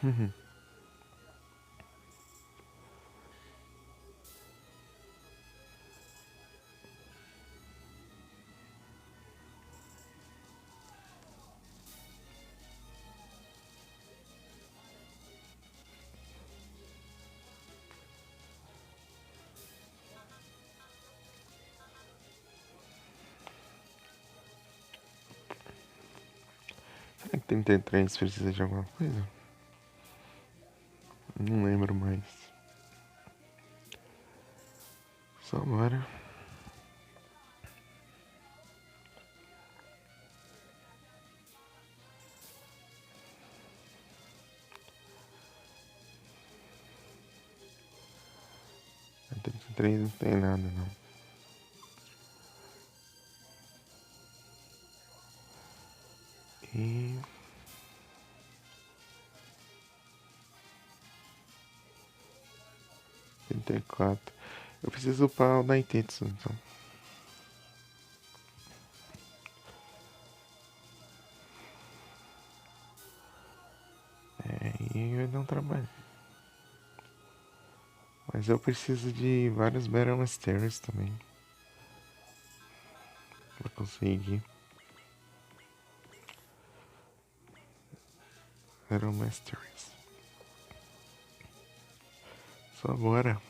Uhum. Será que 33 precisa de alguma coisa? Não lembro mais. Só agora. A 33 não tem nada, não. E 34. Eu preciso upar o Daitetsu, então. E vai dar um trabalho. Mas eu preciso de vários Battle Masters também. Pra conseguir. Battle Masters. Só agora.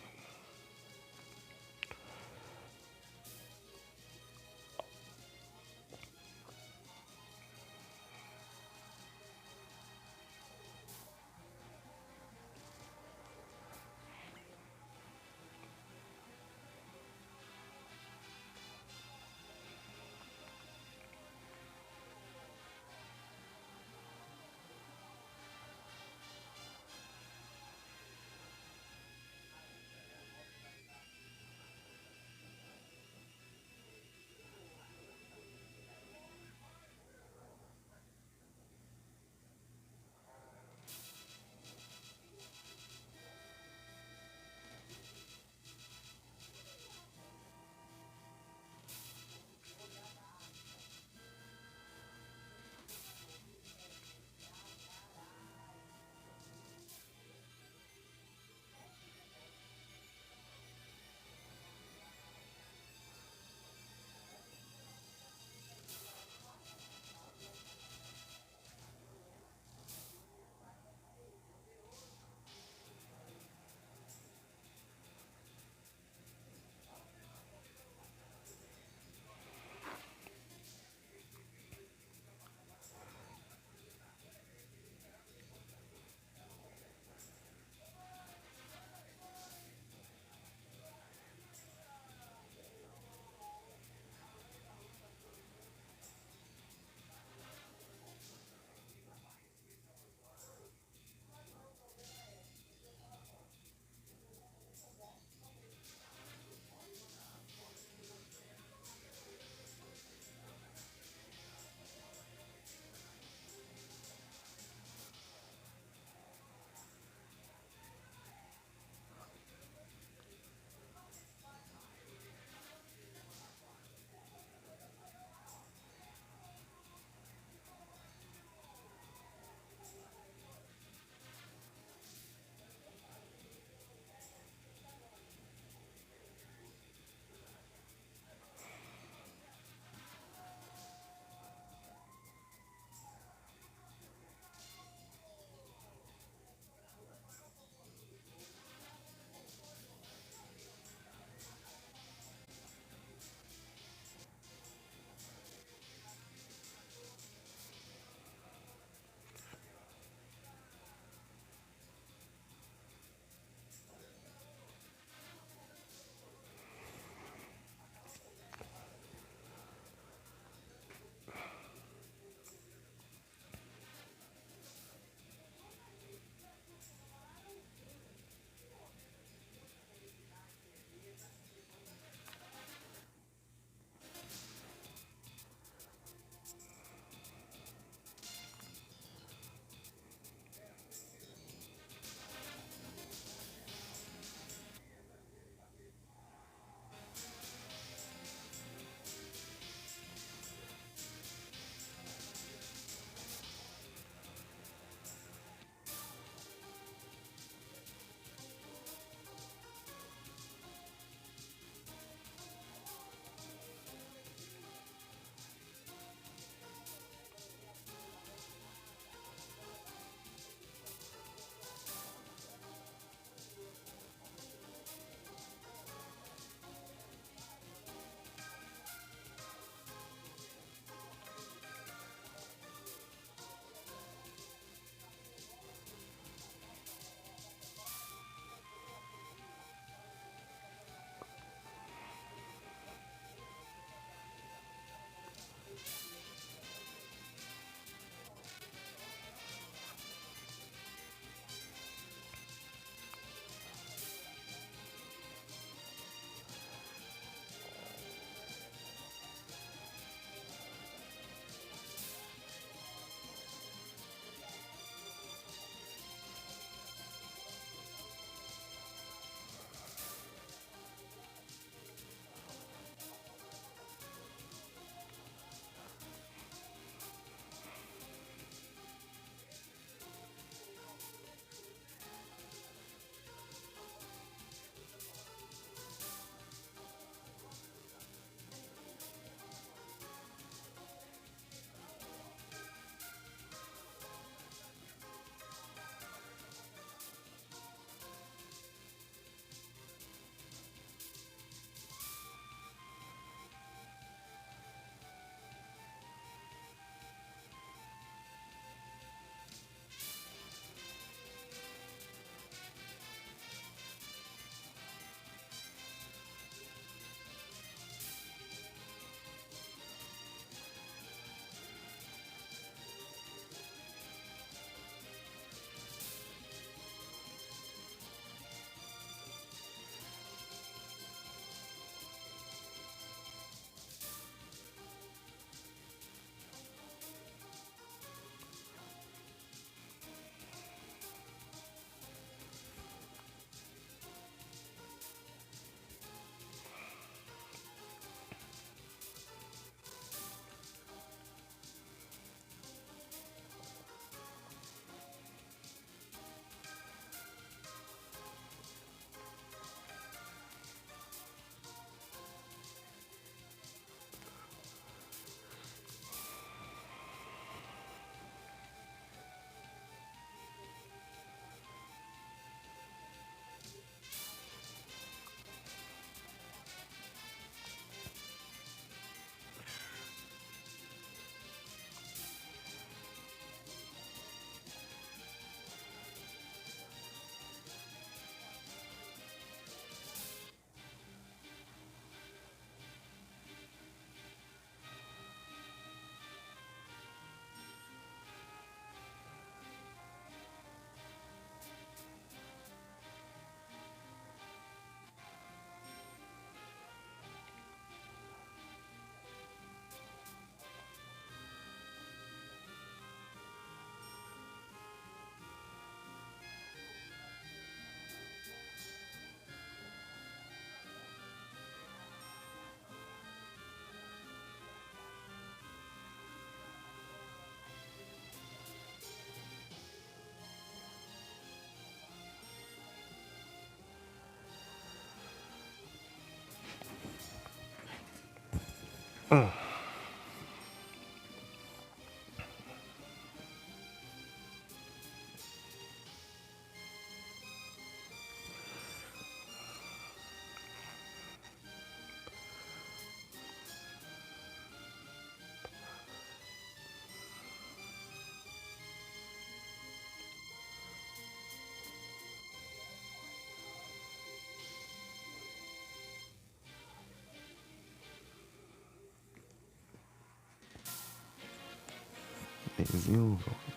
Benzinho, vamos.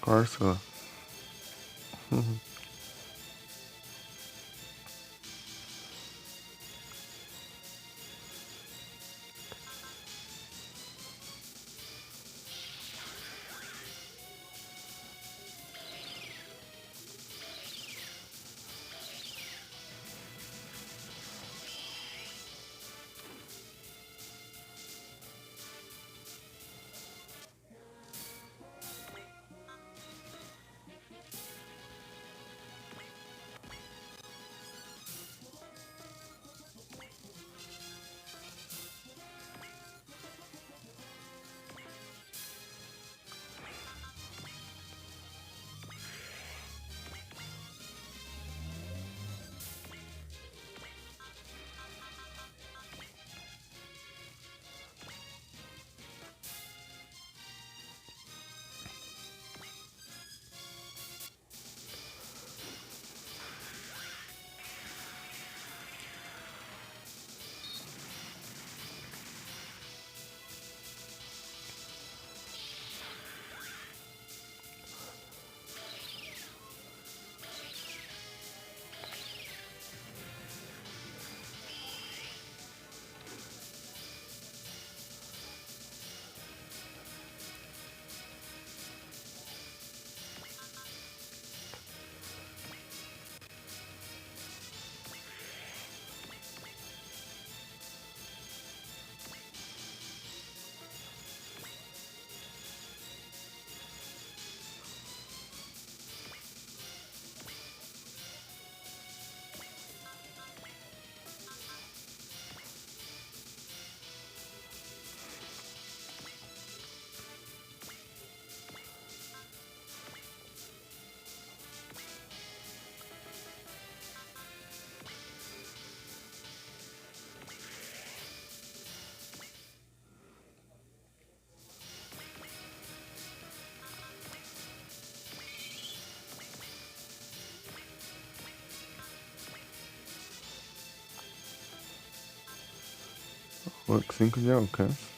Corsa. 5 de alcance.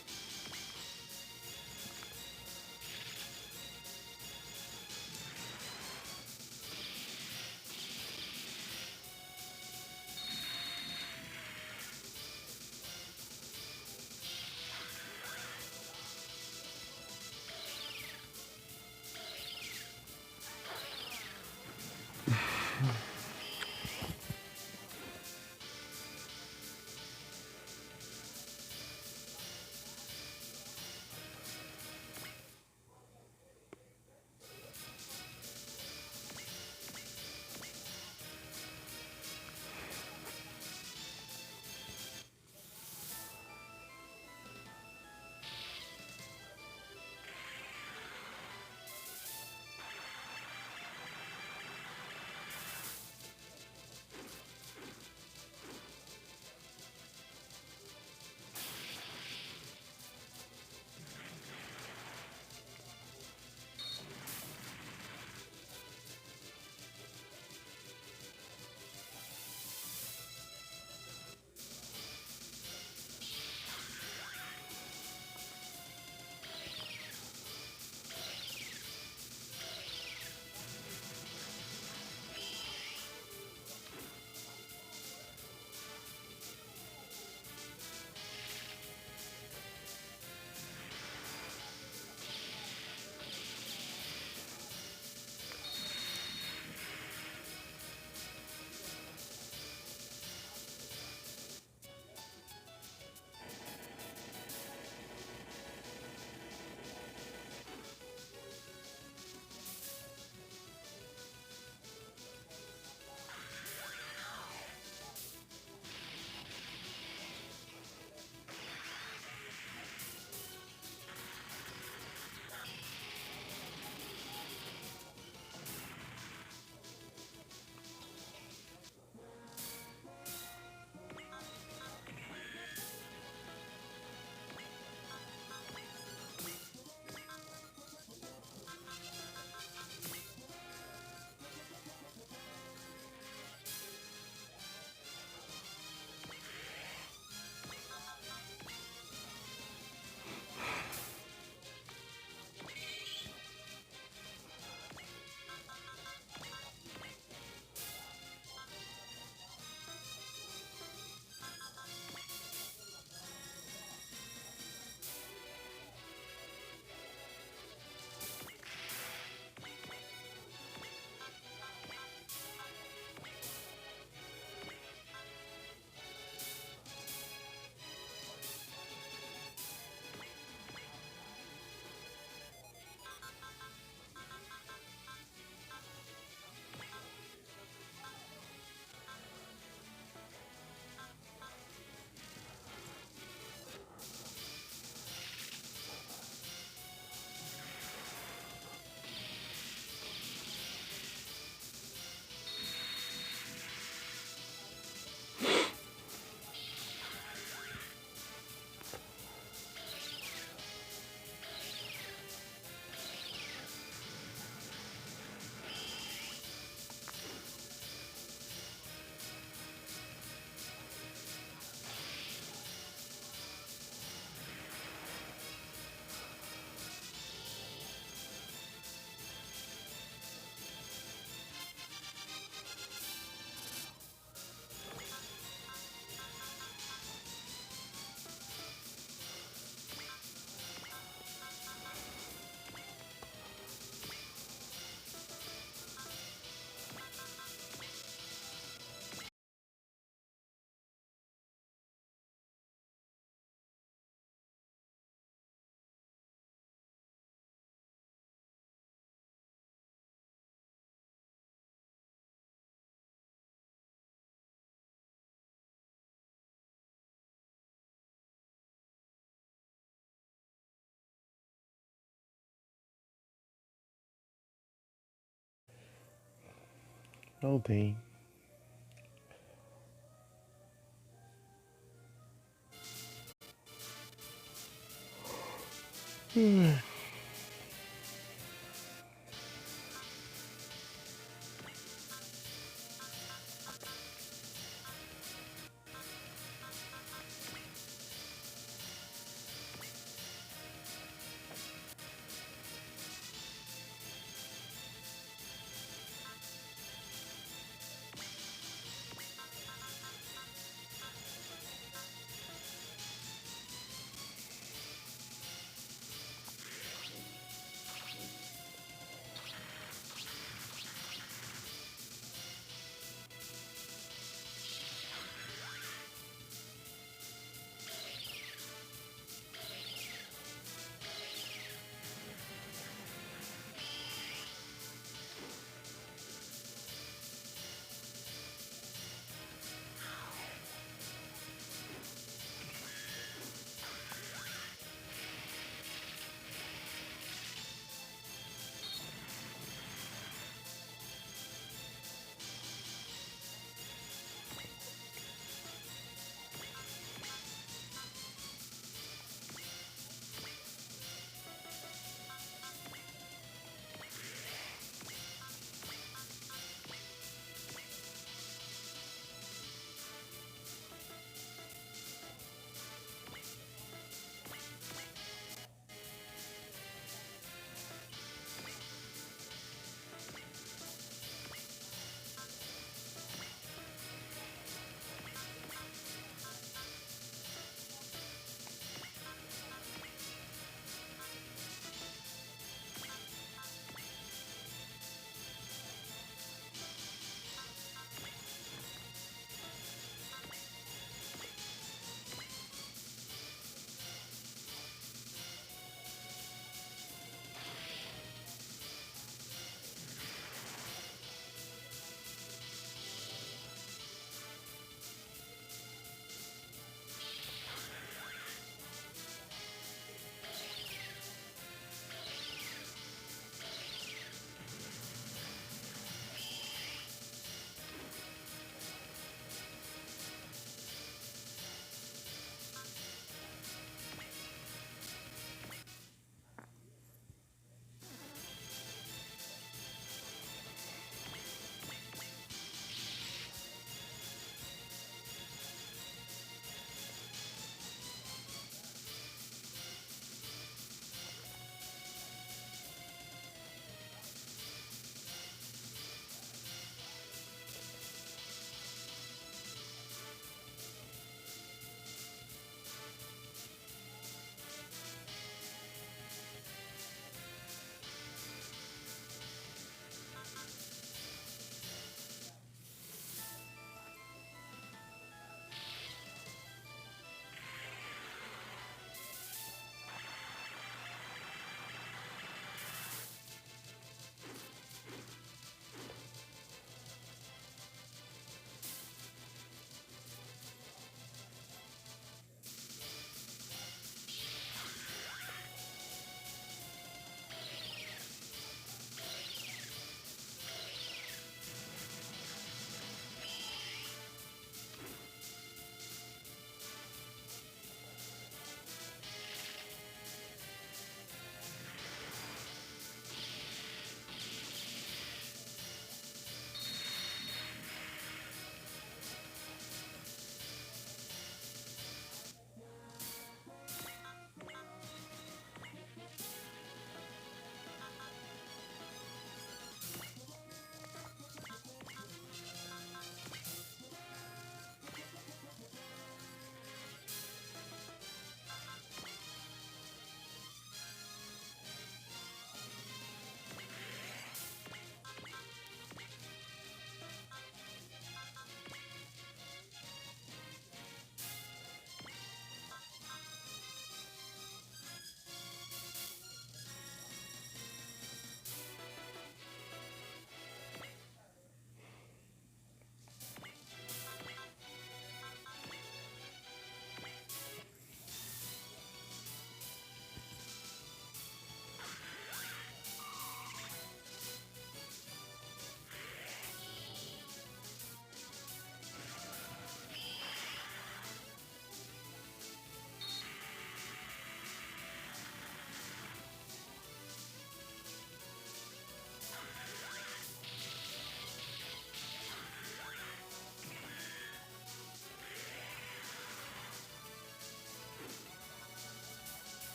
Não tem.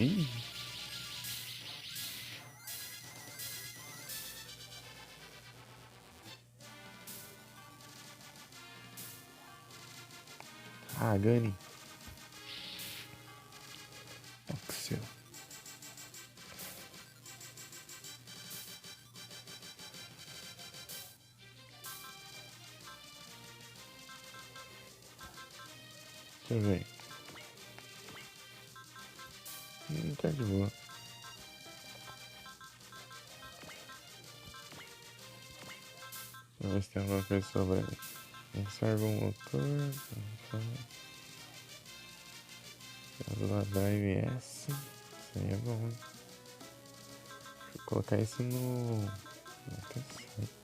Ih. Ah, Gani. Axel. Deixa eu ver. Tá de boa. Deixa eu ver se tem alguma coisa sobrando. Conserva o motor. Célula Drive S. Isso aí é bom, hein? Deixa eu colocar isso no. Atenção.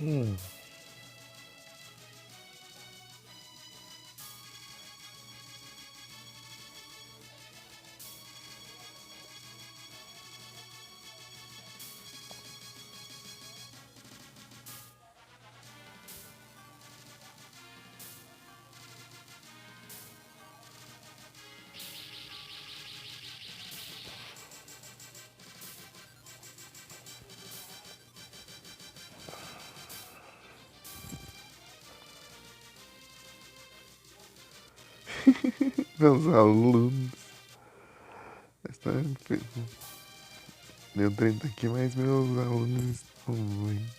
Hum. Meus alunos. Está... Deu 30 aqui, mas meus alunos estão ruins.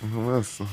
Nossa.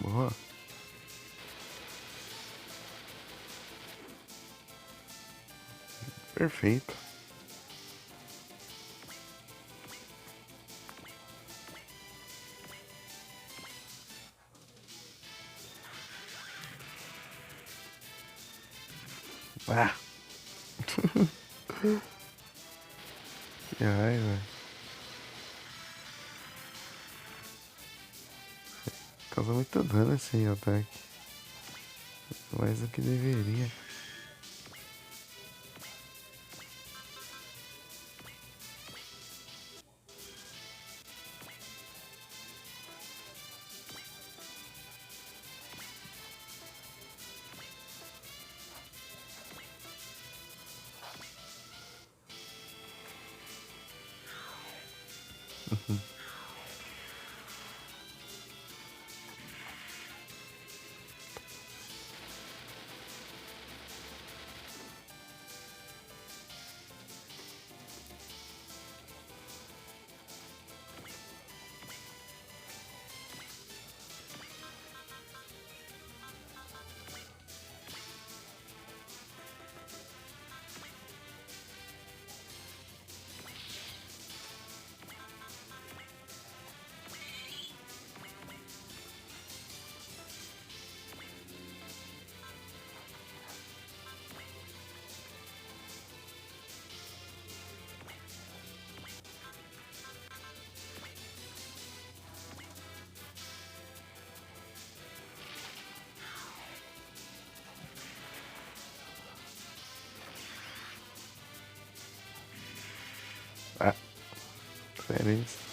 Boa. Perfeito. Ah, que raiva. Causa muito dano esse ataque. Mais do que deveria. Ah, sério isso?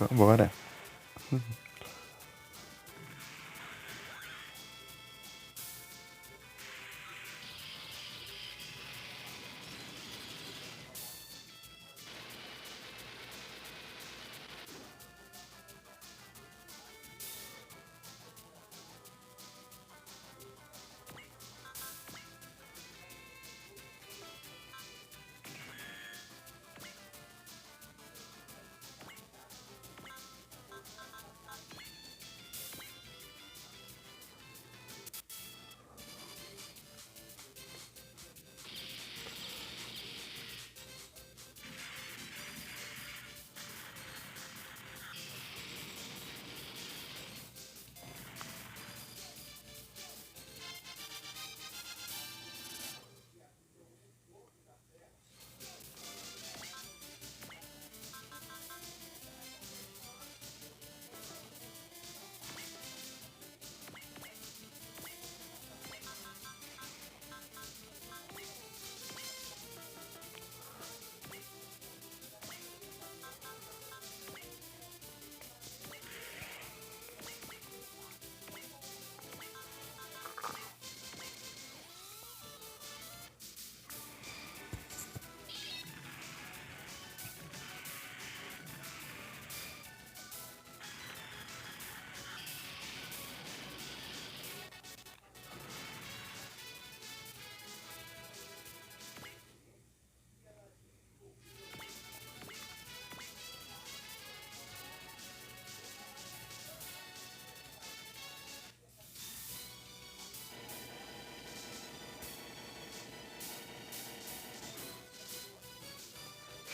Então bora.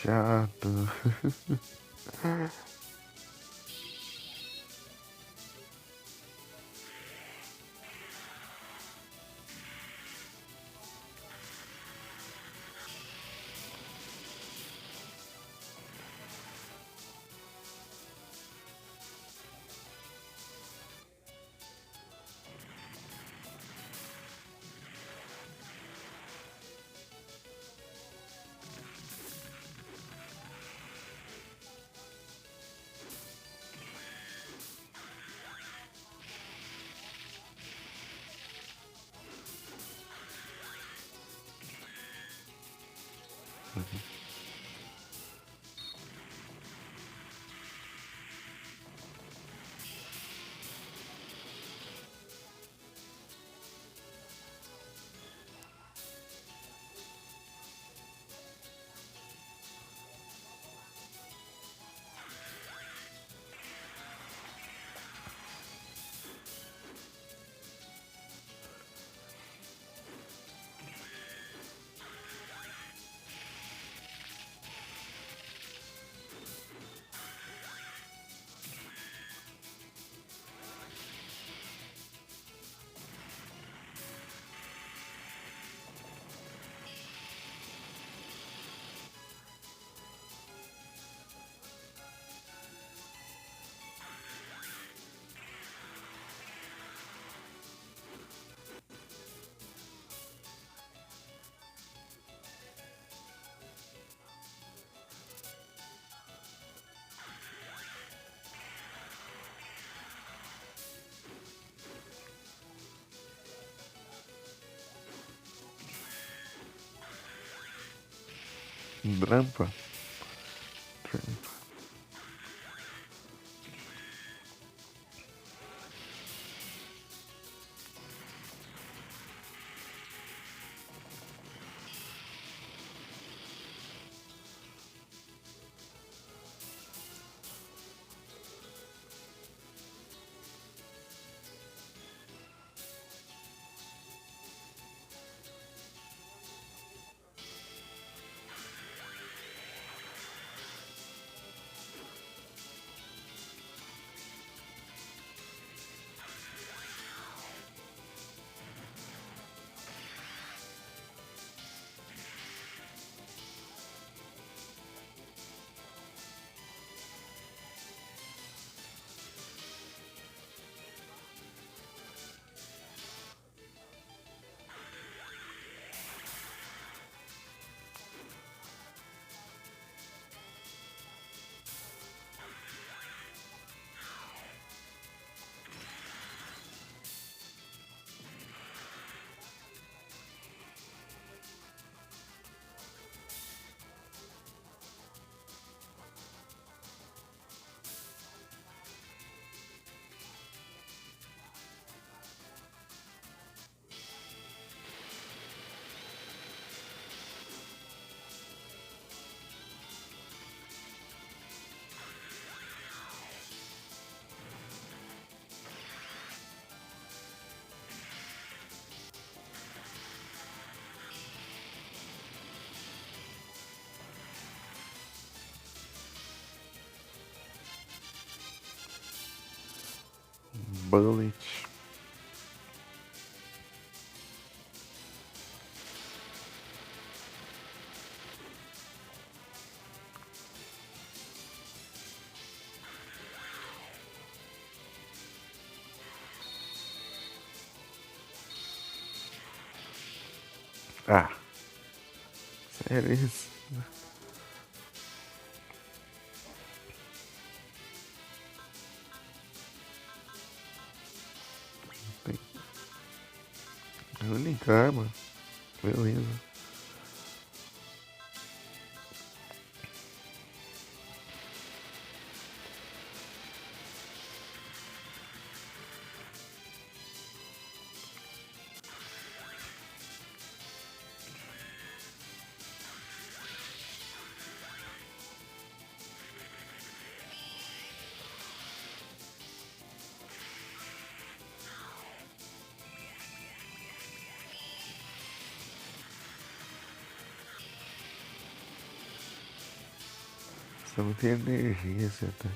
Chato. Drampa. Bullet. Ah, sério isso? Tem única arma? Beleza. Você não tem energia, você tá.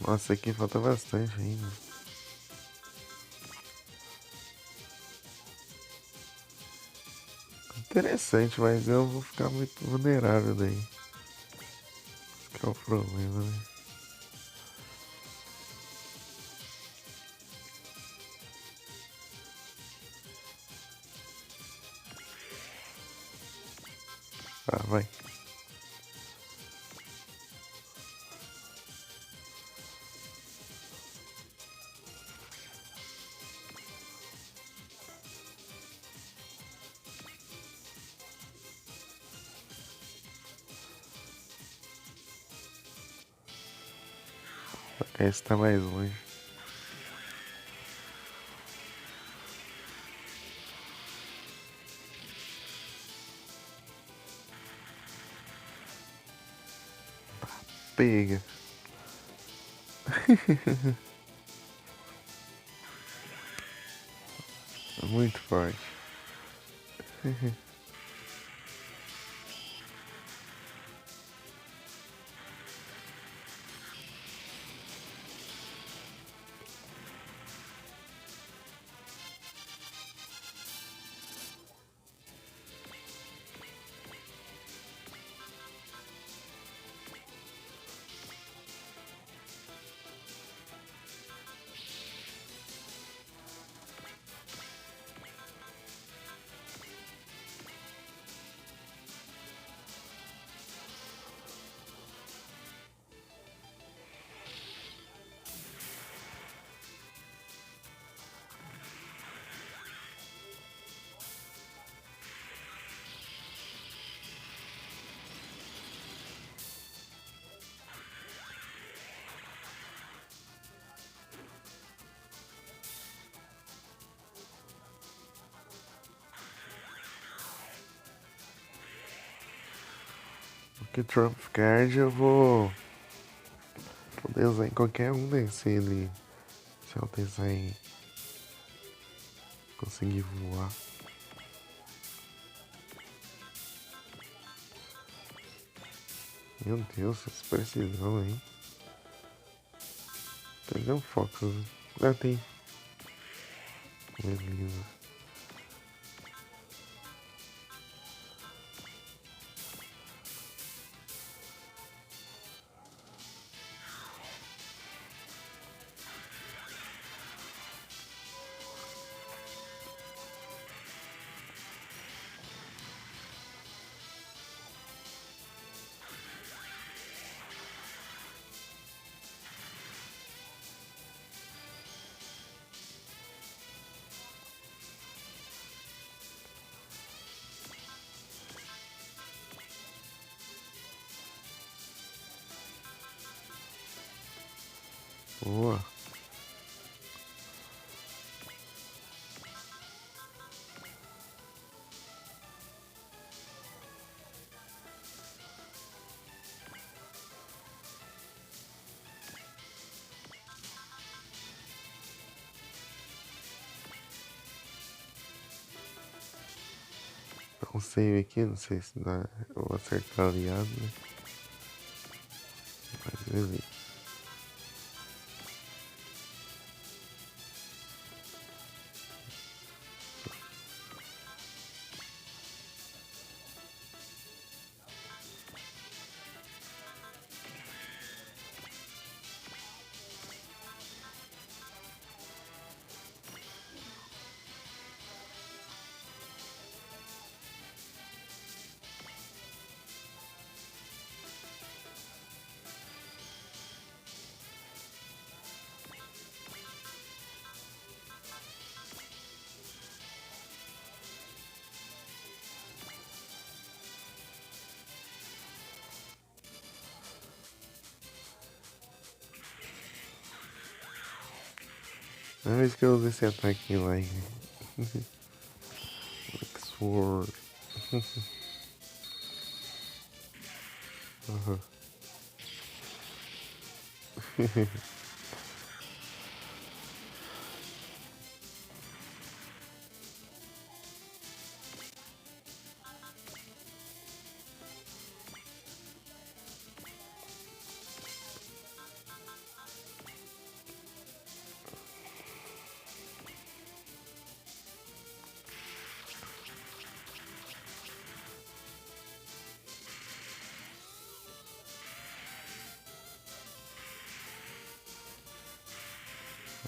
Nossa, aqui falta bastante ainda. Interessante, mas eu vou ficar muito vulnerável daí. Esse que é o problema, né? Tá, vai. Esse tá mais longe. Pega. Muito forte. Que Trump Card eu vou poder usar em qualquer um se eu pensar em conseguir voar. Meu Deus, essa precisão aí. Cadê um Fox? Ah, tem. Beleza. Boa. Dá um save aqui, não sei se dá. Eu vou acertar aliado, né? Mas beleza. Na vez que eu uso esse ataque lá em Oxford. Uhum.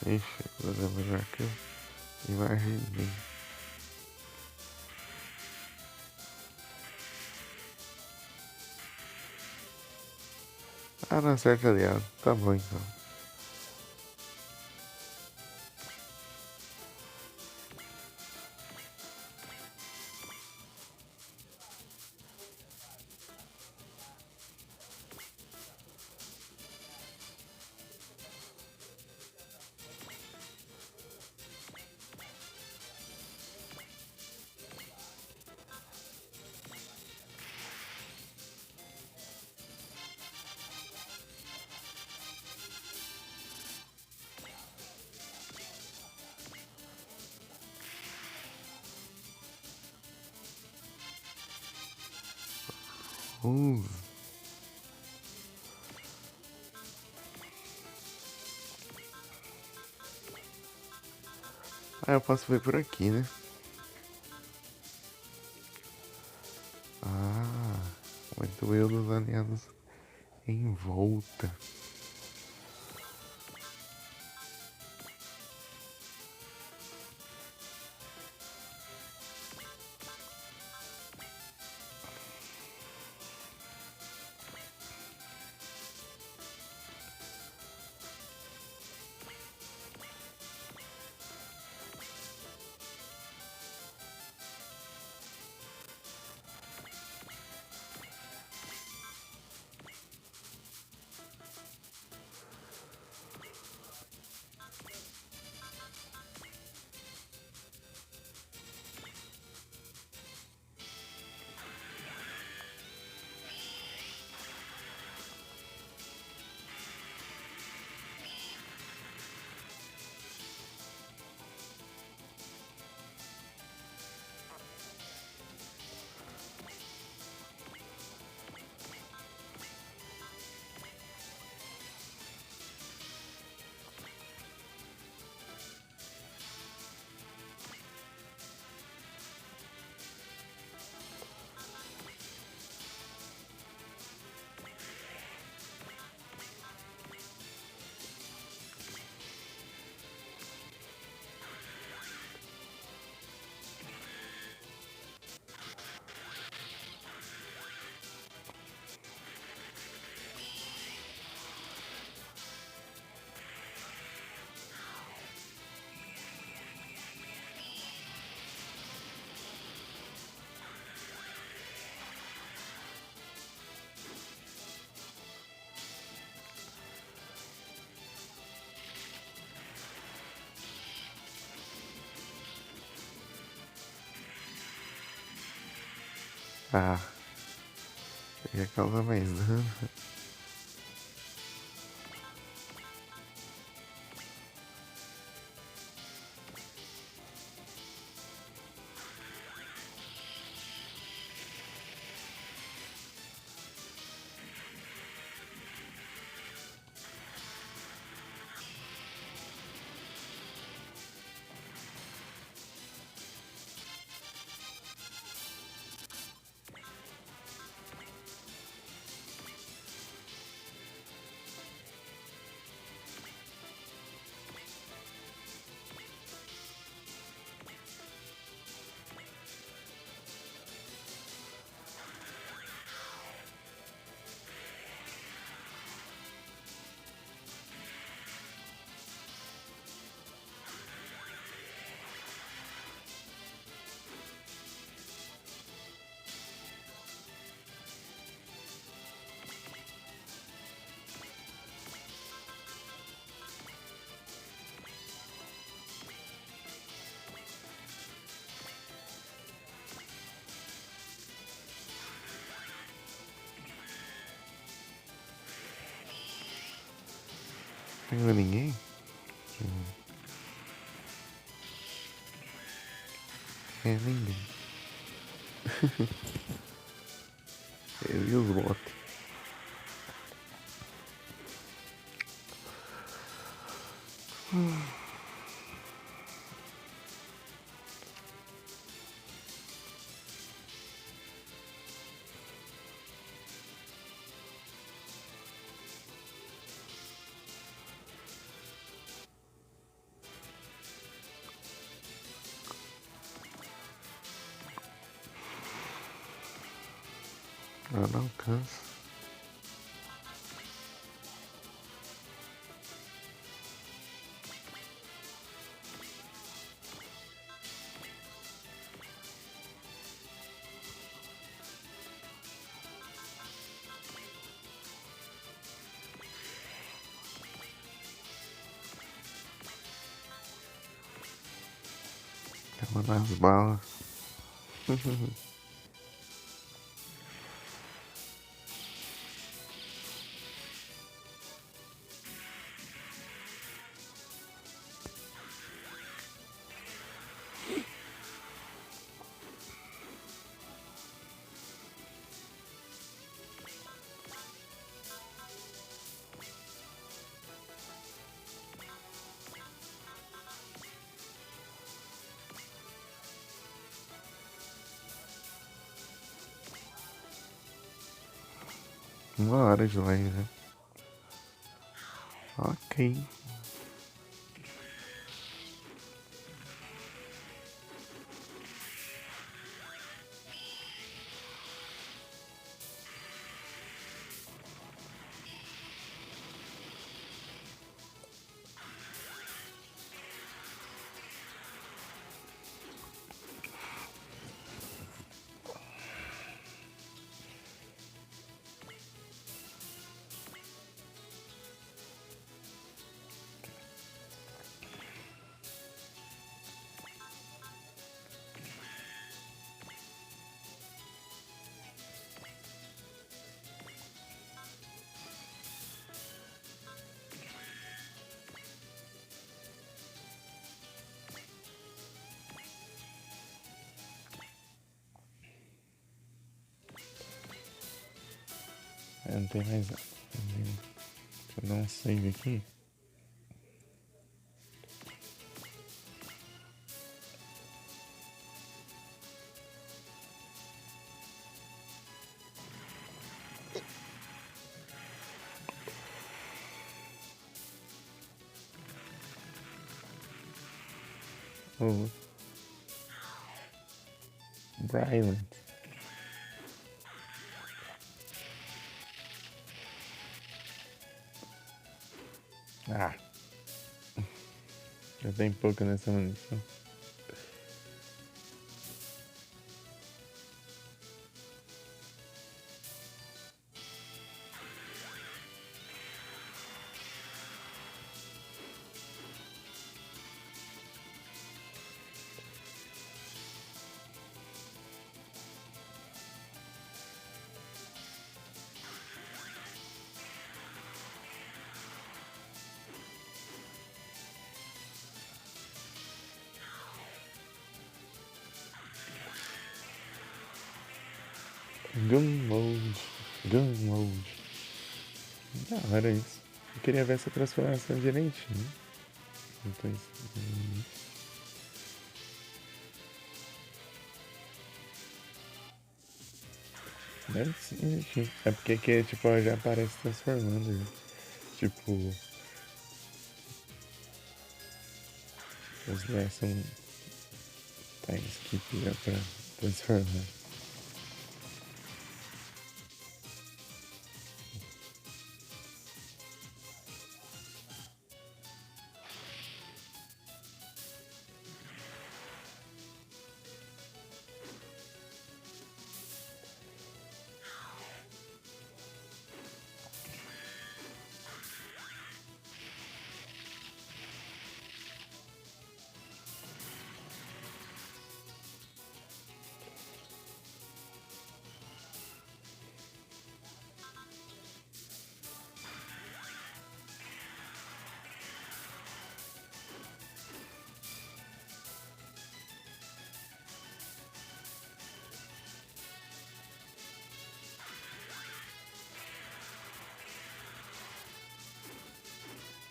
Ixi, por exemplo, já que eu imaginei. Ah, não acerta aliado. Tá bom então. Uh, eu posso ver por aqui, né? Ah, muito eu dos aliados em volta. Ah, ia causar mais dano. Não pegou ninguém? É, ninguém. Eu e os bots. Ah, não alcança. Tava nas balas. Uma hora de live, né? Ok. Não tem mais nada. Deixa eu dar um save aqui. Oh. Brylant. Ah. Já tem pouco nessa munição. Gun Mode. Gun Mode. Da hora isso. Eu queria ver essa transformação direitinho. Não tô ensinando. Deve sim, gente. É porque que, tipo, ela já aparece transformando. Já. Tipo, os dois são time skip já pra transformar.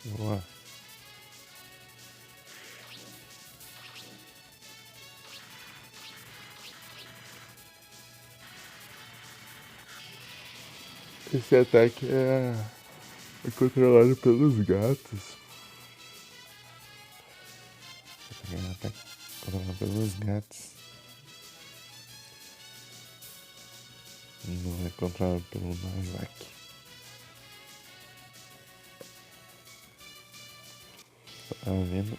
Boa. Esse ataque é controlado pelos gatos. Esse ataque é controlado pelos gatos. Não é controlado pelo Nazaki. Tá vendo?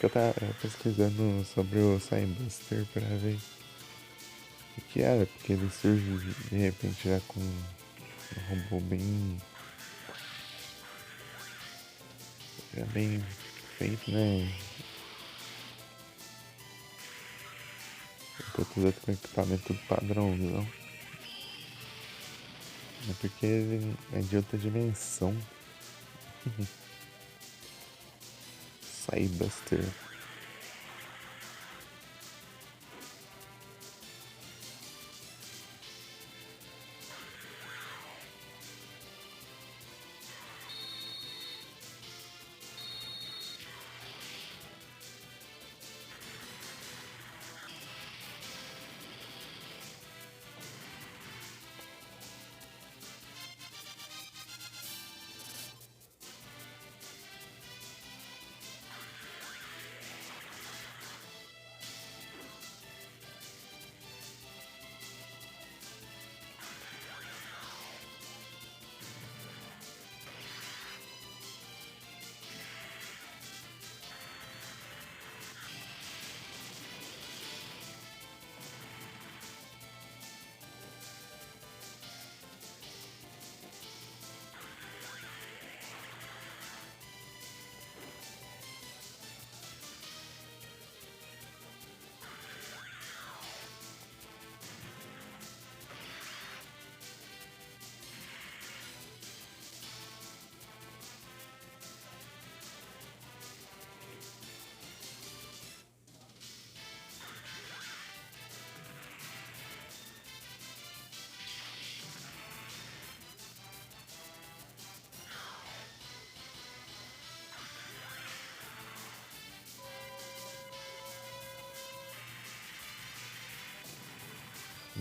Eu tava pesquisando sobre o Cybuster pra ver o que era, porque ele surge de repente já com um robô bem. Já bem feito, né? Enquanto os outros com equipamento tudo padrãozão. É porque ele é de outra dimensão. Cybuster.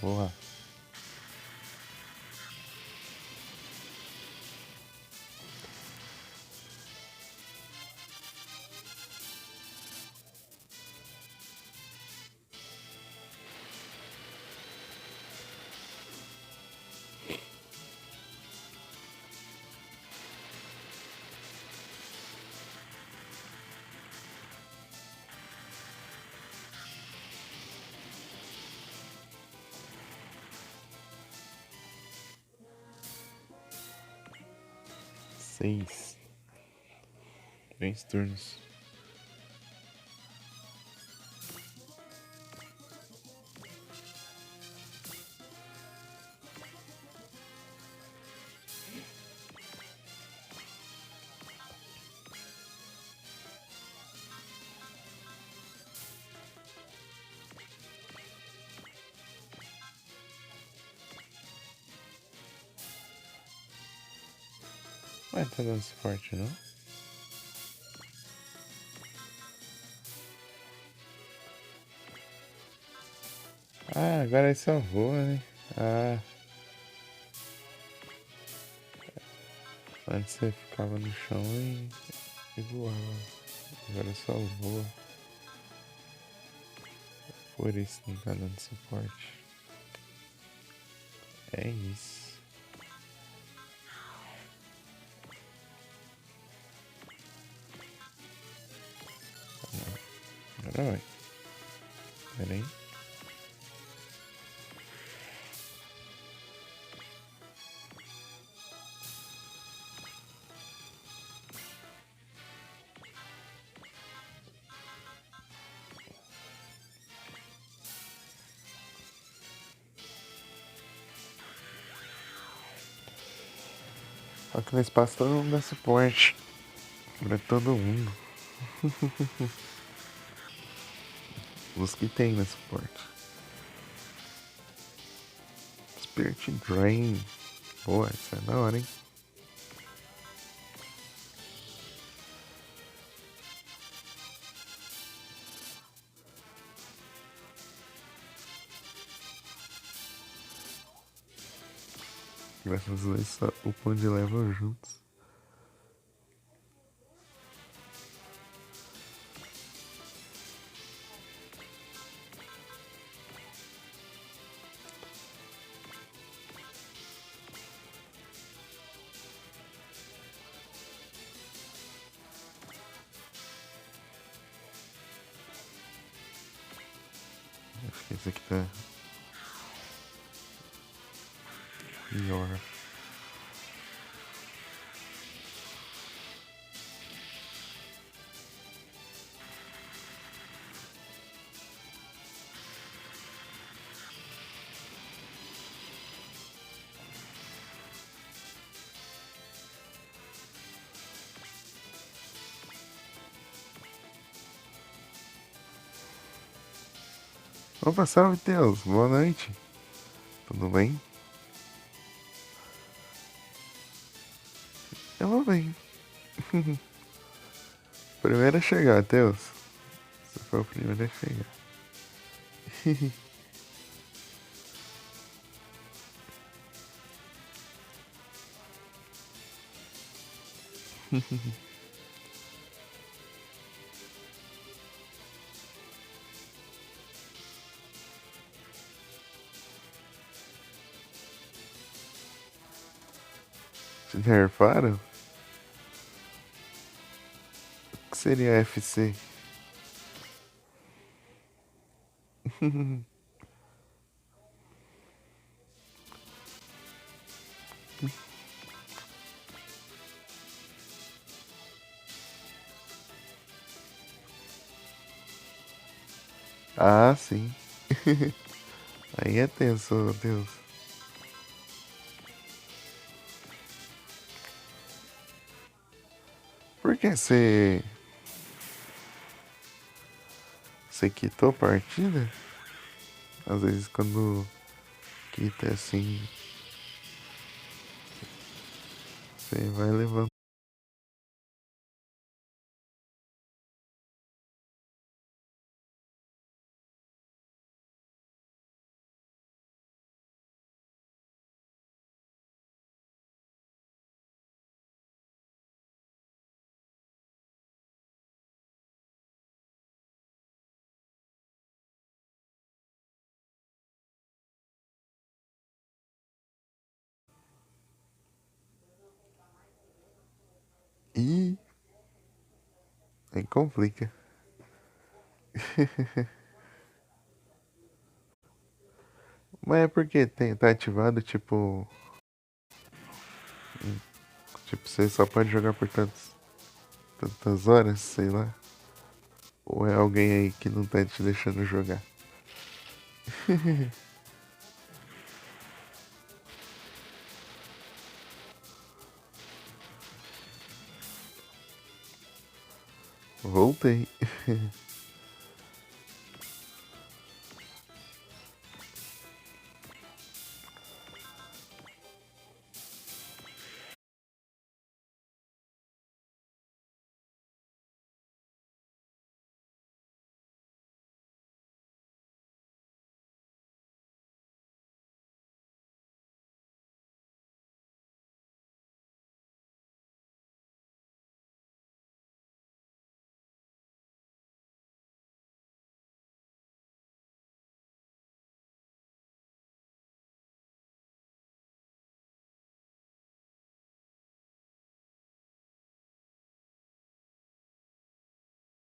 Boa. Seis. 3 turnos. Ué, tá dando suporte, não? Ah, agora ele só voa, né? Ah, antes você ficava no chão e voava. Agora só voa. Por isso não tá dando suporte. É isso. Agora vai. Pera aí. Só que no espaço todo mundo dá suporte. Pra todo mundo. Os que tem né, suporte. Spirit Drain. Boa, isso é da hora, hein? Graças a Deus só upam de level juntos. Acho que esse aqui tá pior. Opa, salve, Deus. Boa noite. Tudo bem? Eu vou bem. Primeiro a chegar, Deus. Você foi o primeiro a chegar. Te nerfaram? O que seria FC? Ah, sim. Aí é tenso, Deus. Por que você quitou a partida? Às vezes quando quita assim, você vai levando. E aí complica. Mas é porque tá ativado, tipo, você só pode jogar por tantas horas, sei lá. Ou é alguém aí que não tá te deixando jogar? Voltei.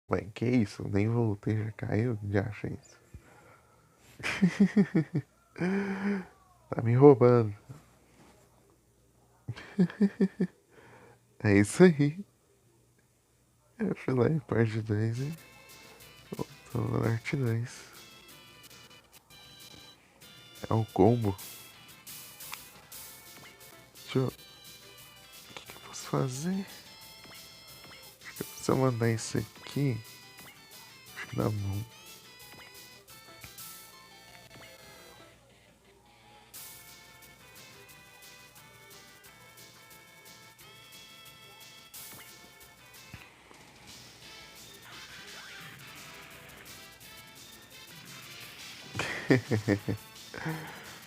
Ué, que isso? Nem voltei, já caiu? Já achei isso. Tá me roubando. É isso aí. Eu fui lá em parte 2 e tô no arte 2. É o combo. Deixa eu... O que eu posso fazer? Se eu mandar isso aqui, acho que dá bom.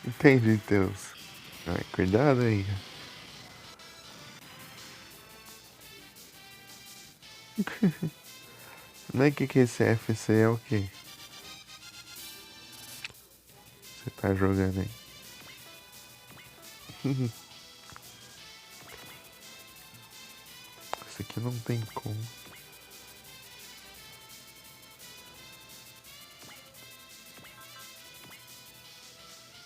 Entendi, Deus. Ai, cuidado aí. Não é que esse FC é o que você tá jogando aí? Isso aqui não tem como.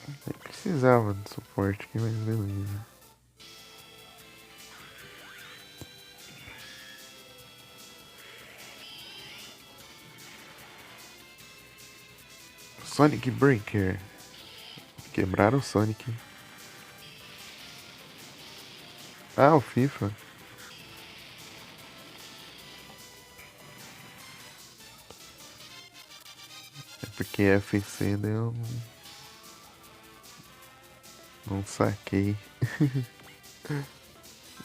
Nem precisava de suporte aqui, mas beleza. Sonic Breaker. Quebraram o Sonic. Ah, o FIFA. É porque FC deu. Não saquei.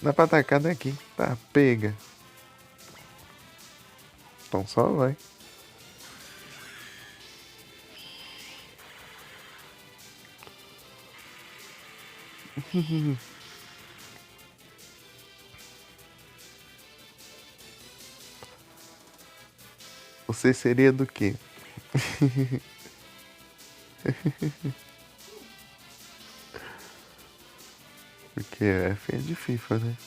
Dá pra atacar daqui. Tá, pega. Então só vai. Você seria do quê? Porque F é de FIFA, né?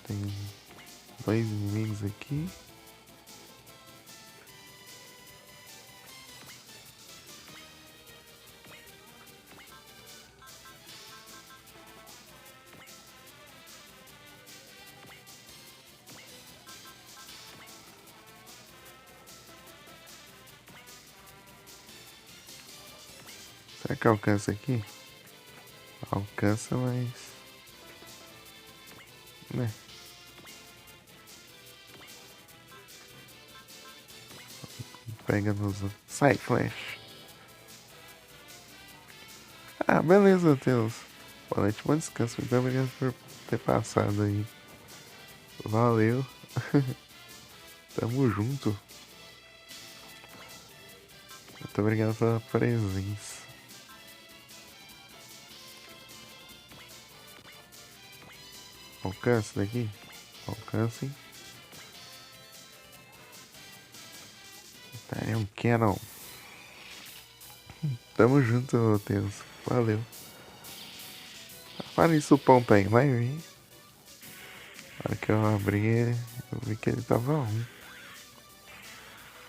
Tem dois inimigos aqui. Será que alcança aqui? Alcança, mas. Né? Pega nos. Sai, Flash. Ah, beleza, Deus. Boa noite, bom descanso. Muito obrigado por ter passado aí. Valeu. Tamo junto. Muito obrigado pela presença. Alcance daqui? Alcance. Tá, é um Canon. Tamo junto, Deus. Valeu. Fala isso, o pão tá em live, hein? Na hora que eu abri ele, eu vi que ele tava on. Não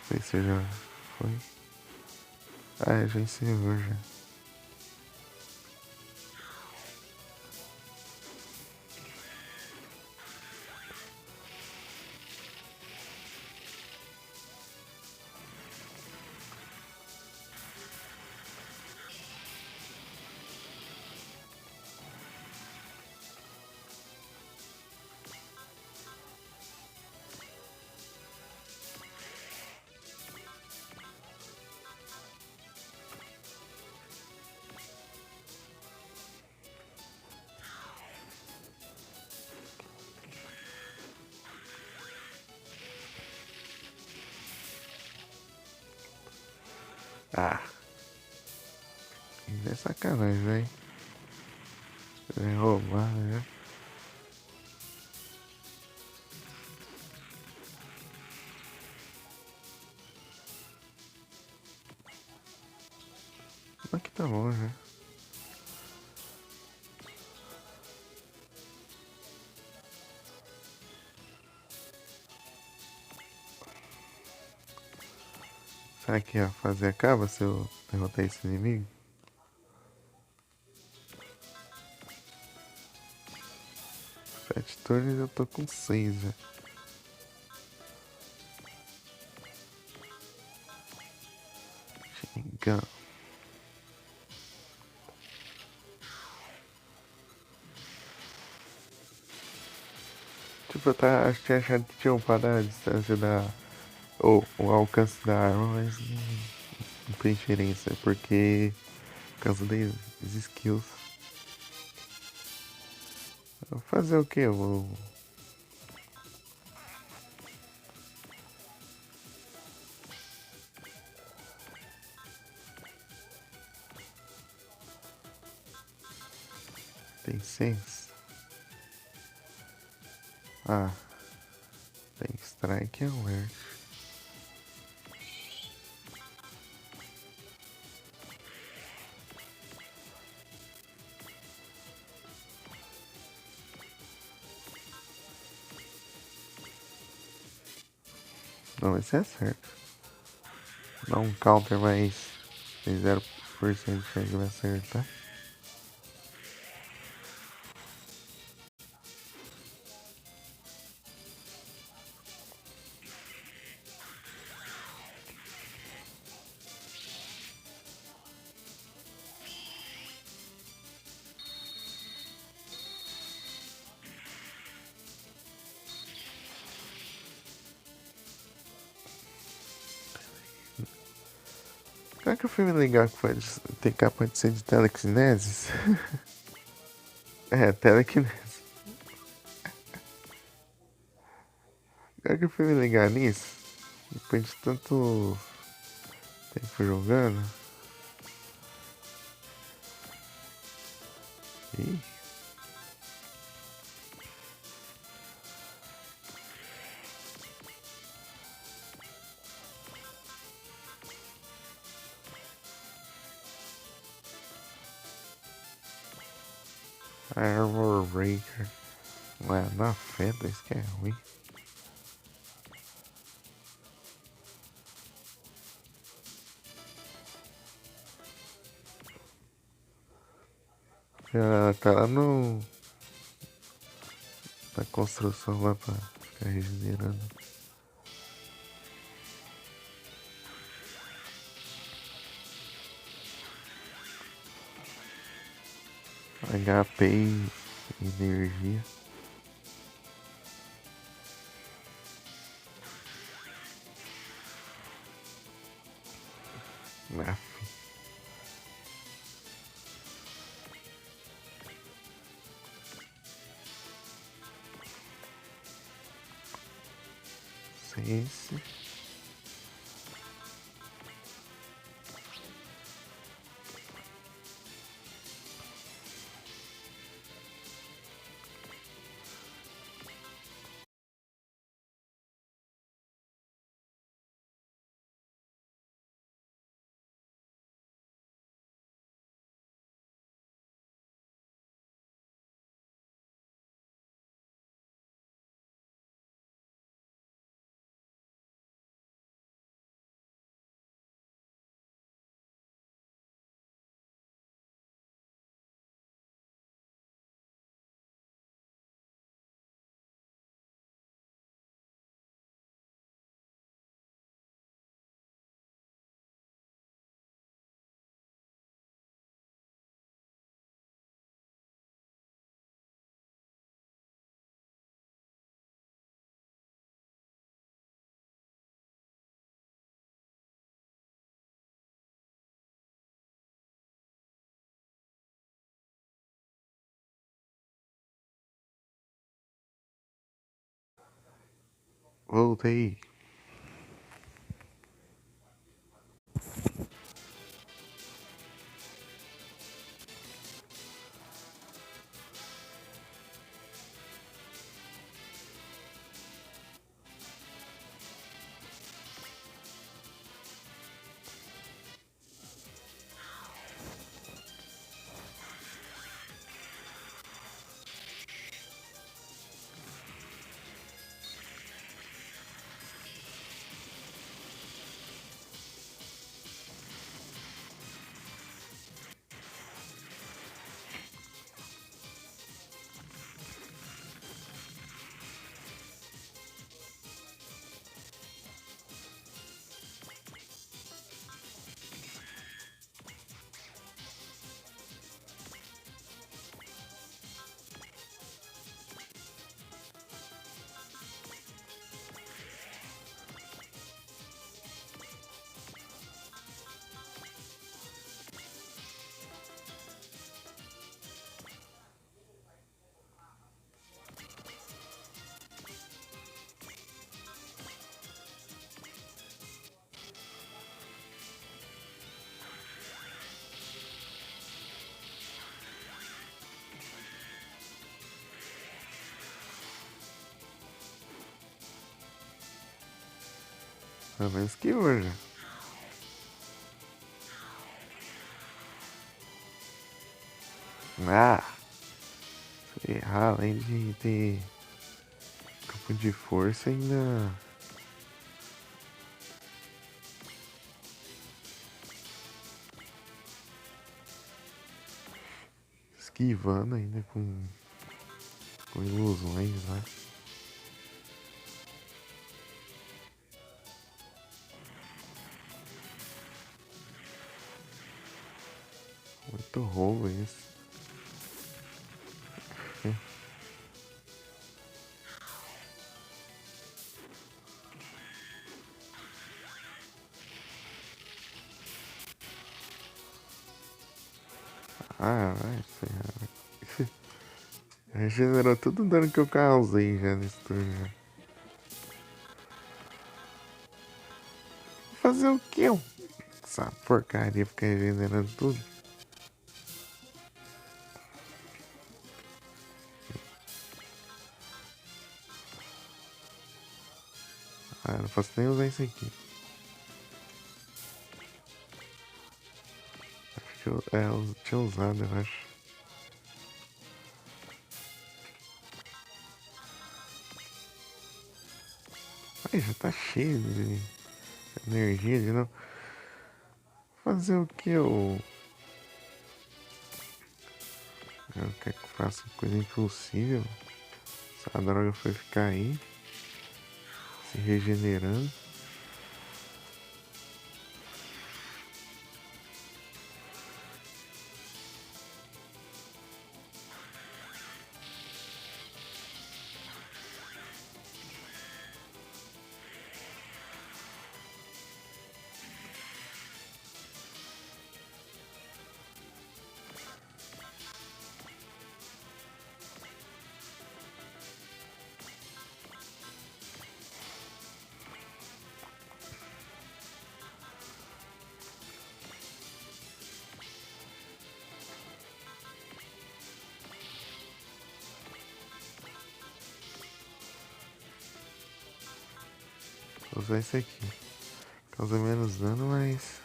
sei se já foi. Ah, já encerrou já. Ah, é sacanagem, velho. É roubar, né? Mas que tá bom, né? Será que a fase acaba se eu derrotar esse inimigo? 7 turnos eu tô com 6 já. Legal. Tipo, acho que tinha achado que tinha upado a distância da. Ou o alcance da arma, mas não tem diferença, porque por causa das skills. Vou fazer o que? Eu vou. Tem 6. Ah, tem strike alert. Não, esse é certo. Dá um counter mais. Tem 0% de chance de me acertar. Será que o filme legal que pode ter capa de ser de telekinesis? É, telekinesis. Será que o filme legal nisso? Depois de tanto tempo jogando. Ih, Armor Breaker. Ué, na fenda, isso que é ruim. Já tá lá no. Na construção lá pra ficar regenerando. HP e energia. Aff, Sense. Voltei. Pelo menos que hoje. Ah! Se errar, além de ter campo de força, ainda esquivando ainda com ilusões, né? Muito roubo isso. Ah, vai ferrar. Regenerou tudo o dano que eu causei já nesse turno. Já. Fazer o quê? Essa porcaria ficar regenerando tudo. Ah, eu não posso nem usar isso aqui. Acho que eu tinha usado, eu acho. Ai, já tá cheio de energia de novo. Fazer o que eu quero que faça coisa impossível. Essa droga foi ficar aí, se regenerando. Vou usar esse aqui. Causa menos dano, mas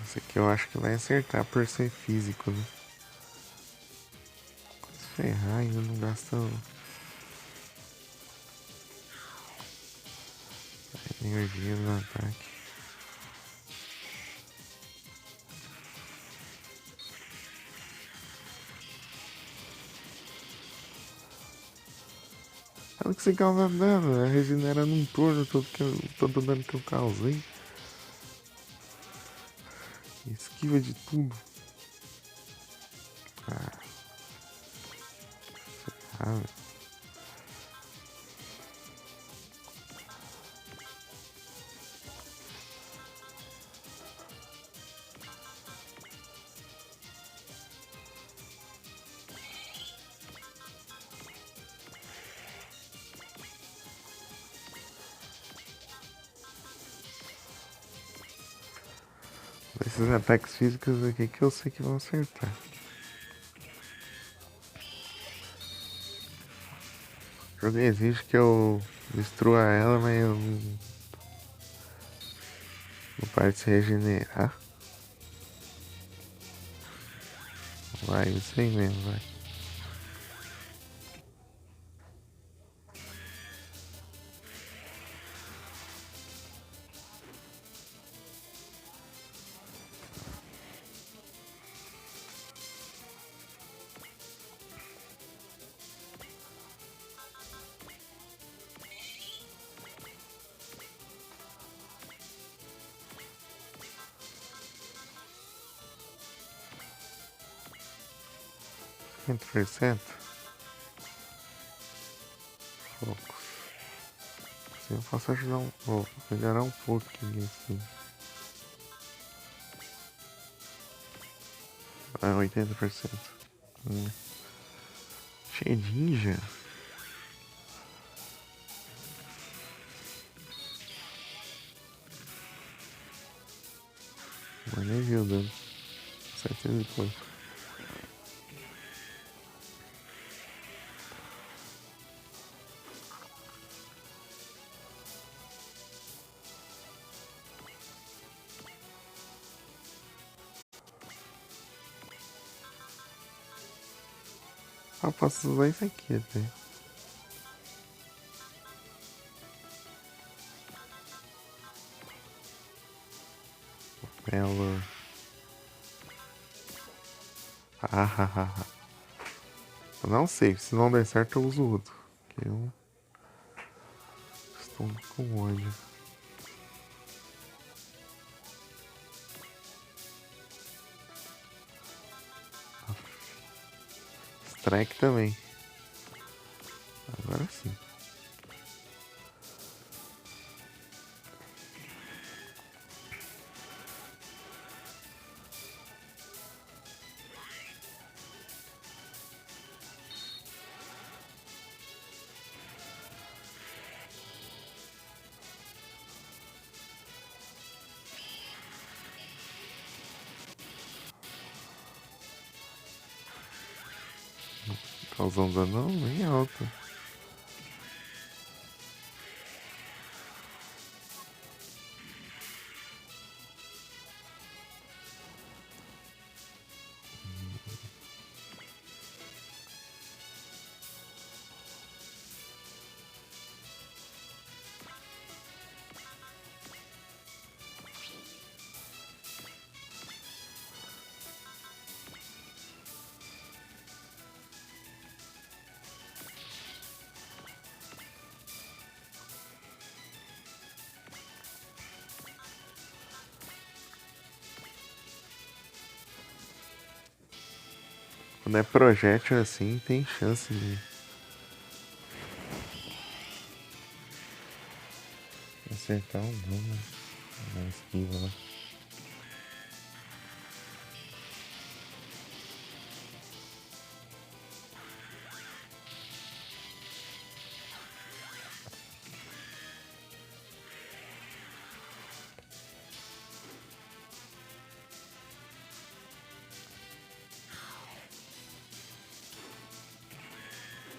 esse aqui eu acho que vai acertar por ser físico, né? Se ferrar, ainda não gasta energia no ataque. Ela que você causa dano, ela regenera num turno todo o dano que eu causei. Esquiva de tudo. Ah, esses ataques físicos aqui que eu sei que vão acertar. O jogo exige que eu destrua ela, mas eu não paro de se regenerar. Vai, isso aí mesmo, vai. Quanto por cento? Poucos. Assim eu posso ajudar vou melhorar um pouquinho assim. Ah, 80%. Hum. Cheio de ninja. Mas nem viu o dano. 700 e pouco. Ah, posso usar isso aqui até. Ela. Ah. Eu não sei, se não der certo eu uso outro. Que eu estou com ódio. Strike também. Agora sim. Causando dano nem alto. Quando é projétil assim, tem chance de acertar um dano na esquiva lá.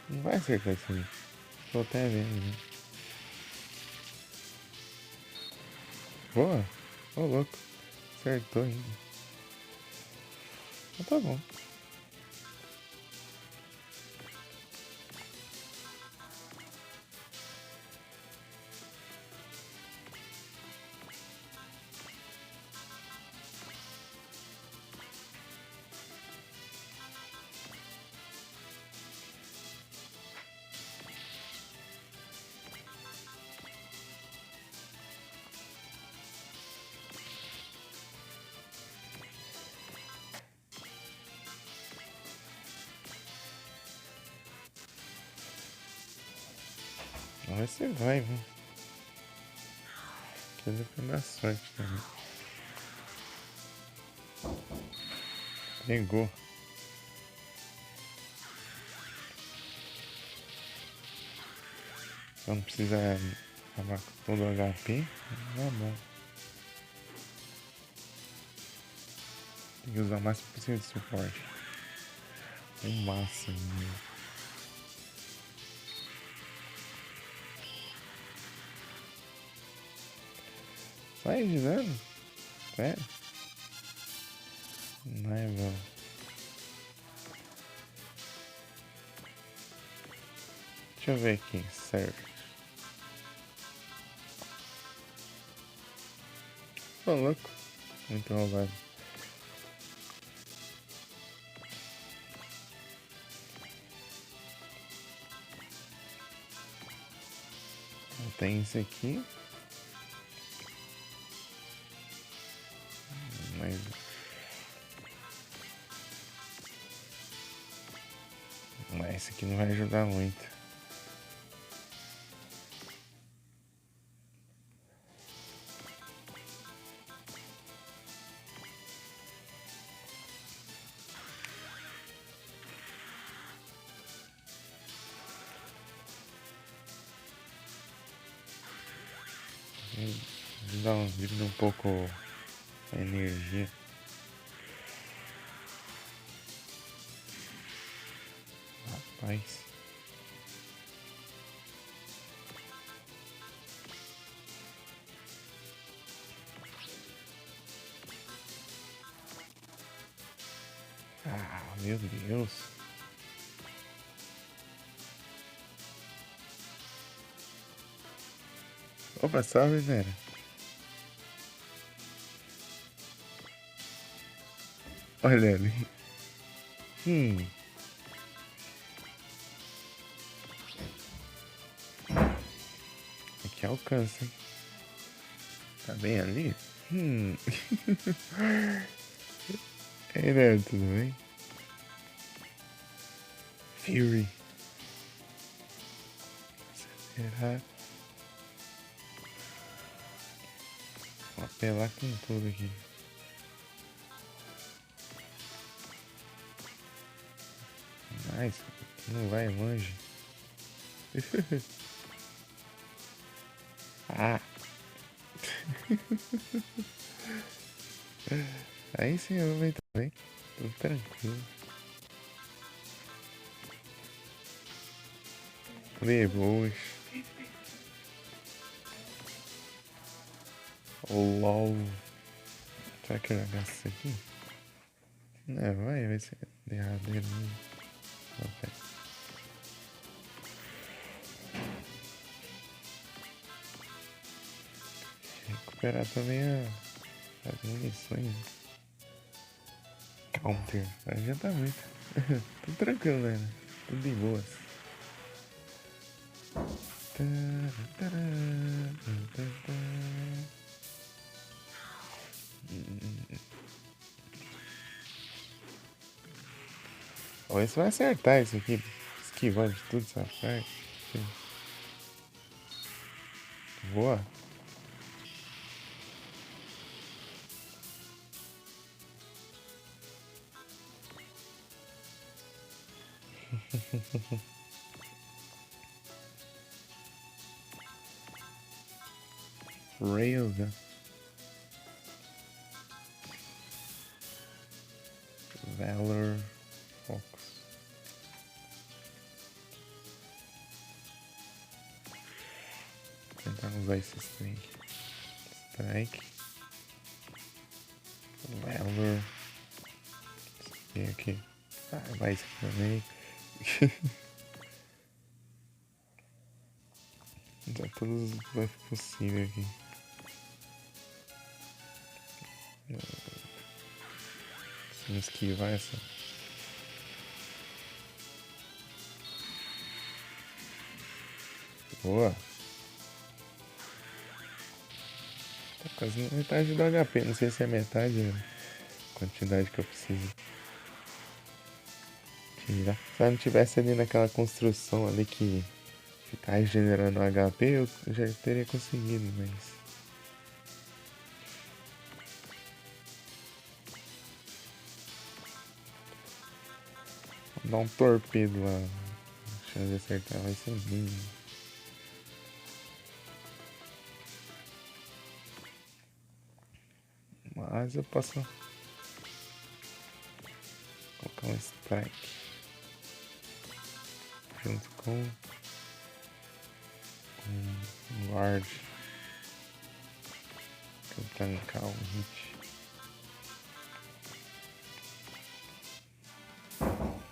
Não vai acertar isso aí. Tô até vendo, né? Boa! Ô louco. Acertou ainda. Mas tá bom. Agora você vai, viu? Que depende da sorte também. Pegou. Só não precisa acabar com todo o HP. Tá bom. Tem que usar o máximo possível de suporte. O máximo. Sai de dano? Sério? Não é bom. Deixa eu ver aqui, certo. Ô louco. Muito roubado. Tem isso aqui. Mas. Mas esse aqui não vai ajudar muito. Diminui um pouco a energia. Rapaz. Ah, meu Deus. Opa, salve, Vera. Olha ali. Hum. Aqui alcança, hein? Tá bem ali? Ei, Vera, tudo bem? Fury. Será? Vou apelar com tudo aqui. Nice. Não vai longe. Ah. Aí sim eu vou também. Tudo tranquilo. De boas. LOL. Será que eu agaço isso aqui? Não, vai ser derradeiro mesmo. Ok. Recuperar também as munições. Counter. Não adianta muito. Tudo tranquilo, né? Tudo de boas. Vamos ver se vai acertar isso aqui. Esquivando de tudo essa parte. Boa. Railgun. Valor Fox. Vou tentar usar esses trem. Strike. Valor. E aqui. Ah, vai isso aqui também. Já todos os buffs possíveis aqui. Se não esquivar essa. Boa. Tá quase metade do HP. Não sei se é metade a quantidade que eu preciso tirar. Se eu não tivesse ali naquela construção ali que tá regenerando o HP, eu já teria conseguido, mas... Vou dar um torpedo lá. A chance de acertar vai ser mínima. Mas eu posso colocar um strike junto com um guard pra tancar um hit.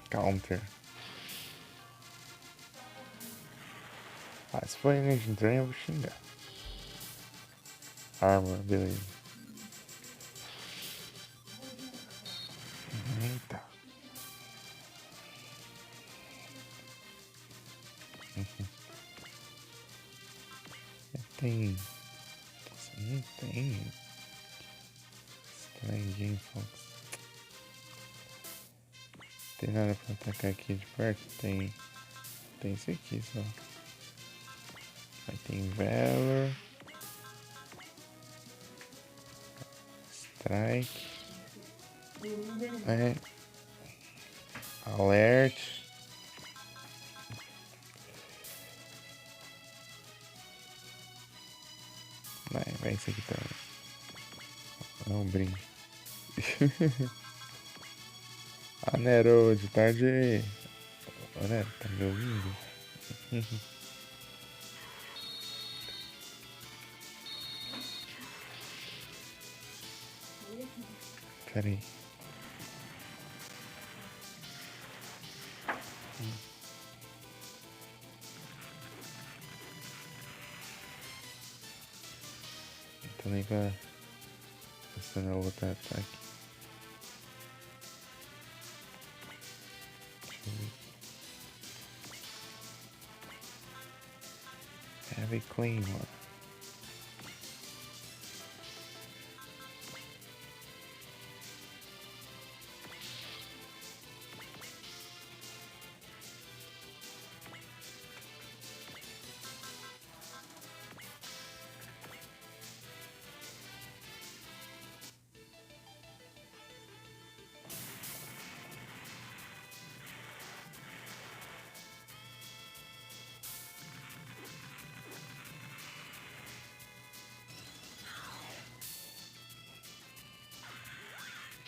Counter. Ah, se for Energy Drain eu vou xingar. Armor, beleza. Eita. Tem... Nossa, não tem... Strange Fox. Tem nada pra atacar aqui de perto? Tem... Tem esse aqui só. Aí tem Valor. Strike. É. Alert. Vai esse aqui também. Não brinque. Ah, Nero, de tarde. Ô, Nero, tá me ouvindo? Pera aí. tô nem pra acionar o outro ataque. Heavy Claymore.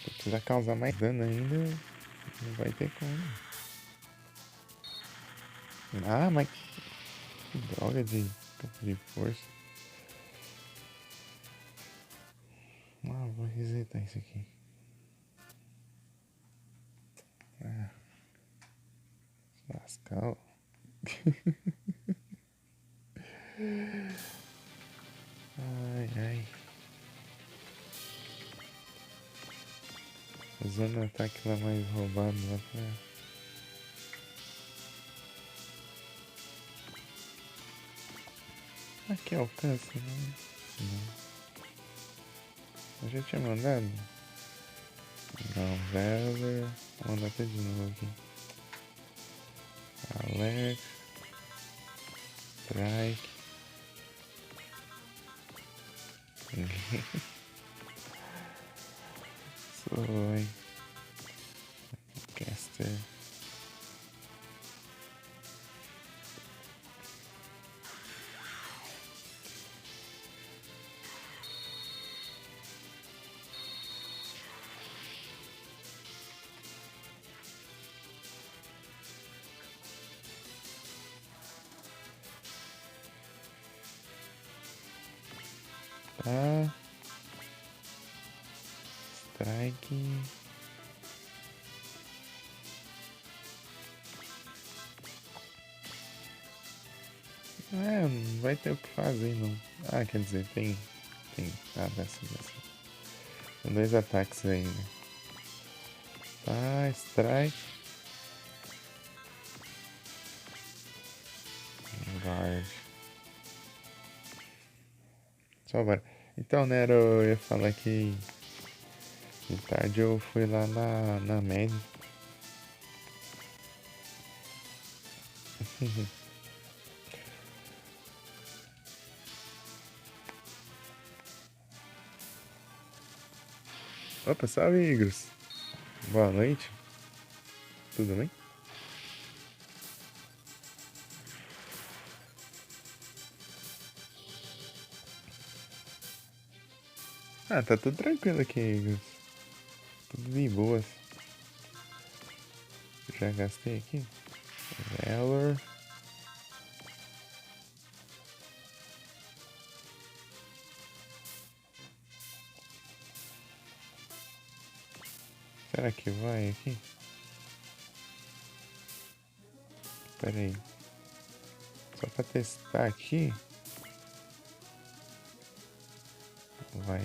Se precisar causar mais dano ainda, não vai ter como. Ah, mas que droga de campo de força. Ah, vou resetar isso aqui. Ah, lascar. Ai, ai. Usando o ataque lá mais roubado lá pra... Aqui alcança, né? Não. Eu já tinha mandado? Não, Valor. Vou mandar até de novo aqui. Alex. Strike. Soy. Caster. Tá. Strike. É, não vai ter o que fazer não. Ah, quer dizer, tem. Tem. Ah, dessa. Tem 2 ataques aí, né? Tá, strike. Guard. Só bora. Então, né, eu ia falar que de tarde eu fui lá na Med. Opa, salve, amigos. Boa noite. Tudo bem? Ah, tá tudo tranquilo aqui, amigos. Tudo de boas. Já gastei aqui. Valor. Será que vai aqui? Pera aí. Só pra testar aqui. Vai.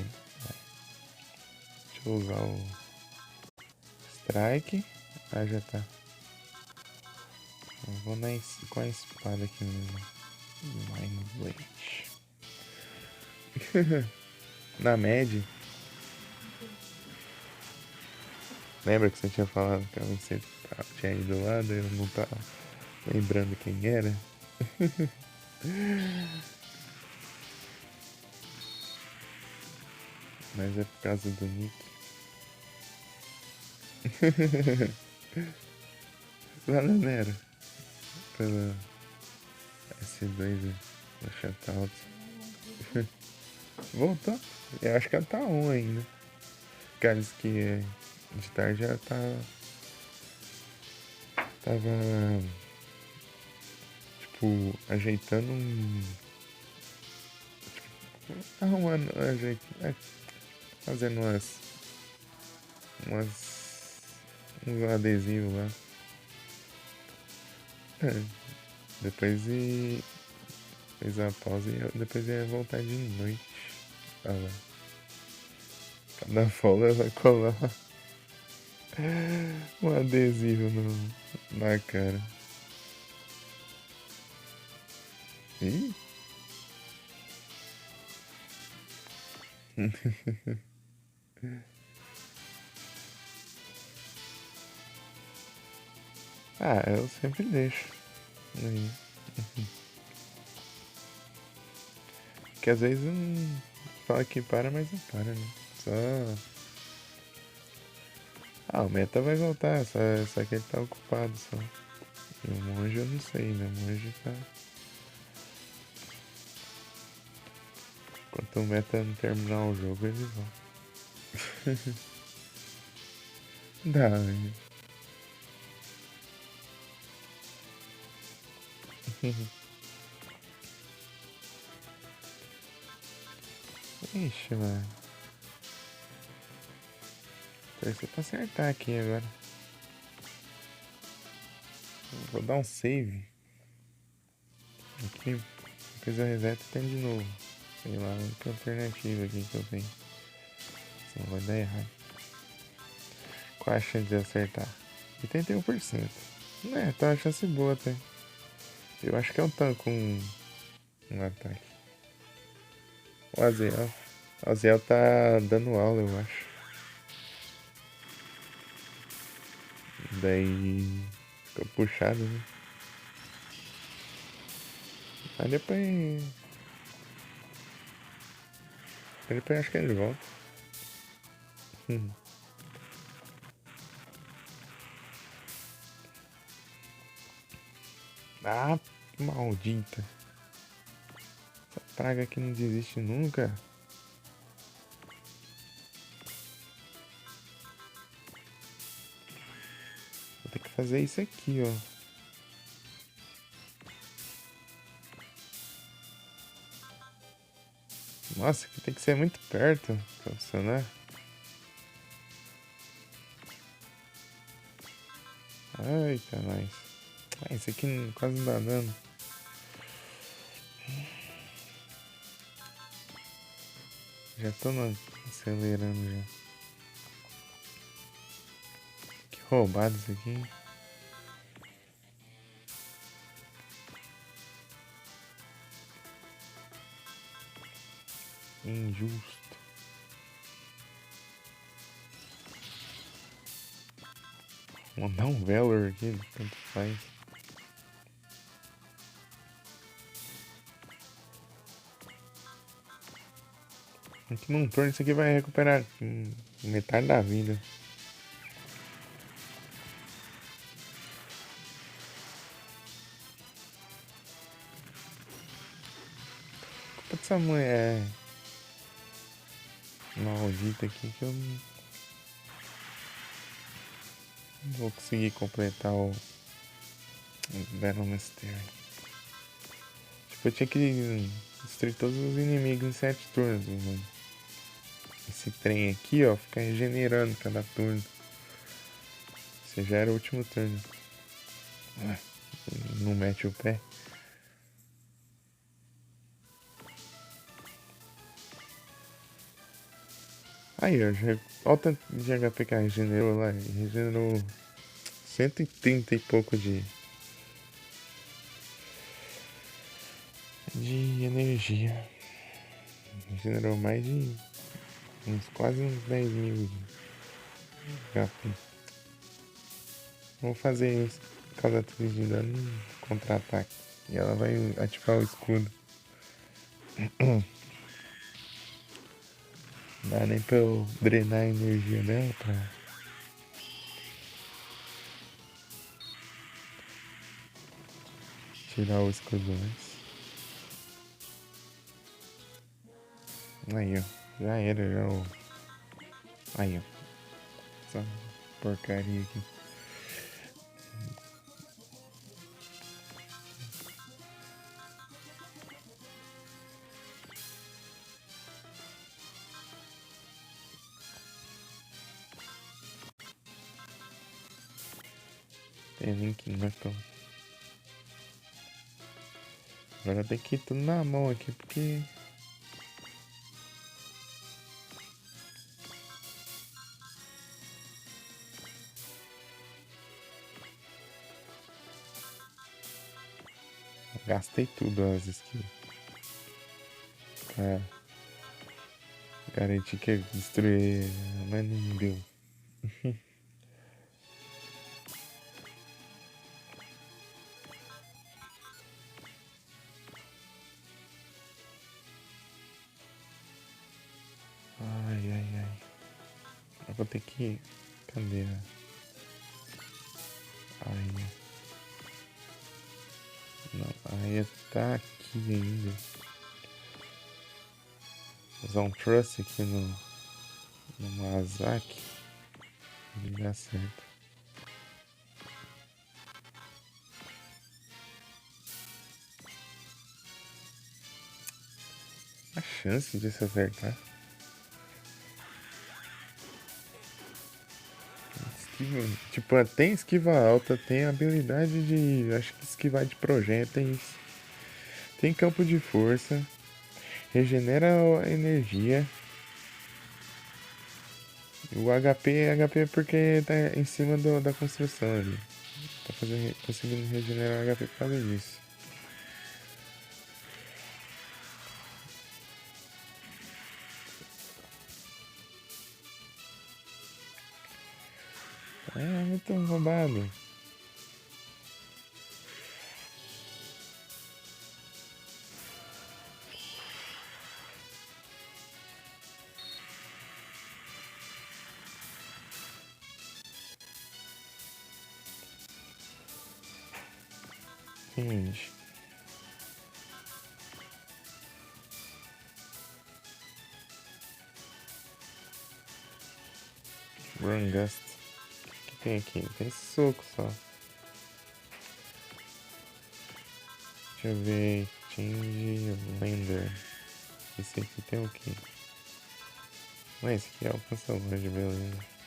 Deixa eu usar o strike. Ah, já tá. Eu vou com a espada aqui mesmo. Mind Blade. Na média. Lembra que você tinha falado que você tinha ido lá, daí eu não tava lembrando quem era? Mas é por causa do Nick. Valeu, Nero. Pela S2 da Shutouts. Voltou? Eu acho que ela tá on ainda. Cara, disse que de tarde já tava tipo ajeitando um. Tipo, arrumando, fazendo uns adesivos lá. É, depois fez a pausa e depois ia voltar de noite. Olha lá. Cada folga vai colar um adesivo na cara. Ih! Ah, eu sempre deixo. Aí. Que às vezes fala que para, mas não para, né? Só. Ah, o meta vai voltar, só que ele tá ocupado só. E o monge eu não sei, né? O monge tá. Enquanto o meta não terminar o jogo, ele volta. Dá, né? Ixi, mano. Torcer pra acertar aqui agora. Vou dar um save. Aqui. Depois eu reseto e tem de novo. Sei lá, a única alternativa aqui que eu tenho. Senão vai dar errado. Qual a chance de acertar? 81%. É, tá uma chance boa até. Eu acho que é um tanque um ataque. O Aziel. O Aziel tá dando aula, eu acho. Daí fica puxado, né? Aí depois. Aí depois acho que ele volta. Ah, maldita. Essa praga que não desiste nunca. Vou ter que fazer isso aqui, ó. Nossa, aqui tem que ser muito perto pra funcionar. Eita, nós. Ah, esse aqui quase não dá dano. Já tô acelerando já. Que roubado isso aqui, hein? Injusto. Vou mandar um Valor aqui, tanto faz. Aqui num turno isso aqui vai recuperar metade da vida. Culpa dessa mulher maldita aqui que eu não vou conseguir completar o Battle Mystery. Tipo, eu tinha que destruir todos os inimigos em 7 turnos, mano. Esse trem aqui, ó, fica regenerando cada turno. Você já era o último turno. Não mete o pé. Aí, ó, olha o tanto de HP que regenerou lá. Regenerou 130 e pouco de energia. Regenerou mais de quase uns 10 mil HP. Vou fazer isso. Cada atriz de dano contra-ataque. E ela vai ativar o escudo. Não dá nem pra eu drenar a energia dela pra tirar o escudo antes. Aí, ó. Já era, já o. Aí, ó. Essa porcaria aqui. Tem link no então. Agora tem que ir tudo na mão aqui porque Gastei tudo as skills. Pra garantir que ia destruir, mas não deu. Ai, ai, ai. Eu vou ter que... Cadê? Ai, não, a Aya tá aqui ainda. Vou usar um Trust aqui no Mazaki. Ele dá certo. A chance de se acertar. Esquiva, tipo, tem esquiva alta, tem habilidade de... Acho que esquivar de projéteis. Tem campo de força. Regenera a energia. O HP é HP porque tá em cima da construção ali. Tá conseguindo regenerar o HP por causa disso. É muito roubado. Gente. Brangast. O que tem aqui? Tem soco só. Deixa eu ver. Change Lander. Esse aqui tem o quê? Mas esse aqui é alcança longe, beleza.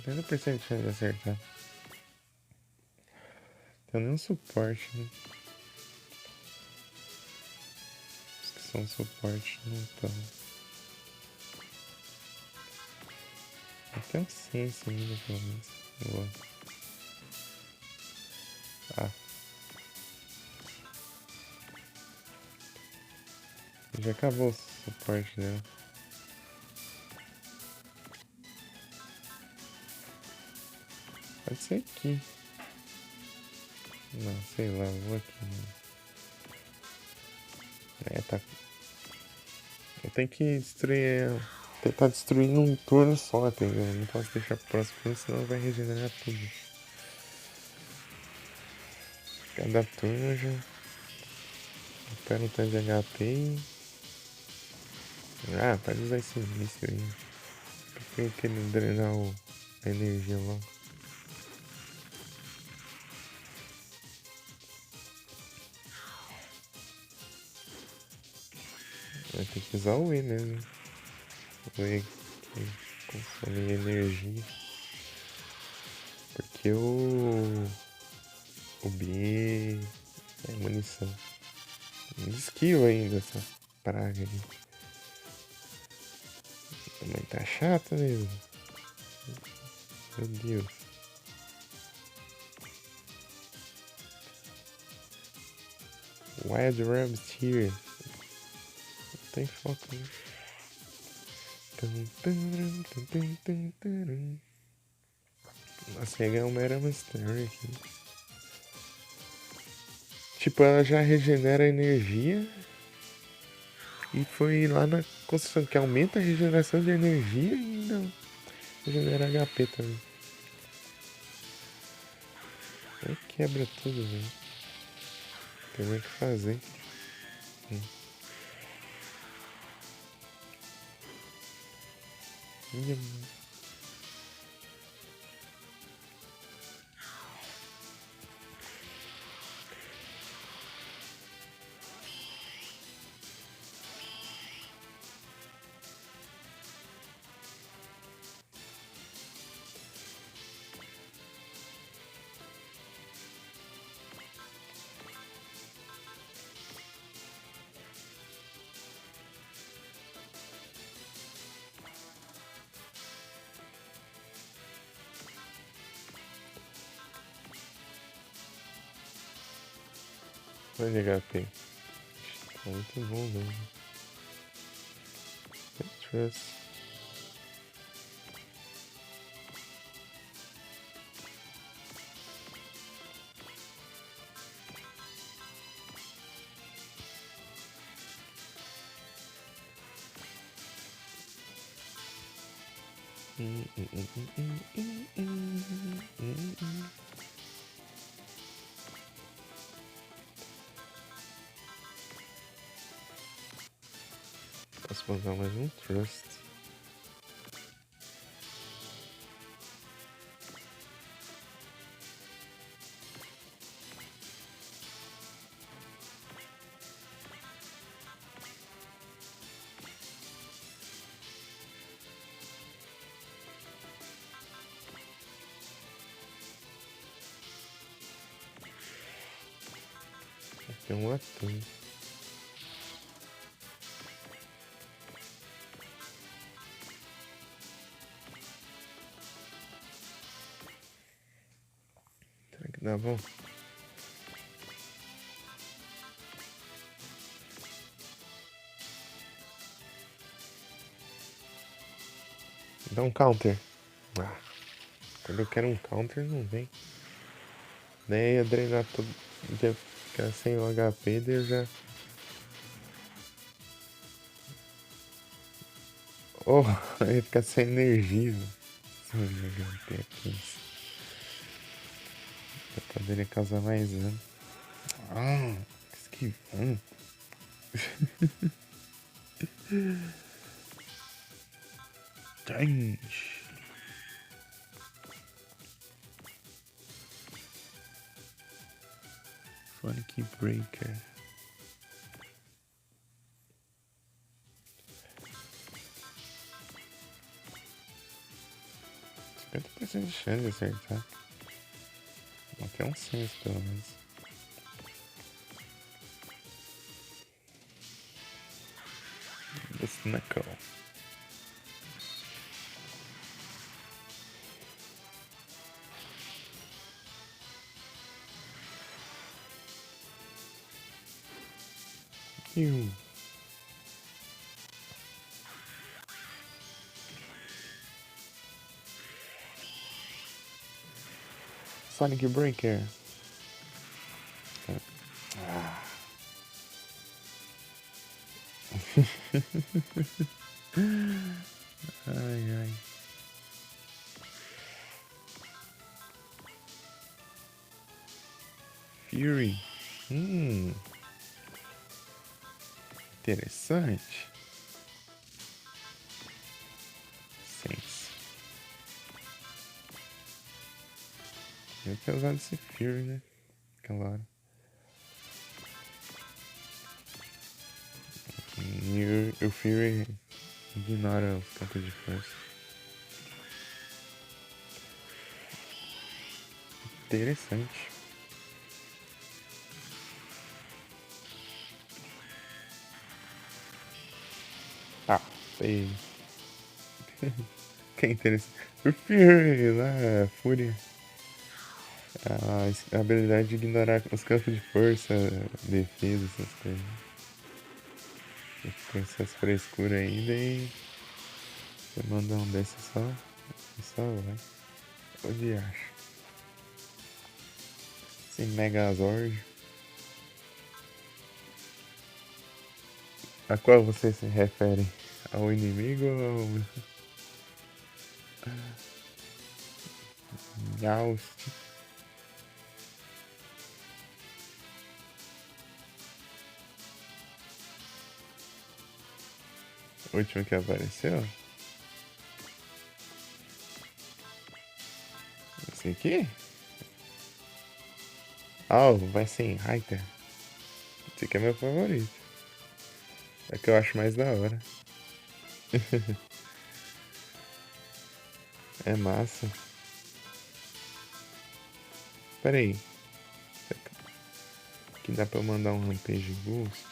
Tem 70% de chance de acertar. Tem nenhum suporte, né? Os que são suporte não estão. Tem um sense ainda, pelo menos. Boa. Ah. Já acabou o suporte dela. Pode ser aqui. Não, sei lá, vou aqui. É, tá. Eu tenho que destruir. Tentar destruir num turno só, entendeu? Não posso deixar pro próximo turno, senão vai regenerar tudo. Cada turno já. Recupera um tanto de HP e. Ah, pode usar esse início aí. Porque eu quero drenar a energia logo. Vai ter que usar o E mesmo. O E que consome energia. Porque o B é munição. Esquiva ainda essa praga ali. Também tá chata mesmo. Meu Deus. Wild Rabbit here. Não tem foco, né? Nossa, ia ganhar uma Era Mystery aqui. Tipo, ela já regenera a energia. E foi lá na construção que aumenta a regeneração de energia e ainda regenera HP também. Aí quebra tudo, velho. Tem mais o que fazer. Olha de HP. Tá muito bom, velho. Trust. Posso botar mais um Trust. Tem um atum. Será que dá bom? Dá um counter. Ah, quando eu quero um counter, não vem. Daí ia drenar tudo. Ia ficar sem o HP, daí eu já. Oh, ia ficar sem energia. Sem HP aqui. Eu poderia causar mais dano. Ah, esquivando. Change. Sonic Breaker. 50% de chance de acertar. Até um senso, pelo menos. Esse Knuckle. Sonic Breaker. Ah. Ai, ai. Fury. Interessante. Sense. Eu ter usado esse Fury, né? Aquela hora. E o Fury ignora os campos de força. Interessante. Ah, sei. Que interessante. O Fury lá, a Fúria. A habilidade de ignorar os campos de força, defesa, essas coisas. Com essas frescuras aí, daí você manda um desses só vai. Onde acha? Sem Megazord. A qual você se refere? Ao inimigo ou ao Joust? O último que apareceu? Esse aqui? Ah, vai ser em Raita. Esse aqui é meu favorito. É que eu acho mais da hora. É massa. Pera aí. Aqui dá pra eu mandar um Rampage Boost?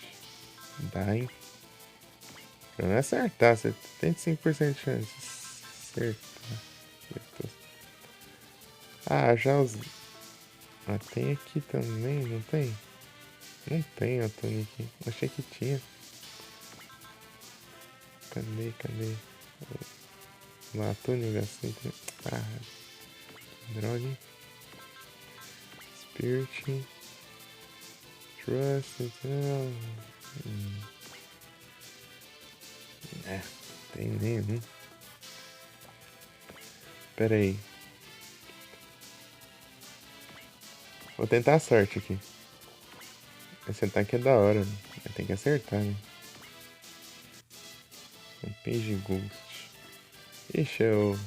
Dá, hein? Pra não acertar, você tem 5% de chance de acertar. Ah, já os... Ah, tem aqui também, não tem? Não tem Atune aqui. Achei que tinha. Cadê? Lá, Atune, gastei. Ah, droga, hein? Spirit. Trust, então. É, tem nenhum. Pera aí. Vou tentar a sorte aqui. Esse ataque é da hora, né? Tem que acertar, né? Um Page Ghost. Ixi, eu.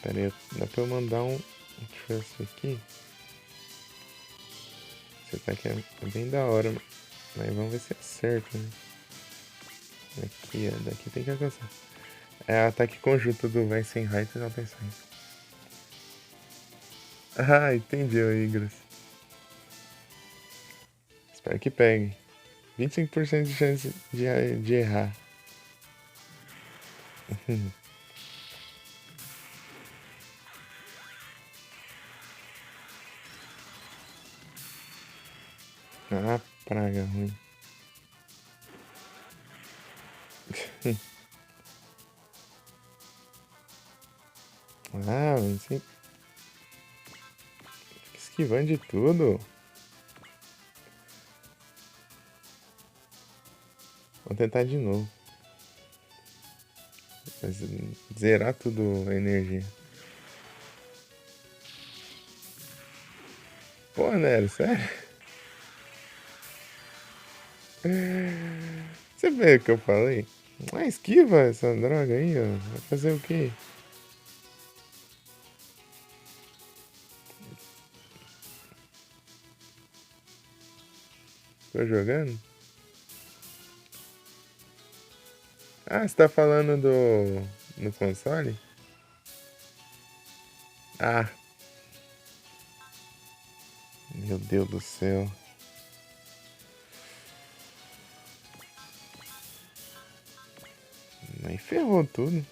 Pera aí, dá pra eu mandar um Trust aqui? Esse ataque é bem da hora, mas vamos ver se acerta, né? Aqui, ó, daqui tem que alcançar. É ataque conjunto do Weissenheit e Alpenstein. Ah, entendi, ô Igras. Espero que pegue. 25% de chance de errar. Ah, praga ruim. Ah, mas fica esquivando de tudo. Vou tentar de novo. Mas zerar tudo a energia. Pô, Nero, sério? Você vê o que eu falei? Ah, esquiva essa droga aí, ó. Vai fazer o quê? Tô jogando? Ah, você tá falando no console? Ah, meu Deus do céu. Aí ferrou tudo.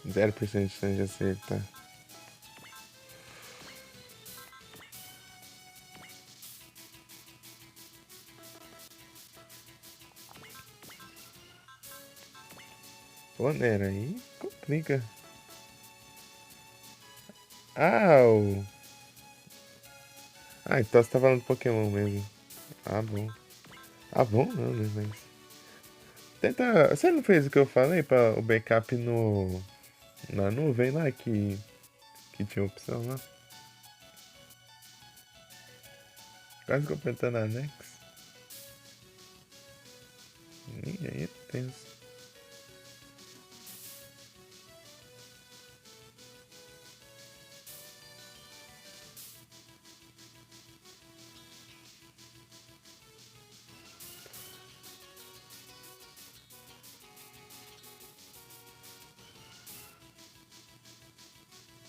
0% de chance de acertar. Pô, Nero, aí complica. Ah, Ah, então você tá falando de Pokémon mesmo. Ah, bom. Ah, bom não, né? Mas. Tenta. Você não fez o que eu falei para o backup no. Na nuvem lá que tinha opção lá? Quase completando a Nex. Ih, aí é tenso.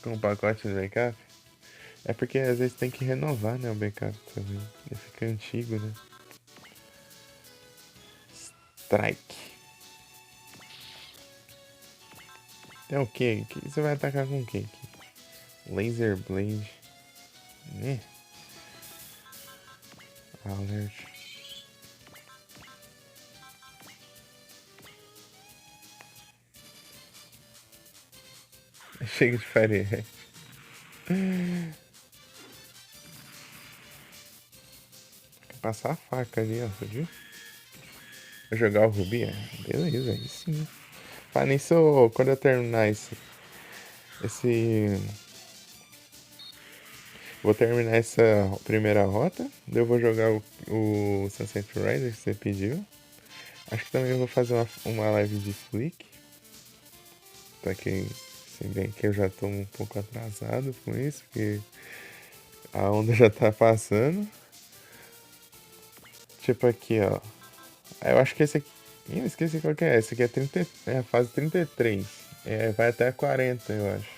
Com o pacote de backup? É porque às vezes tem que renovar, né, o backup também. Ele fica antigo, né? Strike. É o quê? Que você vai atacar com o quê? Laser Blade. Né? Alert. Chega de Fire. Passar a faca ali, ó, você viu? Vou jogar o Rubi? É, beleza, aí sim. Fala nisso, quando eu terminar esse. Vou terminar essa primeira rota. Daí eu vou jogar o Sunset Rider que você pediu. Acho que também vou fazer uma live de Flick. Pra quem. Se bem que eu já tô um pouco atrasado com isso, porque a onda já tá passando. Tipo aqui, ó. Eu acho que esse aqui. Ih, eu esqueci qual que é. Esse aqui é, 30, é a fase 33. É, vai até 40, eu acho.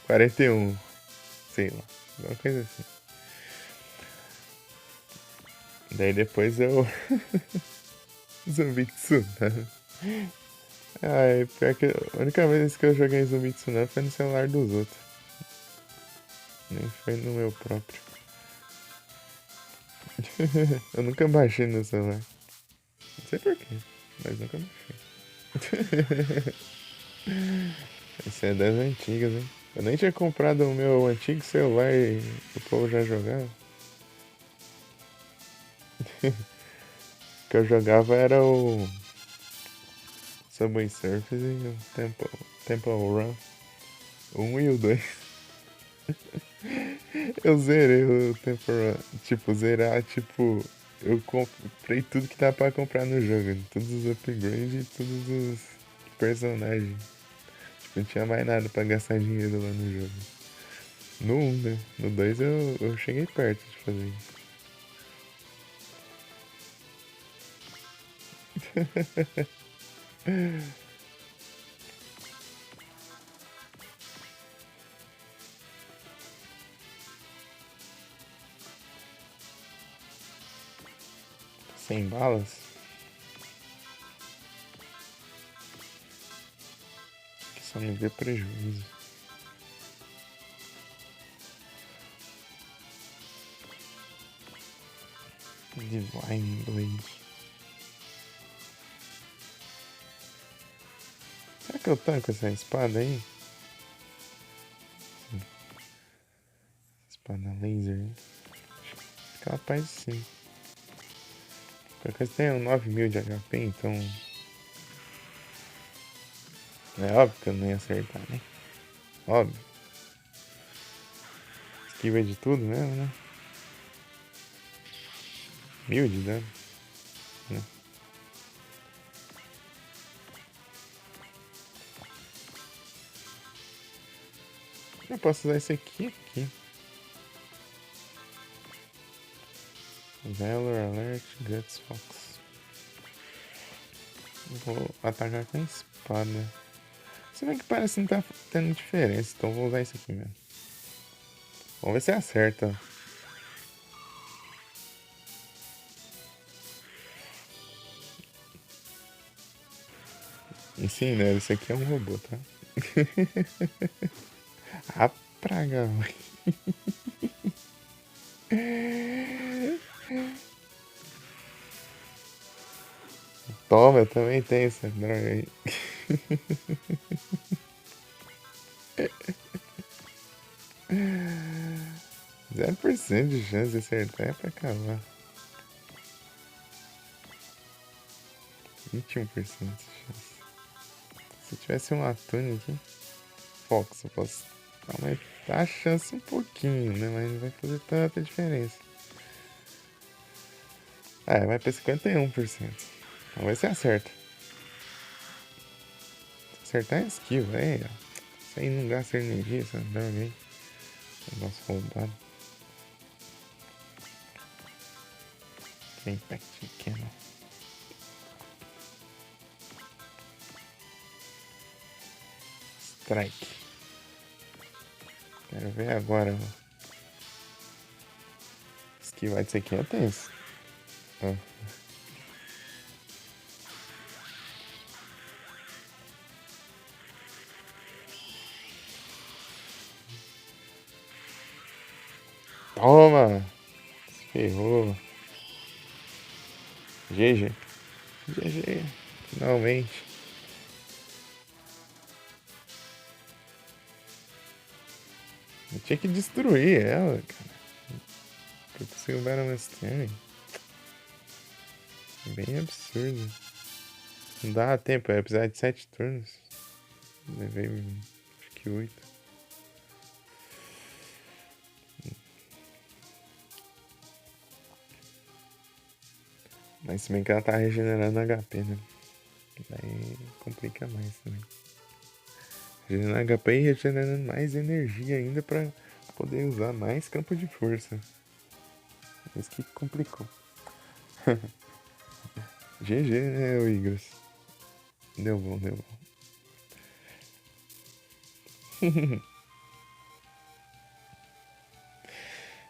41, sei lá. Alguma coisa assim. Daí depois eu. Zumbitsu, né? Ai, pior que a única vez que eu joguei Zumbitsu não foi no celular dos outros. Nem foi no meu próprio. Eu nunca baixei no celular. Não sei porquê, mas nunca baixei. Esse é das antigas, hein? Eu nem tinha comprado o meu antigo celular e o povo já jogava. O que eu jogava era o Subway Surfers e o Temple Run. O 1 e o 2. Eu zerei o Temple Run. Tipo, zerar, tipo... Eu comprei tudo que dá pra comprar no jogo. Todos os upgrades e todos os personagens. Tipo, não tinha mais nada pra gastar dinheiro lá no jogo. No 1, né? No 2 eu cheguei perto de fazer isso. Sem balas? Que só me dê prejuízo. Divine Blade. Será que eu tanco essa espada aí? Espada laser, hein? Acho que capaz sim. Qualquer coisa tem um 9.000 de HP, então... É óbvio que eu não ia acertar, né? Óbvio. Esquiva de tudo mesmo, né? 1.000 de dano. Né? Eu posso usar esse aqui. Valor Alert, Guts Fox. Vou atacar com a espada. Se bem que parece não tá tendo diferença, então vou usar isso aqui mesmo. Vamos ver se acerta. Sim, né? Esse aqui é um robô, tá? A praga, mãe. Toma, eu também tenho essa droga aí. 0% de chance de acertar é pra acabar. 21% de chance. Se tivesse um Atune aqui, Fox, eu posso aumentar a chance um pouquinho, né? Mas não vai fazer tanta diferença. Ah, vai pra 51%. Vamos ver se acerta. Se acertar é esquiva, aí, ó. Isso aí não gasta energia, essa droga aí. Negócio roubado. Impact Cannon. Strike. Quero ver agora. Esquivar disso aqui é tenso. Ó. Toma! Ferrou. GG. GG. Finalmente. Eu tinha que destruir ela, cara. Pra conseguir o Battle Mastery. Bem absurdo. Não dá tempo, ia precisar de 7 turnos. Levei acho que 8. Mas se bem que ela tá regenerando HP, né? Daí complica mais também. Regenerando HP e regenerando mais energia ainda pra poder usar mais campo de força. Isso que complicou. GG, né, o Igros? Deu bom, deu bom.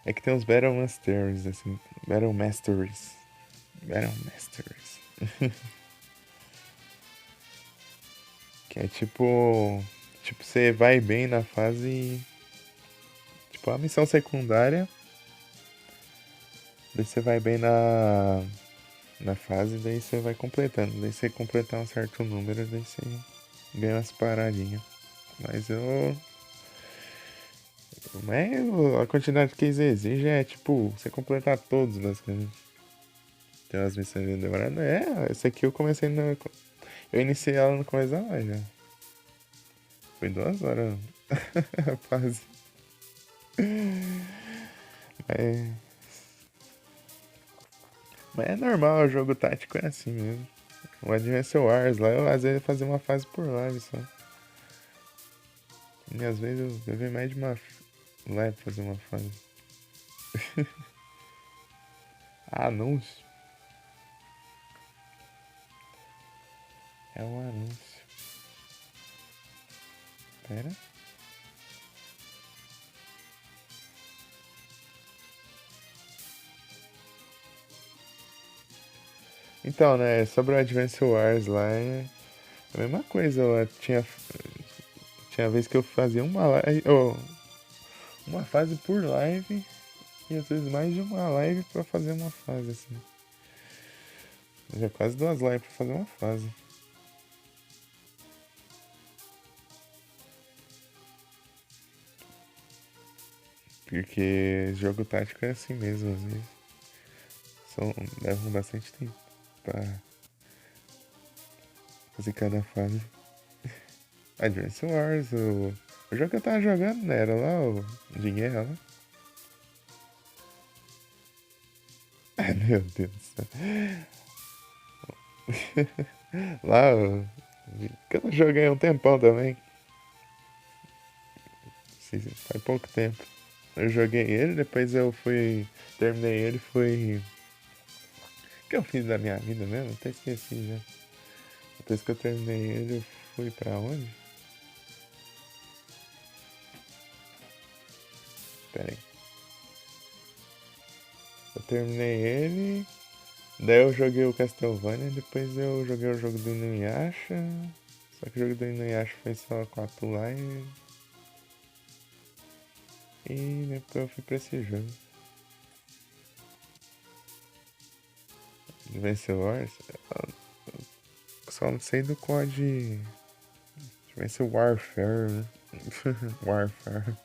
É que tem uns Battle Masters, assim. Battle Masters. Battle Masters. Que é tipo. Tipo, você vai bem na fase e. Tipo, tipo, a missão secundária. Daí você vai bem na fase, daí você vai completando. Daí você completar um certo número, daí você ganha umas paradinhas. Mas eu. Mas a quantidade que eles exigem é tipo, você completar todos, basicamente. Tem umas missões bem demoradas. É, essa aqui eu comecei na. Eu iniciei ela no começo da live já. Foi 2 horas a fase. É, mas é normal, o jogo tático é assim mesmo. O Advance Wars lá, eu às vezes fazia uma fase por live só. E às vezes eu levei mais de uma live pra fazer uma fase. Anúncio. É um anúncio. Pera. Então, né, sobre o Advance Wars lá é a mesma coisa. Lá tinha vez que eu fazia uma live, uma fase por live e às vezes mais de uma live pra fazer uma fase assim. Já quase 2 lives pra fazer uma fase. Porque jogo tático é assim mesmo, às vezes. Levam bastante tempo pra fazer cada fase. Advance Wars, o jogo que eu tava jogando, né? Era lá o de guerra lá. Ai, meu Deus do céu. Lá, que eu joguei há um tempão também. Faz pouco tempo. Eu joguei ele, depois eu fui. Terminei ele, fui. O que eu fiz da minha vida mesmo? Até esqueci já. Depois que eu terminei ele, eu fui pra onde? Pera aí. Eu terminei ele. Daí eu joguei o Castlevania, depois eu joguei o jogo do Inuyasha. Só que o jogo do Inuyasha foi só 4 lá e depois eu fui pra esse jogo. Advance Wars? Só não sei do COD. Advance Warfare, né? Warfare.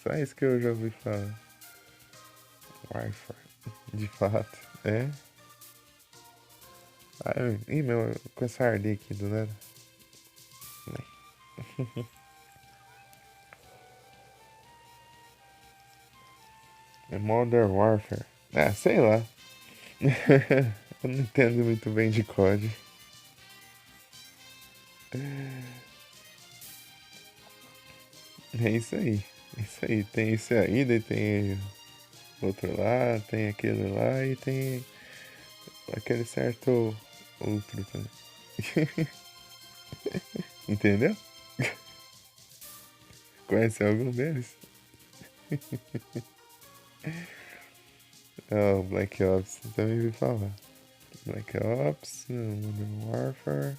Só isso que eu já ouvi falar. Warfare. De fato. É? Ai, ih, meu, com essa arde aqui do nada. É Modern Warfare. Ah, sei lá. Eu não entendo muito bem de COD. É isso aí. É isso aí. Tem isso aí, daí tem outro lá, tem aquele lá e tem aquele certo outro também. Entendeu? Conhece algum deles? Ah, o Black Ops, também ouvi falar. Black Ops, Modern Warfare,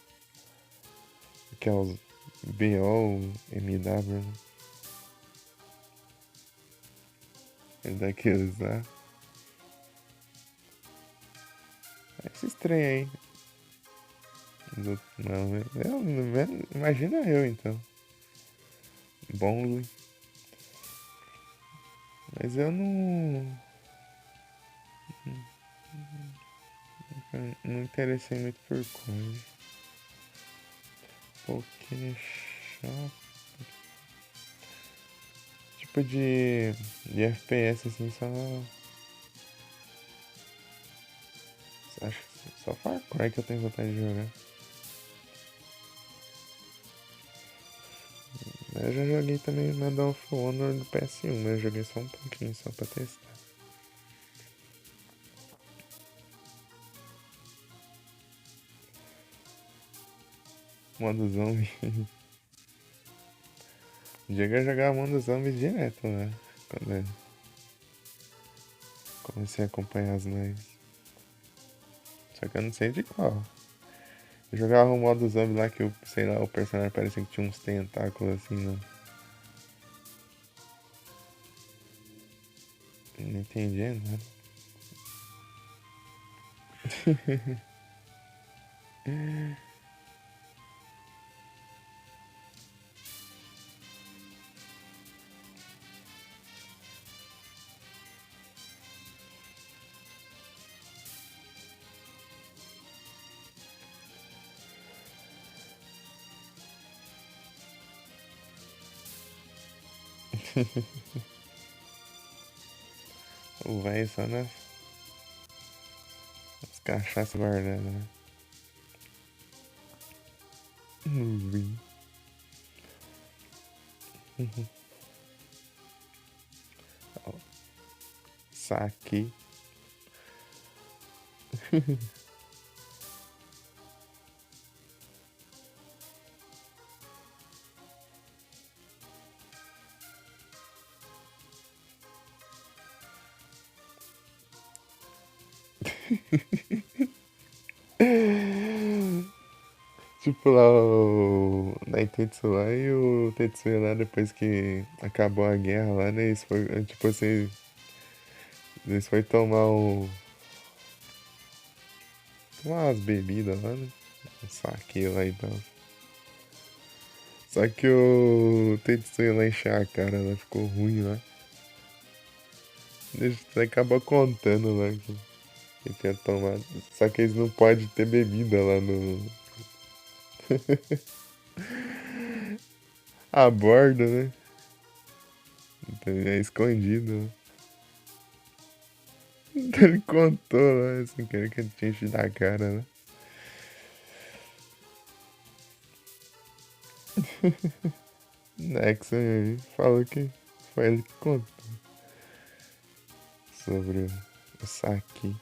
que é os BO, MW, né? É daqueles lá. Esses trem aí. Não, imagina eu então. Bom, mas eu não interessei muito por coisa. Photoshop. Tipo de FPS assim, acho que só Far Cry que eu tenho vontade de jogar. Eu já joguei também Medal of Honor do PS1, mas eu joguei só um pouquinho, só pra testar. Modo zombie. Cheguei a jogar Modo zombie direto, né? Quando eu comecei a acompanhar as lives. Só que eu não sei de qual. Eu jogava um modo zombie lá que eu, sei lá, o personagem parecia que tinha uns tentáculos assim, não. Não entendi nada. O velho só nas cachaças guardadas, né? No vinho. Saque. Tipo lá o Naitetsu lá e o Tetsuya lá depois que acabou a guerra lá, né? Eles foi, tipo assim, eles foi tomar umas bebidas lá, né? Um saque lá e tal. Só que o Tetsuya lá encheu a cara, lá ficou ruim lá. Eles acabou contando lá que tinha tomado. Só que eles não podem ter bebida lá no. A bordo, né? Então, é escondido, né? Então ele contou lá, sem querer que ele tinha enchido a cara, né? Nexon aí falou que foi ele que contou sobre o saque.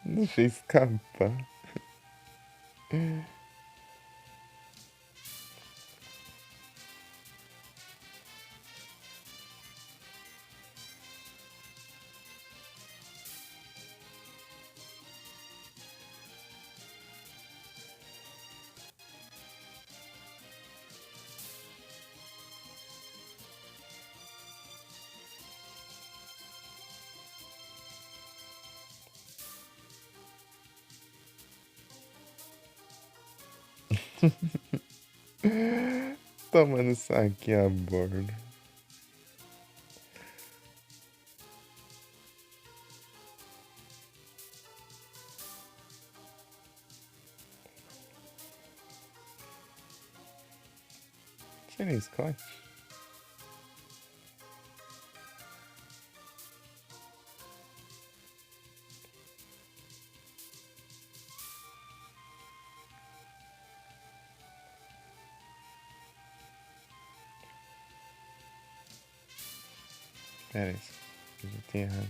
Deixei escapar. Tomando saque a bordo. Tira Scott. Pera aí, eu já tenho errado.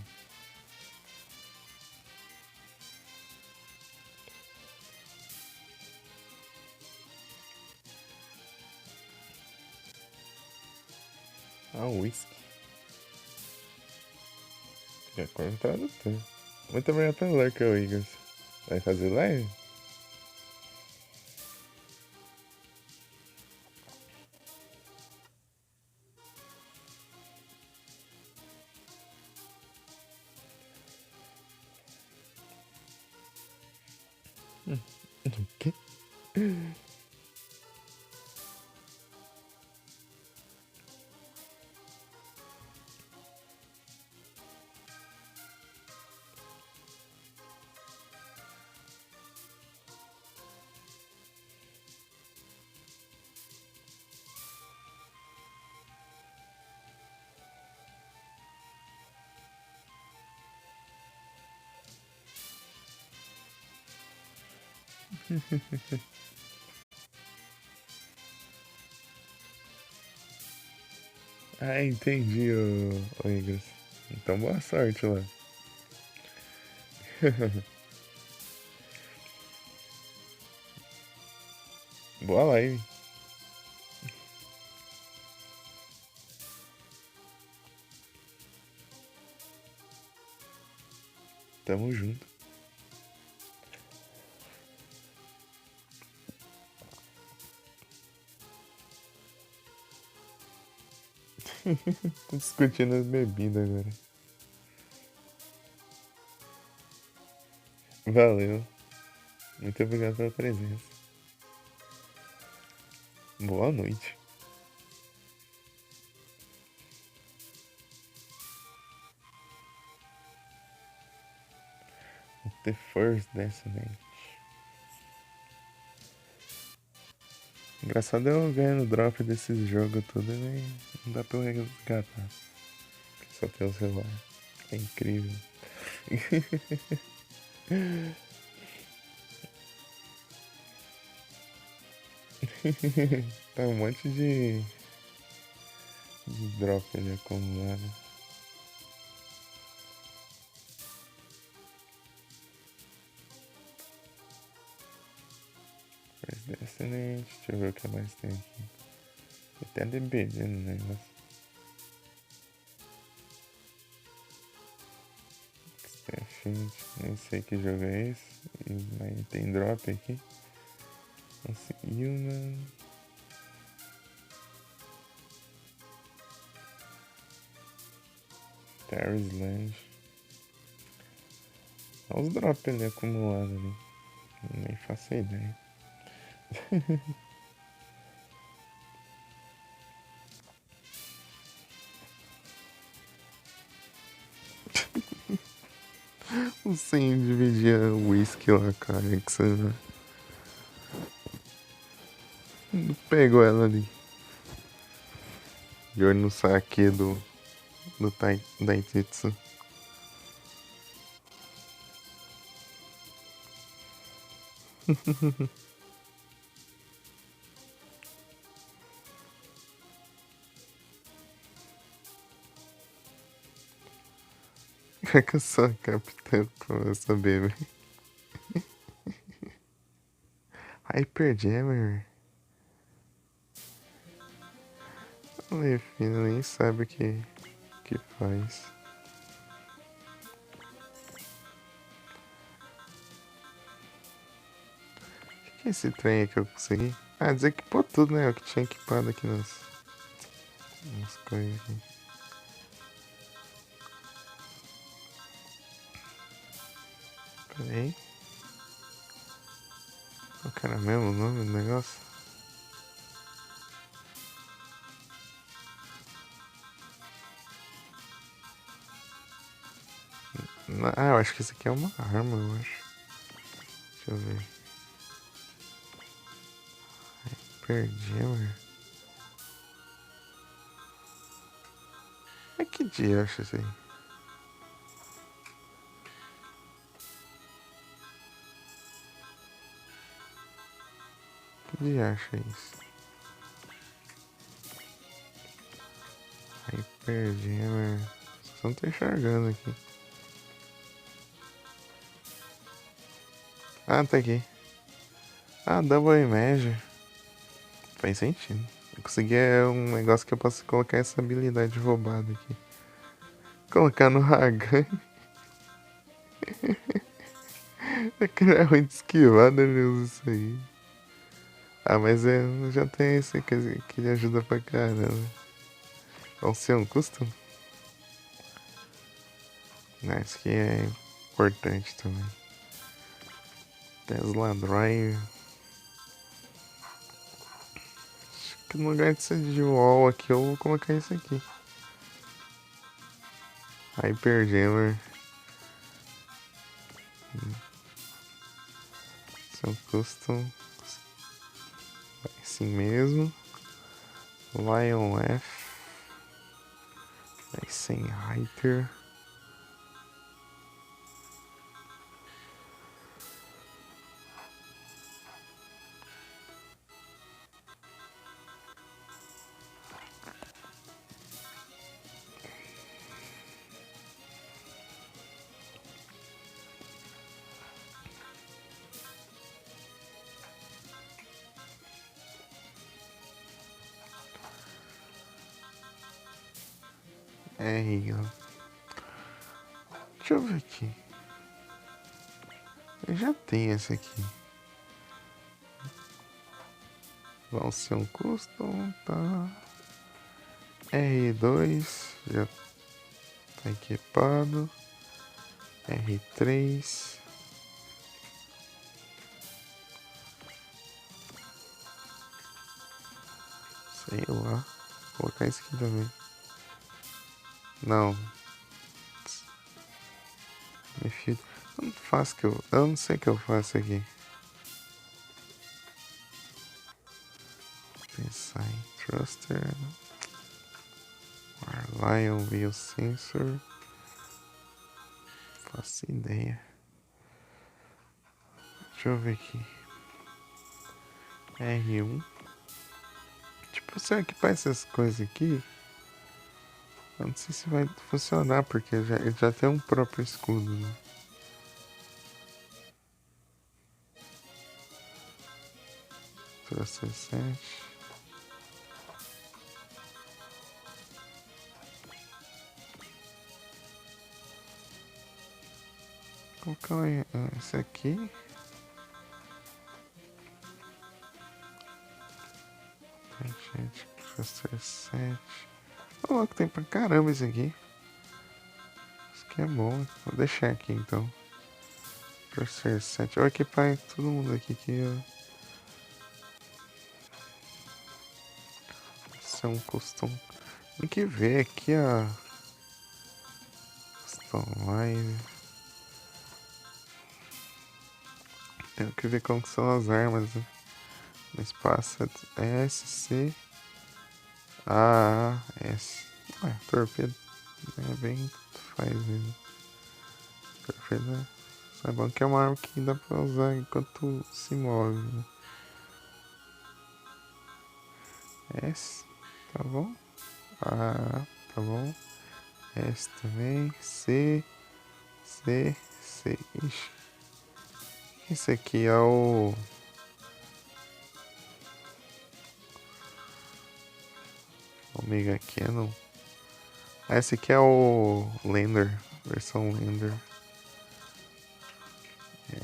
Ah, whisky. Já com o tradutor. Muito obrigado pelo like, Igor. Vai fazer live? O quê? Ah, entendi, ô Igor. Então boa sorte lá. Boa live. Tamo junto. Tô discutindo as bebidas agora. Valeu. Muito obrigado pela presença. Boa noite. The First Descendant. Engraçado eu ganhando drop desses jogos tudo, né? Não dá pra eu resgatar. Só tem o celular. É incrível. Tá um monte de drop ali acumulado. First Descendant. Deixa eu ver o que mais tem aqui. Tem até DBD no negócio. Starfield. Nem sei que jogo é esse. Mas tem drop aqui. Conseguiu, mano. Terry's Land. Olha os drops ali acumulados ali. Nem faço ideia. O Sam dividia o whisky lá, cara. Que você pegou ela ali. De olho no saque do Daitetsu. É que eu sou a capitã pra saber, velho. Hyper Jammer. Olha, filho, nem sabe o que faz. O que é esse trem aí que eu consegui? Ah, desequipou tudo, né? O que tinha equipado aqui nas coisas aqui. Pera aí. Qual que era mesmo o nome do negócio? Ah, eu acho que isso aqui é uma arma, eu acho. Deixa eu ver. Hyper. É que dia eu acho isso aí? Que dia acha isso? Hyper. Só não tô enxergando aqui. Ah, tá aqui. Ah, Double Image. Faz sentido. Eu consegui um negócio que eu posso colocar essa habilidade roubada aqui. Colocar no Hagan. É que não é ruim de esquivada, ele usa isso aí. Ah, mas já tem esse que ele ajuda pra caramba. Vão ser um custom? Não, esse aqui é importante também. Tesla Drive. Acho que no lugar de ser de wall aqui, eu vou colocar isso aqui. Hyper Jammer. São custom. Assim mesmo. Lion F. Vai sem Hyper. R. Deixa eu ver aqui. Eu já tenho esse aqui. Vão ser um custom, tá? R2 já tá equipado. R3. Sei lá. Vou colocar isso aqui também. Não. Me fio. Eu não faço que eu. Eu não sei o que eu faço aqui. Pensar em thruster. Lion Biosensor. Faço ideia. Deixa eu ver aqui. R1. Tipo, se eu equipar essas coisas aqui, eu não sei se vai funcionar, porque ele já tem um próprio escudo, né? Thruster 7. Qual que é esse aqui? Gente, Thruster 7. Olha que tem pra caramba isso aqui. Isso aqui é bom. Vou deixar aqui então. Thruster 7. Vou equipar todo mundo aqui que eu... Isso é um custom. Tem que ver aqui a custom live. Tenho que ver como que são as armas, né? No espaço é S, C, A, S. Ué, torpedo é bem faz mesmo. Torpedo é bom que é uma arma que dá pra usar enquanto se move, né? S, tá bom? A, tá bom. S também. C, C, C. Ixi. Esse aqui é o Omega Cannon. Esse aqui é o Lander, versão Lander.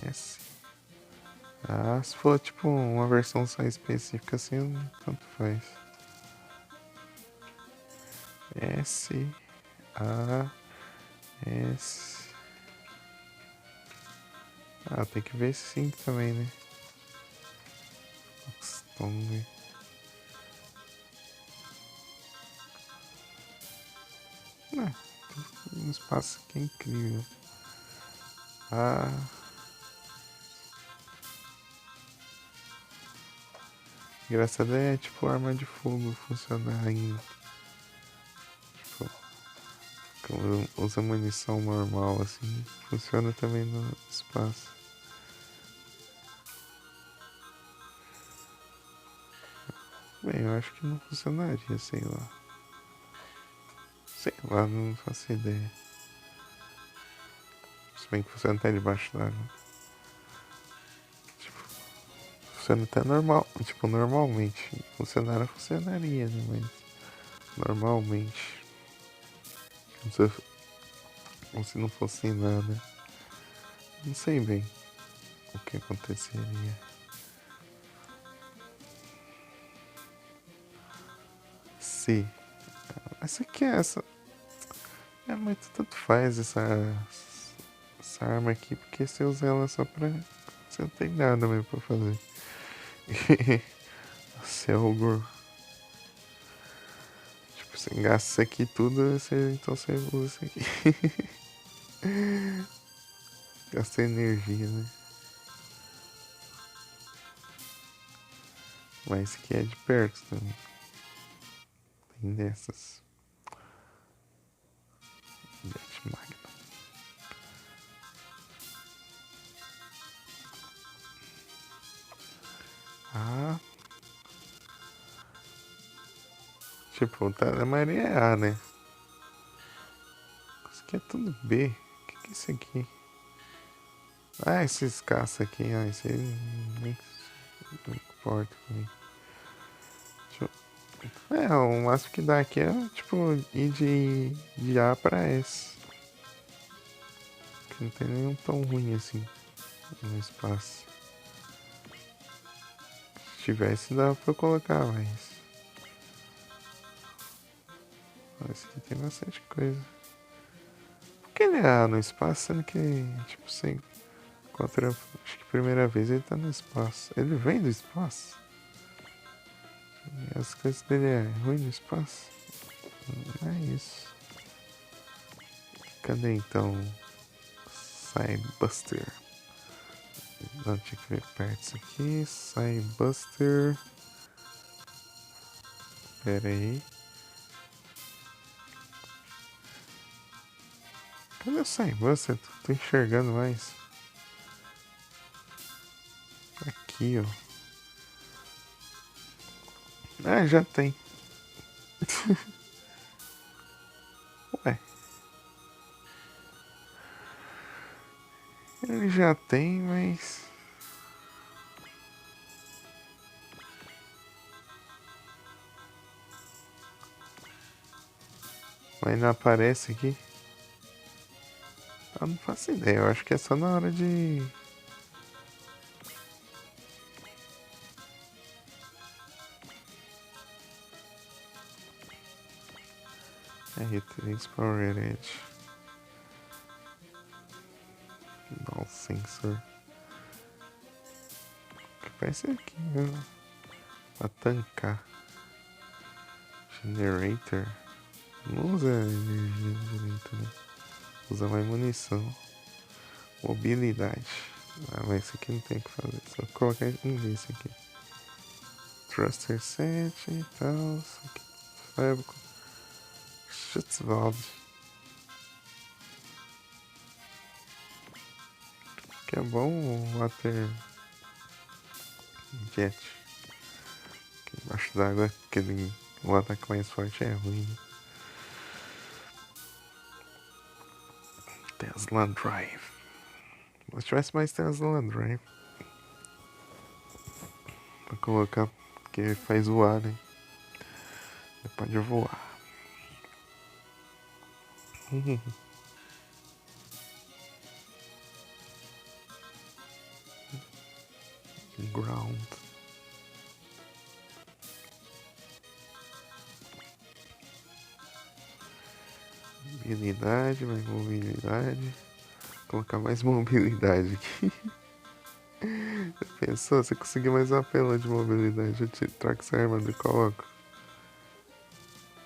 S. Ah, se for tipo uma versão só específica assim, tanto faz. S, A, S. Ah, tem que ver esse sync também, né? Stone. Ah, um espaço aqui é incrível. Ah. Engraçado é tipo arma de fogo funcionar ainda. Tipo, quando usa munição normal assim, funciona também no espaço. Bem, eu acho que não funcionaria, sei lá. Sei lá, não faço ideia. Se bem que funciona até debaixo d'água. Tipo, funciona até normal. Tipo, normalmente. Funcionaria, né? Mas normalmente. Como se não fosse nada. Não sei bem o que aconteceria. Se. Essa aqui é essa. É muito tanto faz essa arma aqui, porque você usa ela só pra. Você não tem nada mesmo pra fazer. Você é o. Tipo, você gasta isso aqui tudo, então você usa isso aqui. Gasta energia, né? Mas isso aqui é de perto também. Tem dessas. Jet Magnum. Ah. Tipo, tá, a maioria é A, né? Isso aqui é tudo B. O que é isso aqui? Ah, esses caças aqui, ó. Isso aí não importa comigo. O máximo que dá aqui é, tipo, ir de A pra S. Que não tem nenhum tão ruim assim no espaço. Se tivesse, dava pra eu colocar, mas... Esse aqui tem bastante coisa. Por que ele é no espaço, sendo que, tipo, você encontra... Acho que a primeira vez ele tá no espaço. Ele vem do espaço? E as coisas dele é ruim no espaço? Não é isso. Cadê então Psybuster? Não tinha que ver perto isso aqui. Psybuster. Pera aí. Cadê o Psybuster? Tô enxergando mais. Aqui, ó. Ah, já tem. Ué. Ele já tem, mas... Mas não aparece aqui. Eu não faço ideia. Eu acho que é só na hora de... Power Edge. Não, sensor. Que parece aqui, né? Pra tancar. Generator. Não usa energia direito, né? Usa mais munição. Mobilidade. Ah, mas isso aqui não tem o que fazer. Só colocar inglês aqui. Thruster 7 e tal. Isso aqui. Fábrico. Schutzwald. Que é bom o Water Jet. Aqui embaixo d'água, o ataque mais forte é ruim. Né? Tesla Drive. Se tivesse mais Tesla Drive. Pra colocar, porque faz voar, né? Pode voar. Ground. Mobilidade, mais mobilidade. Vou colocar mais mobilidade aqui. Pensou? Se conseguir mais uma pela de mobilidade, eu te trago essa arma e coloco.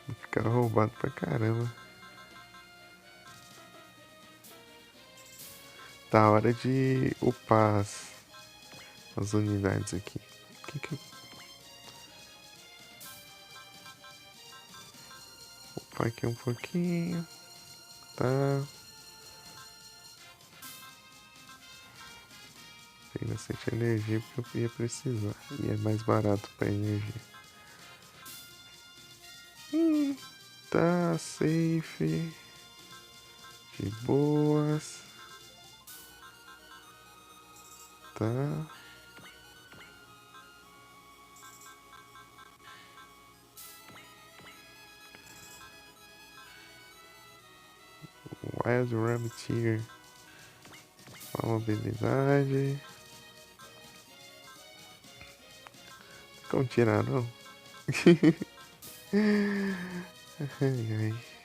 Vou ficar roubado pra caramba. Tá, hora de upar as unidades aqui. Upar aqui um pouquinho. Tá. Tem bastante energia porque eu ia precisar. E é mais barato pra energia. Tá safe. De boas. Tá. Wild Rabbit. Mobilidade. Como tirar, não? Ai, ai.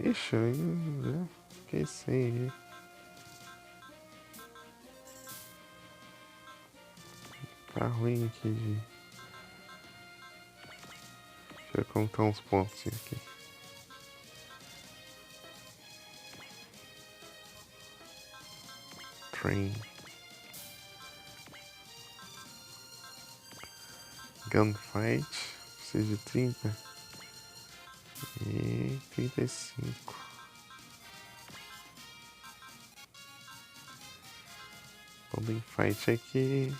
Ixi, eu já fiquei sem. Tá ruim aqui de... Deixa eu contar uns pontos aqui. Train. Gunfight. Precisa de 30. E 35. Open Fight aqui.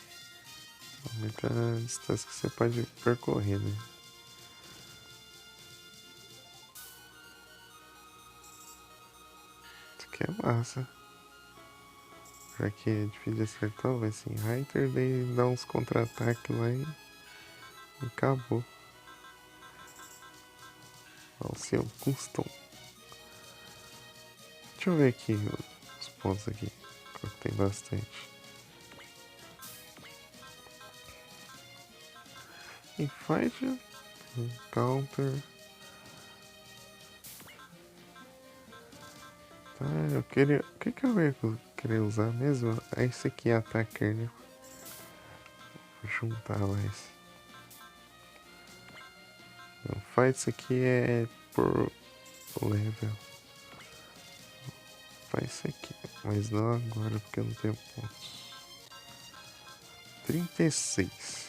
Aumenta a distância que você pode percorrer, né? Isso aqui é massa. Já que é difícil de acertar, vai ser Reiter, daí dá uns contra-ataques lá e acabou. O seu custom. Deixa eu ver aqui os pontos aqui. Tem bastante. Fight, counter. Tá, eu queria. O que eu ia querer usar mesmo? É esse aqui, ataque, né? Vou juntar mais. Não, faz isso aqui é por level. Faz isso aqui, mas não agora porque eu não tenho pontos. 36.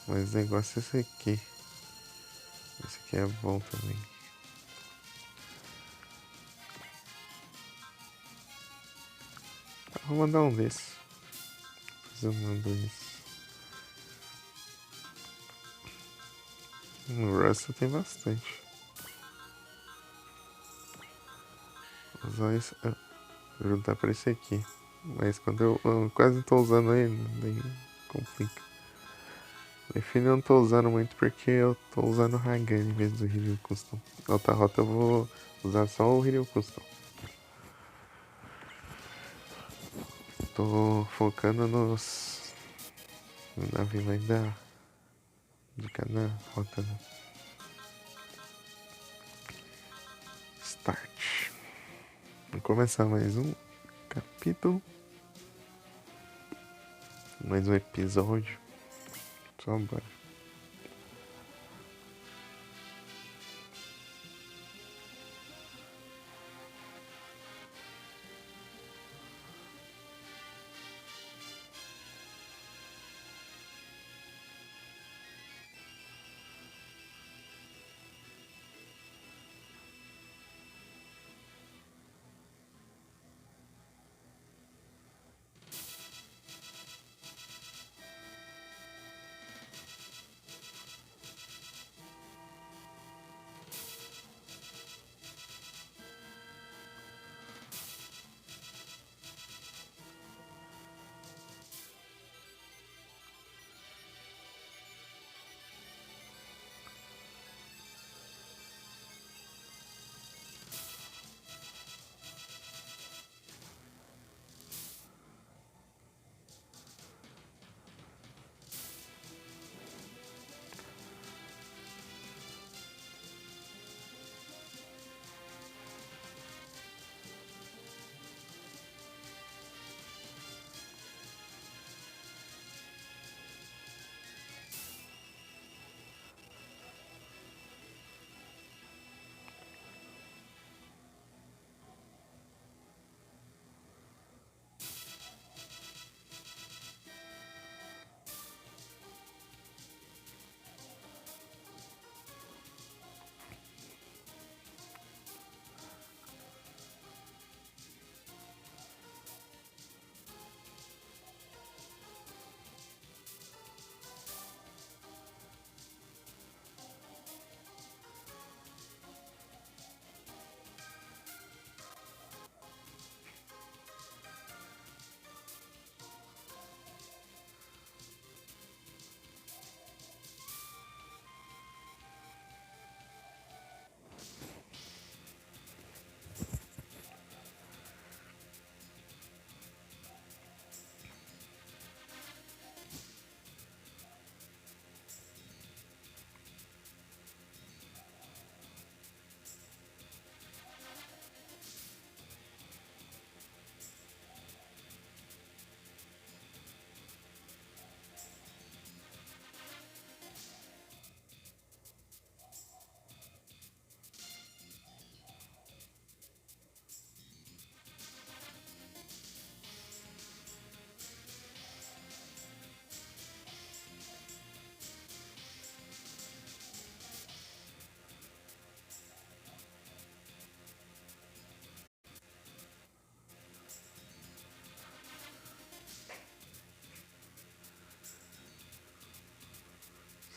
Mas o negócio é esse aqui. Esse aqui é bom também. Vou mandar um desses. Depois eu mando isso. No Rust tem bastante. Vou usar isso. Juntar pra esse aqui. Mas quando eu quase não tô usando ele, daí complica. Define eu não tô usando muito porque eu tô usando o Hagan em vez do Hiryu Custom. Na outra rota eu vou usar só o Hiryu Custom. Tô focando na vilãs de cada rota. Né? Start. Vamos começar mais um capítulo. Mais um episódio. Só bora.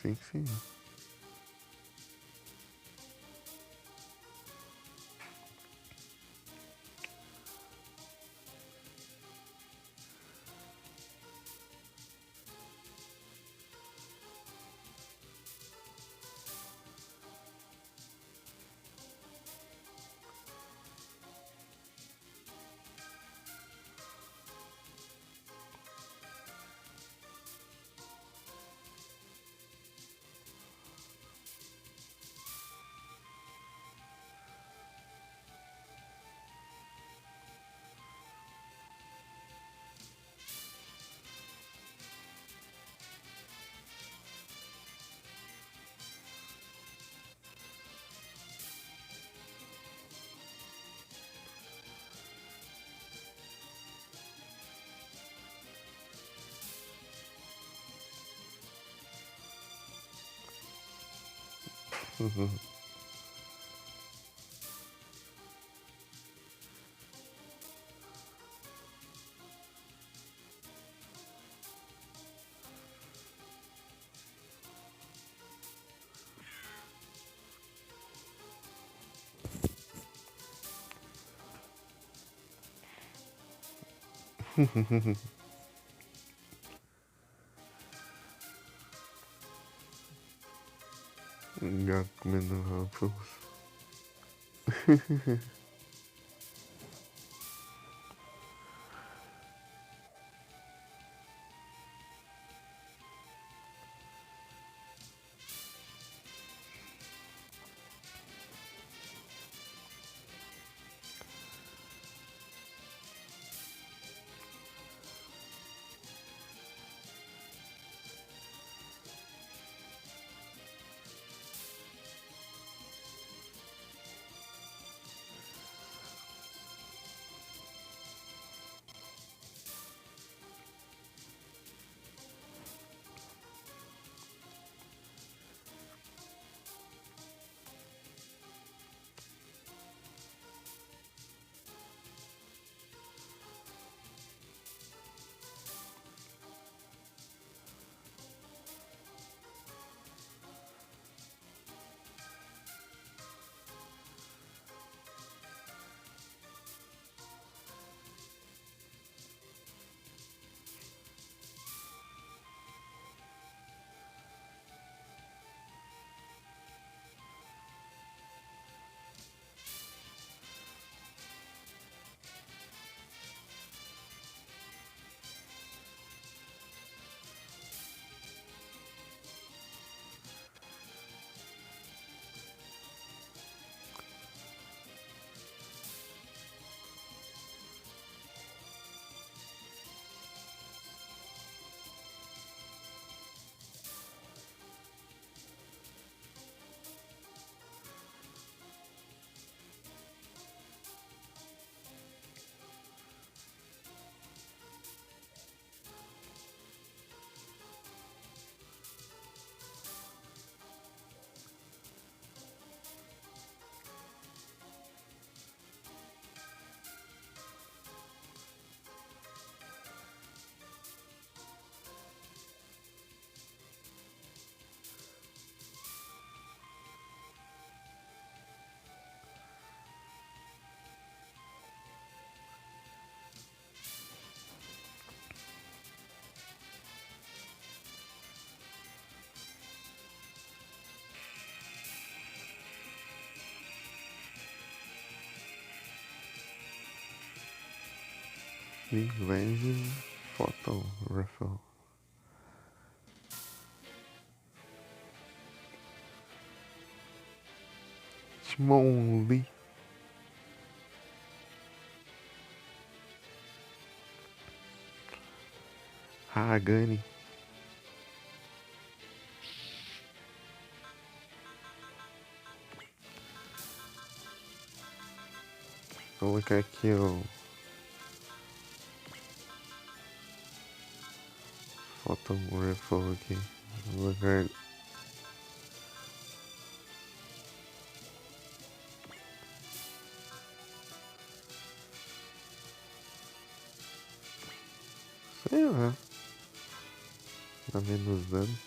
Sim, sim. Um gato comendo Ruffles. Revenge Photo Raffle. Smolly. Hagani. Vou colocar aqui o Photo Raffle aqui. Vou colocar. Sei lá. Dá menos dano.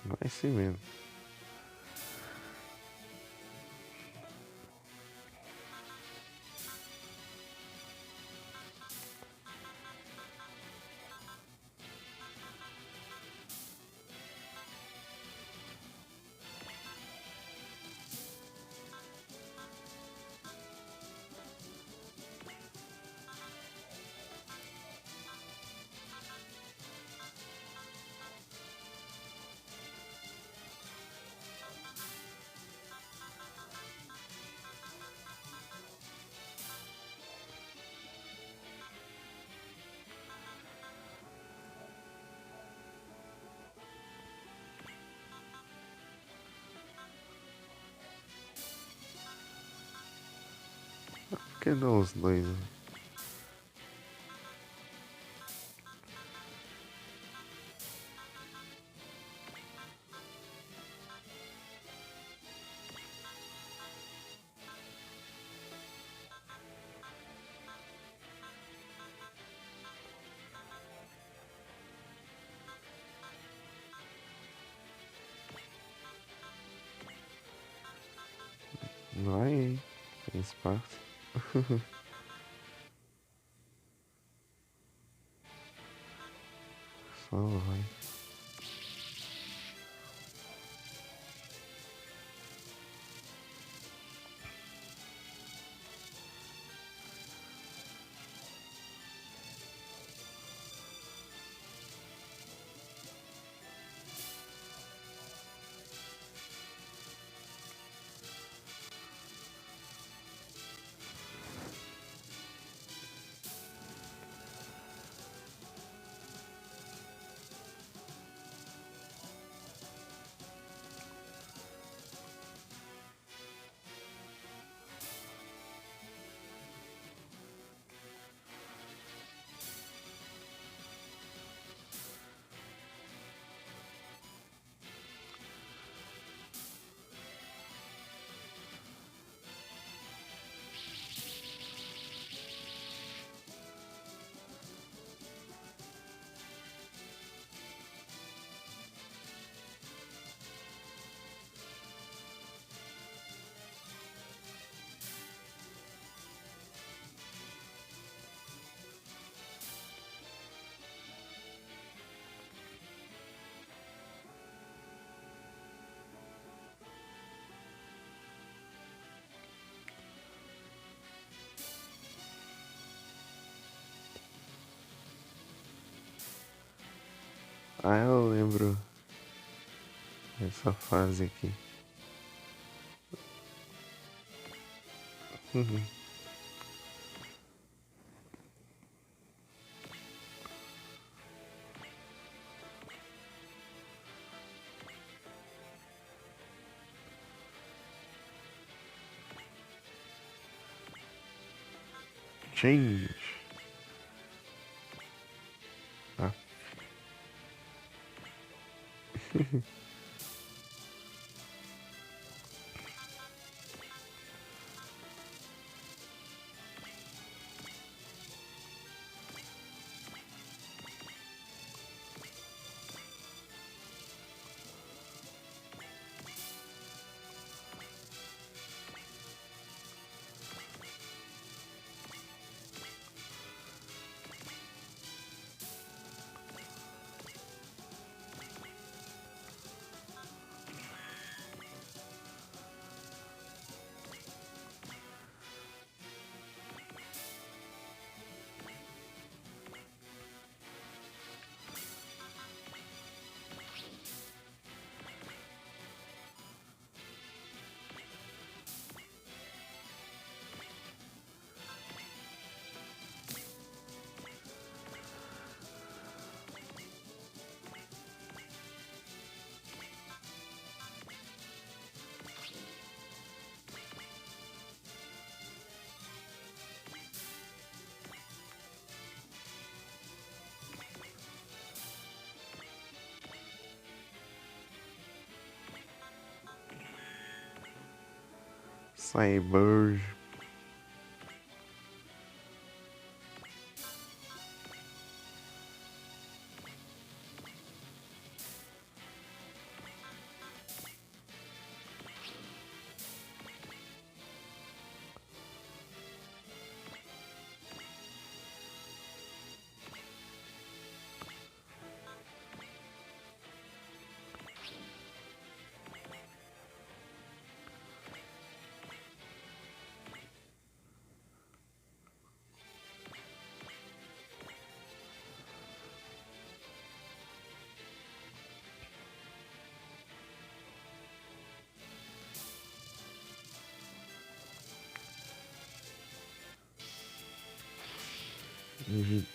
Vai sim mesmo. Por que não os dois? Né? Vai, hein? Tem espaço. Só vai. Ah, eu lembro dessa fase aqui. Change. Ah. Cyber.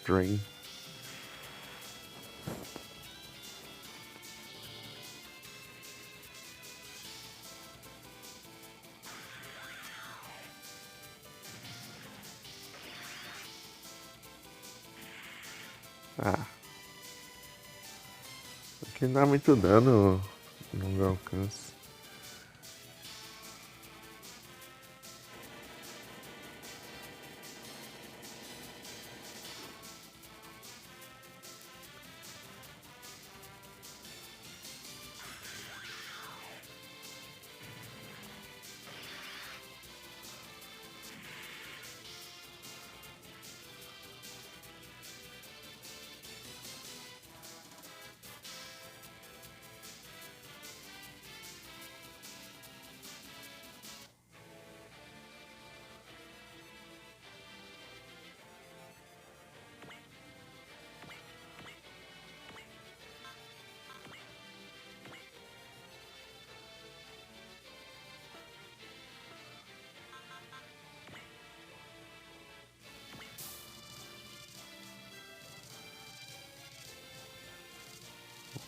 Drain. Ah. Aqui não dá muito dano no meu alcance.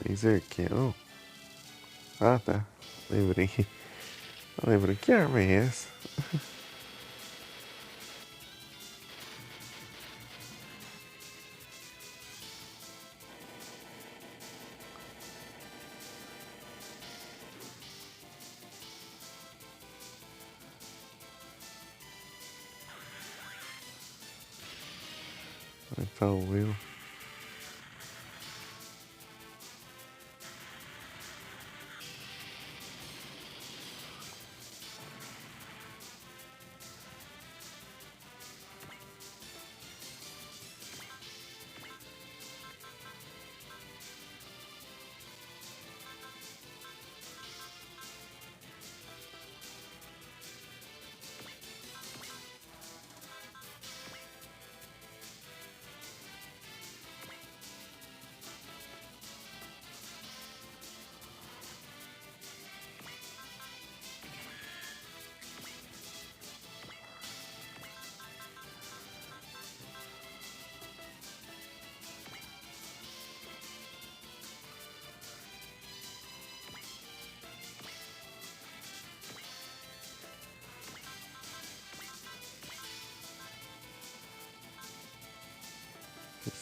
Laser Cannon? Ah, tá. Lembrei. Não lembro que arma é essa. Então, eu.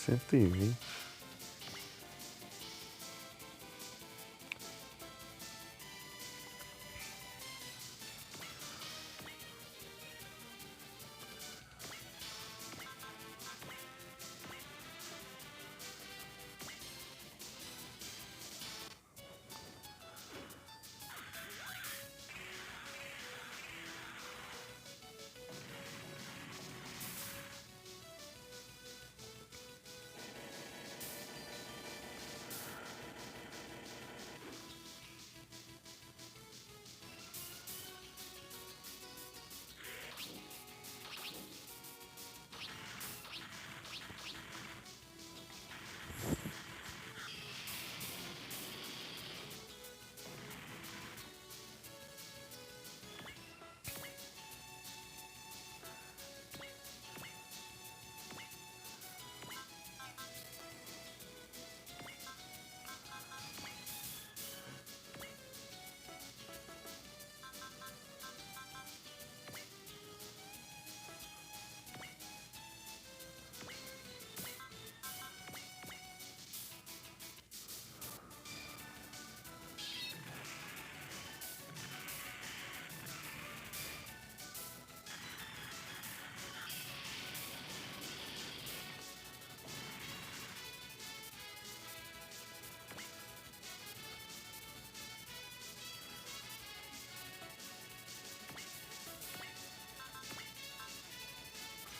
120.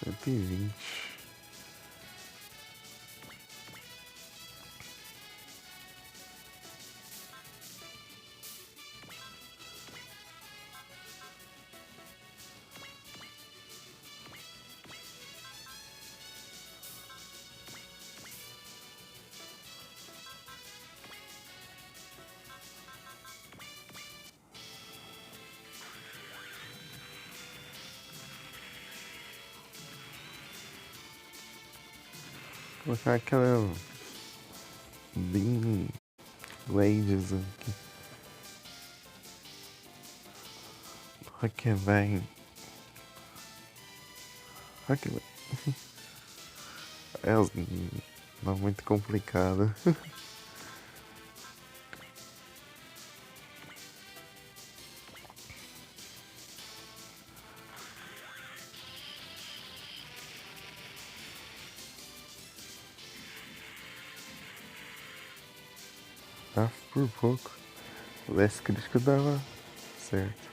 Cento e vinte. Vou colocar aquela bem Blades aqui. Rockman. Rockman. É não muito complicado. Tá por pouco. O less crítico dava certo.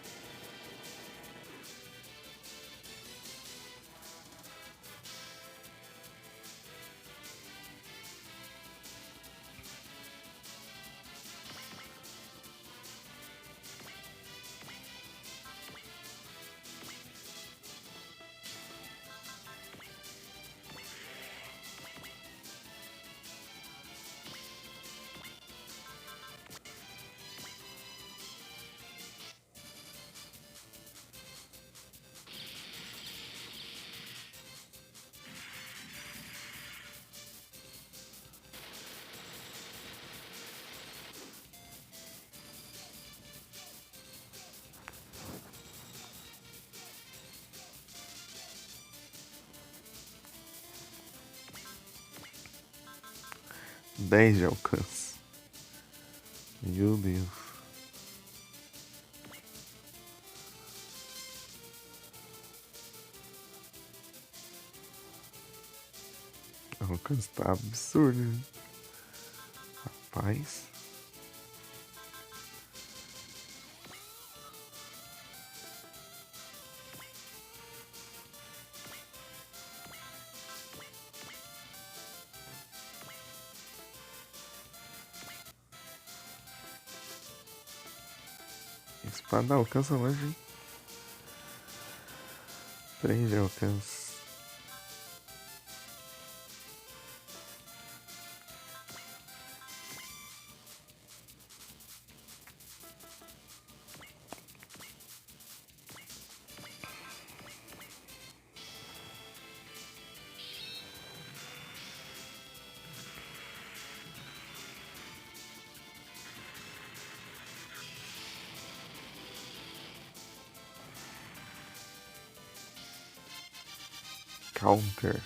10 de alcance. Meu Deus. O alcance tá absurdo, né? Rapaz. Espada alcança longe, hein? 3 de alcance. Counter.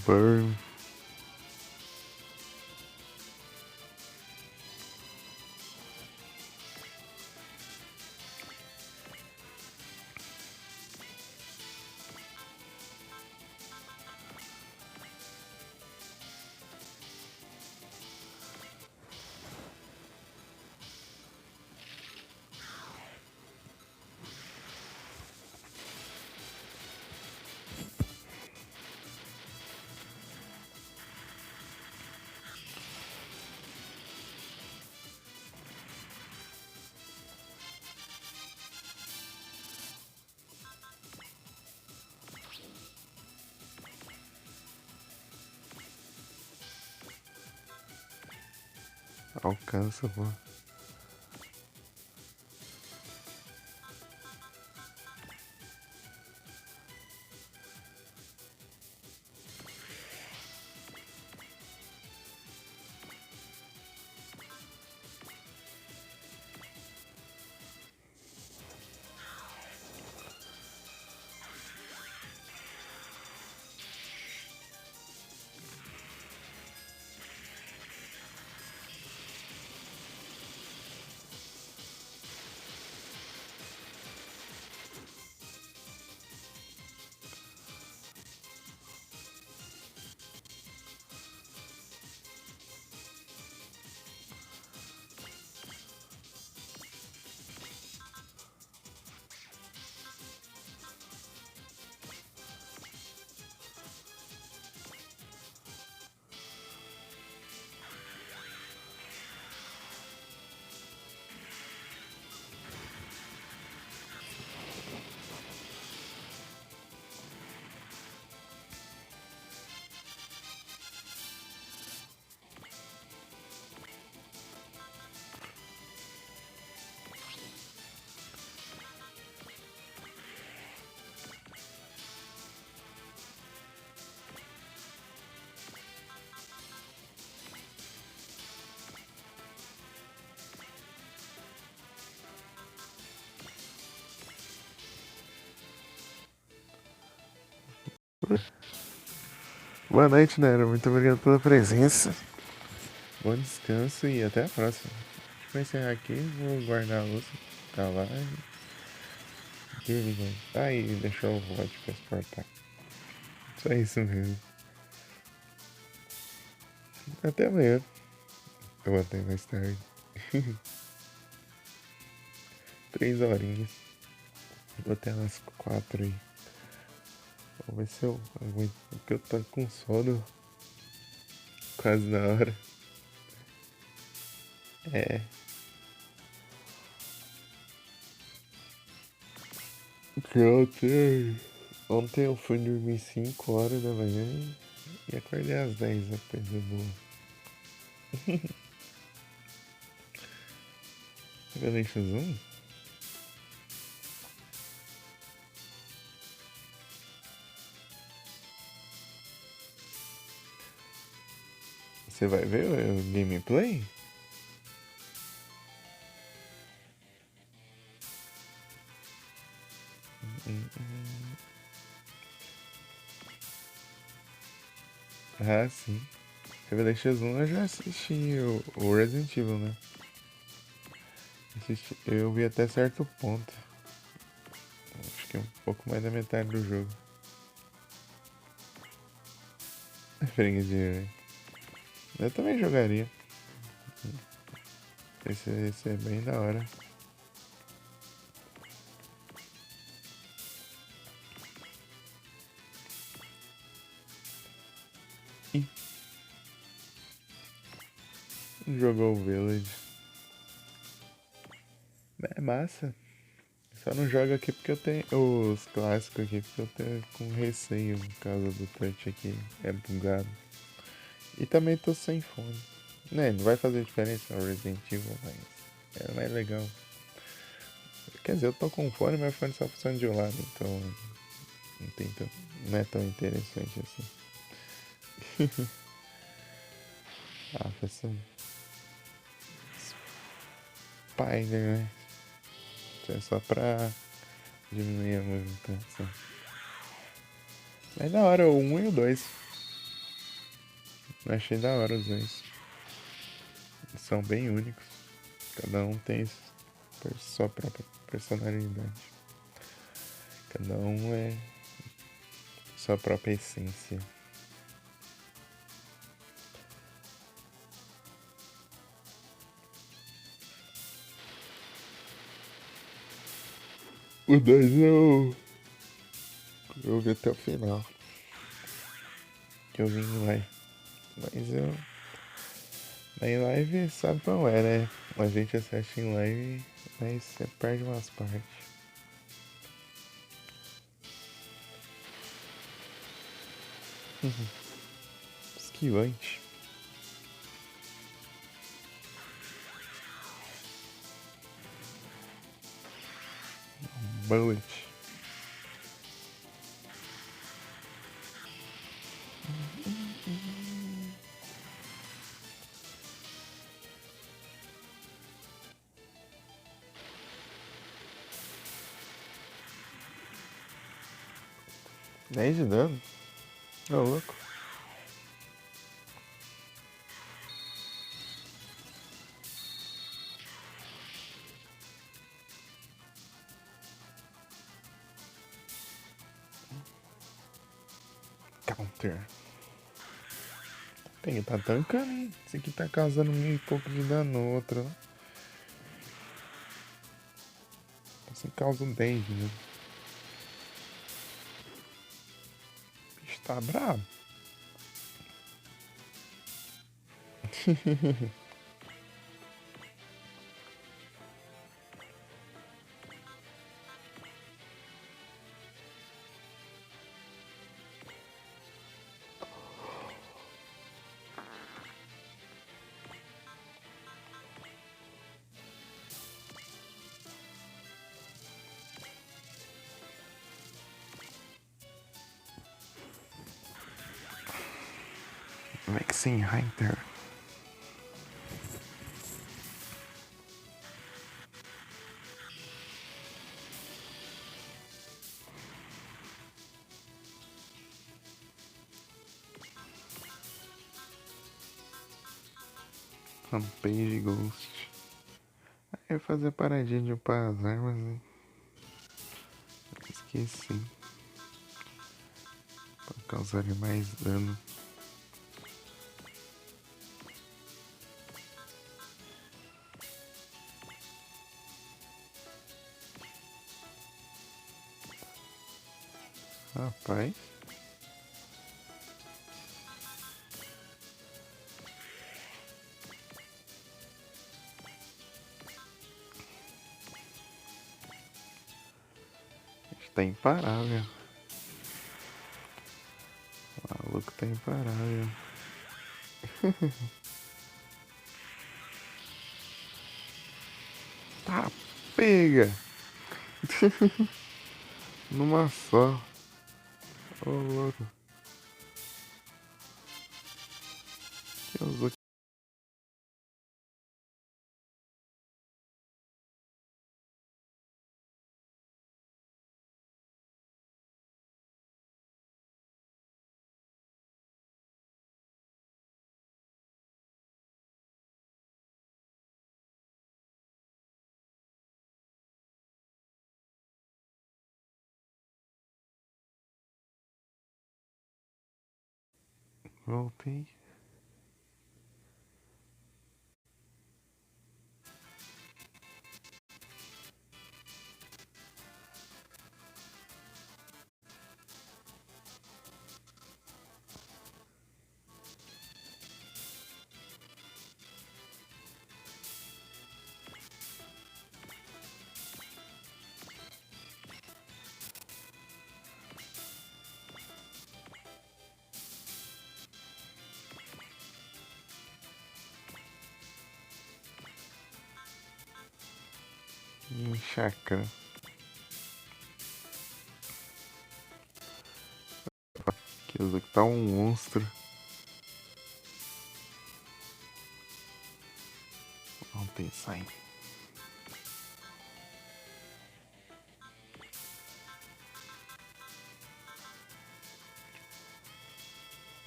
Burn. Alcança, pô. Boa noite, Nero. Muito obrigado pela presença. Bom descanso e até a próxima. Vou encerrar aqui, vou guardar a luz da live. Dormir, né? Ah, e deixar o VOD pra exportar. Só isso mesmo. Até amanhã. Ou até mais tarde. 3 horinhas. Vou até umas 4 aí. Vamos ver se eu aguento, porque eu tô com sono quase na hora. É, que ontem eu fui dormir 5 horas da manhã e acordei às 10 depois do boa. Revelations 1? Você vai ver o gameplay? Ah, sim. Revelations 1 eu já assisti o Resident Evil, né? Eu vi até certo ponto. Acho que um pouco mais da metade do jogo. Freguesia, né? Eu também jogaria. Esse é bem da hora. Ih, jogou o Village. É massa. Só não jogo aqui porque eu tenho os clássicos aqui, porque eu tenho com receio por causa do touch aqui. É bugado. E também tô sem fone. Né, não vai fazer diferença o Resident Evil, mas é mais legal. Quer dizer, eu tô com fone, mas o fone só funciona de um lado, então não é tão interessante assim. Ah, essa Spider, né? Isso é só pra diminuir a movimentação. Mas da hora, o 1 e o 2. Eu achei da hora os dois. São bem únicos. Cada um tem sua própria personalidade. Cada um é sua própria essência. O 2 eu vi até o final. Que eu vi em live. Mas eu. Em live sabe qual é, né? A gente assiste em live, mas você perde umas partes. Esquivante. Bullet. Dez de dano? Ô, louco. Counter. Tem que tá tancando, hein? Esse aqui tá causando 1000 e pouco de dano no outro, né? Esse causa 10, né? O bicho tá bravo. Vexen Hunter. Rampage Ghost. Eu ia fazer a paradinha de upar as armas, né? Esqueci. Pra causar mais dano. Rapaz. Tá imparável. O maluco tá imparável. Tá, pega! Numa só. Ô, louco. Que usou. Voltei. Chácara. Que usou que tá um monstro. Vamos pensar em.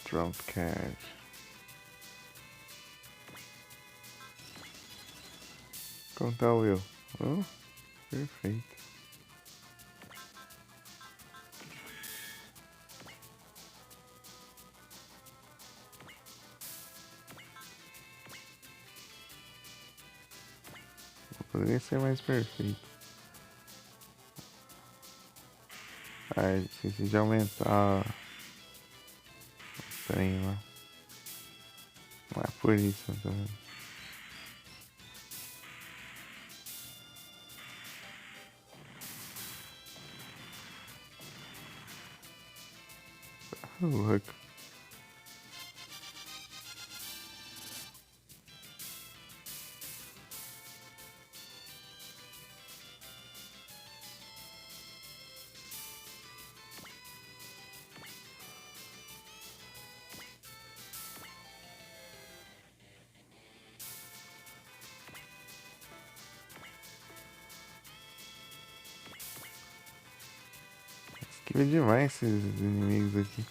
Trump card. Como tá o Will? Oh, perfeito. Poderia ser mais perfeito. Ai, esqueci de aumentar o trem lá. Não é por isso, tá vendo? Louco. Esquiva demais esses inimigos aqui.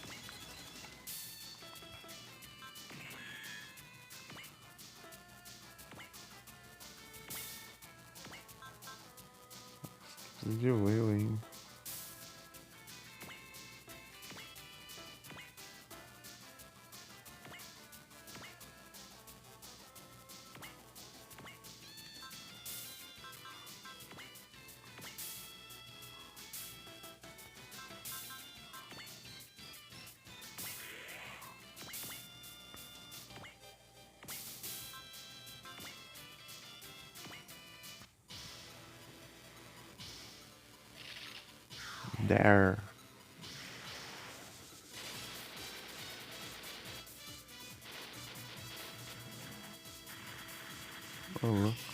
Preciso de Will ainda. There. Ô, louco.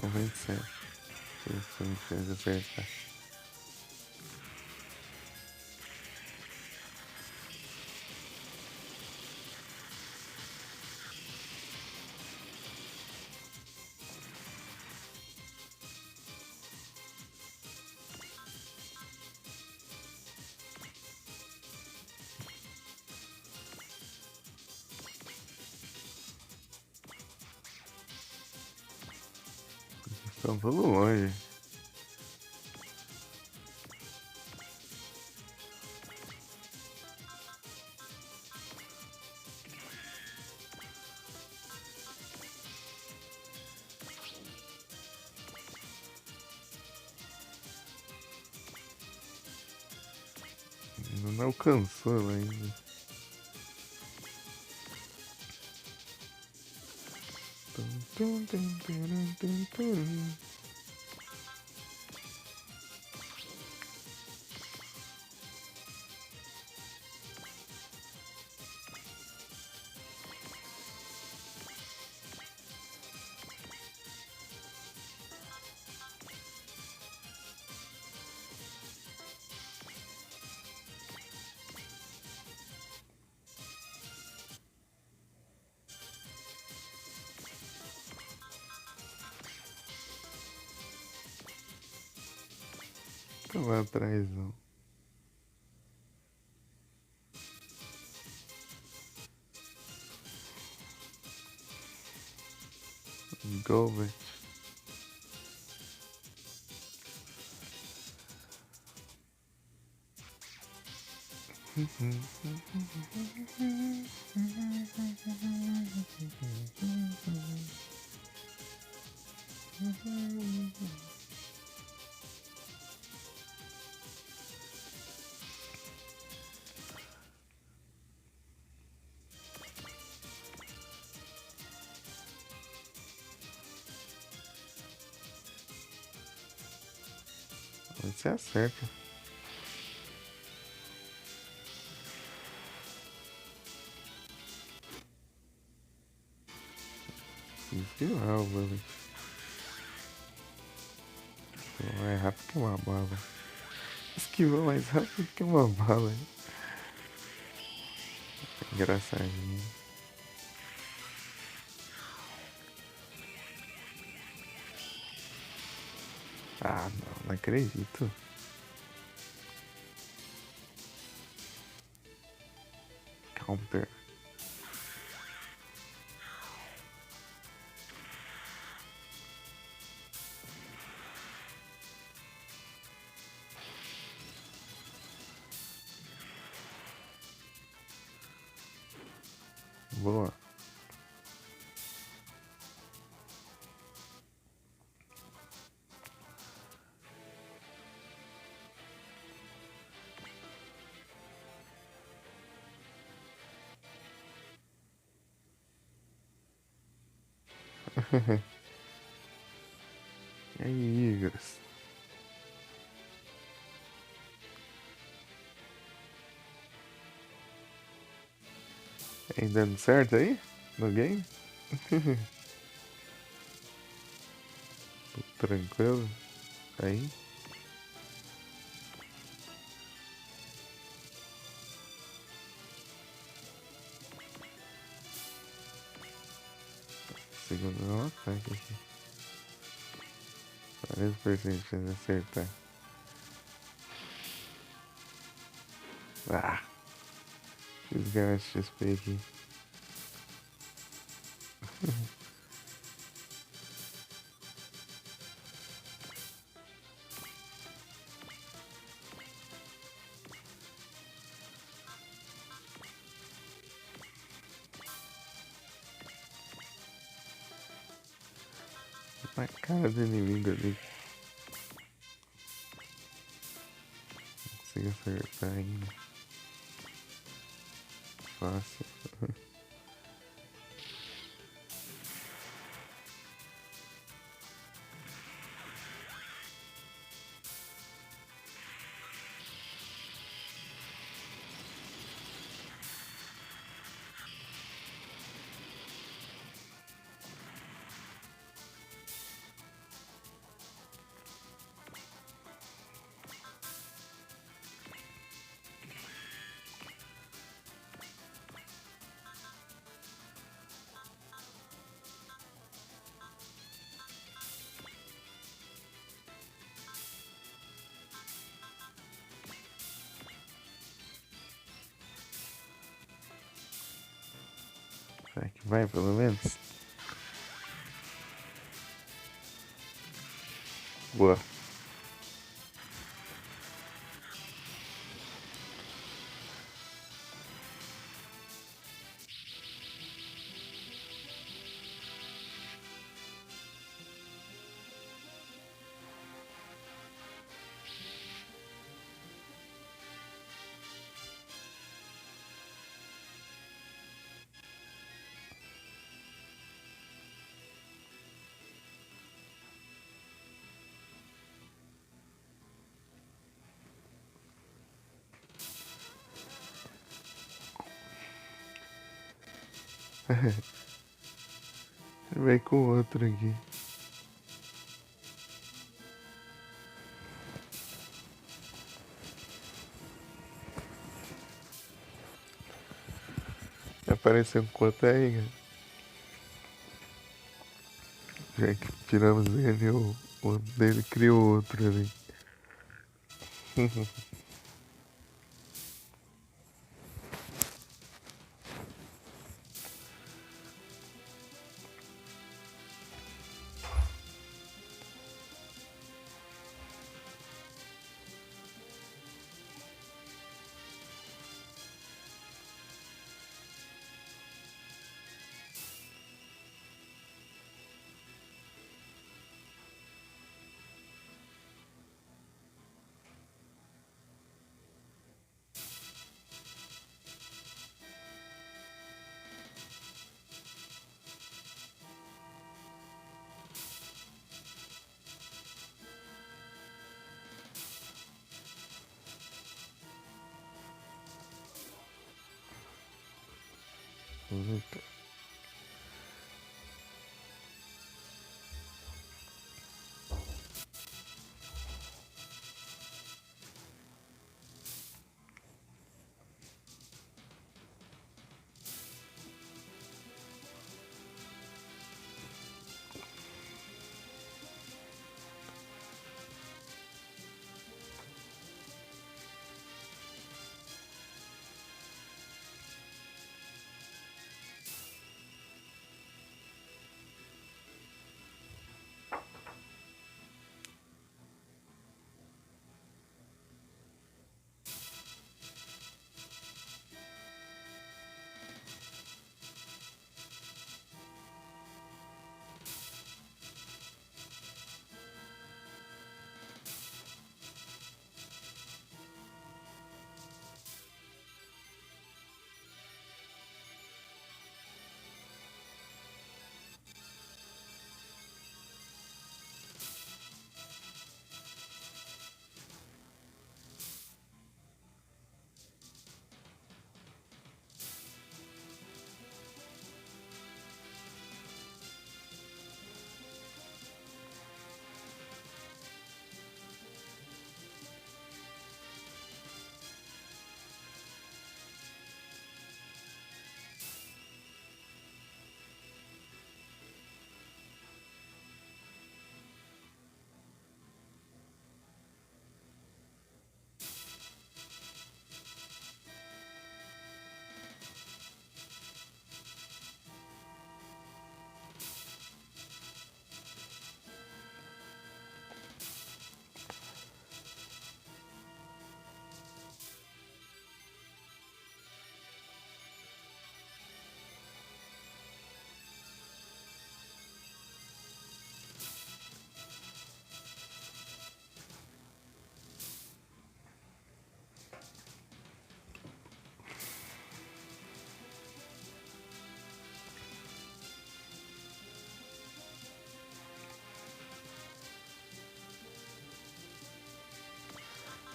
97. Isso me fez acertar. Estão tudo longe. Não alcançou ela ainda. Tum, tum, tum, tum, tum, tum. Fica lá atrás, não. Golbert. Você acerta. Desviou, mano. Mais rápido que uma bala. Esquivou mais rápido que uma bala. Engraçadinho. Ah, não acredito. Counter. Boa. E aí, Igras? Ainda dando certo aí? No game? Tranquilo? Aí? Segundo um ataque aqui. 40% de acertar. Ah! Fiz ganhar XP aqui. Na cara do inimigo ali. Não consigo acertar ainda. Fácil. Será que vai, pelo menos? Boa. Vai com outro aqui. Apareceu um quanto aí, cara. Já que tiramos ele, o outro dele criou outro ali.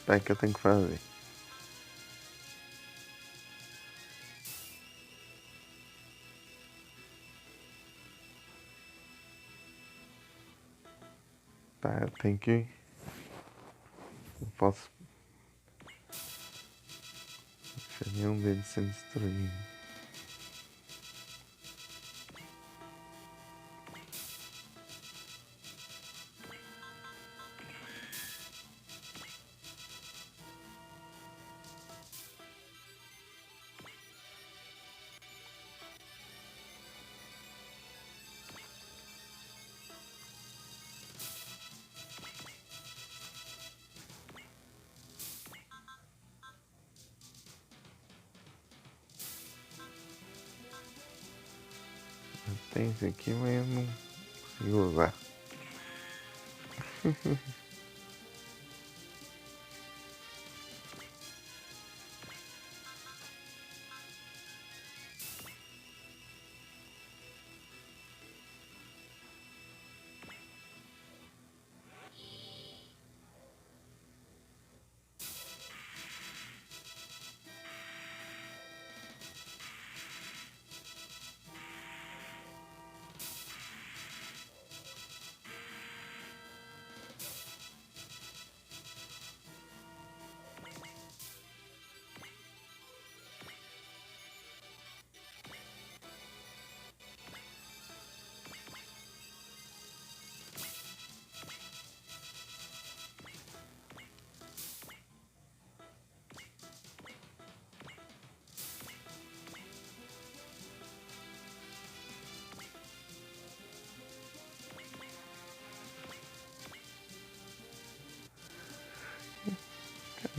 Tá, que eu tenho que fazer. Tá, eu tenho que. Não posso deixar nenhum deles ser destruído. tem esse aqui, mas eu não consigo usar.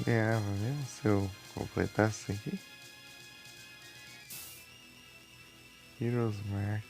Ganhava mesmo se eu completasse aqui. Heroes Mark.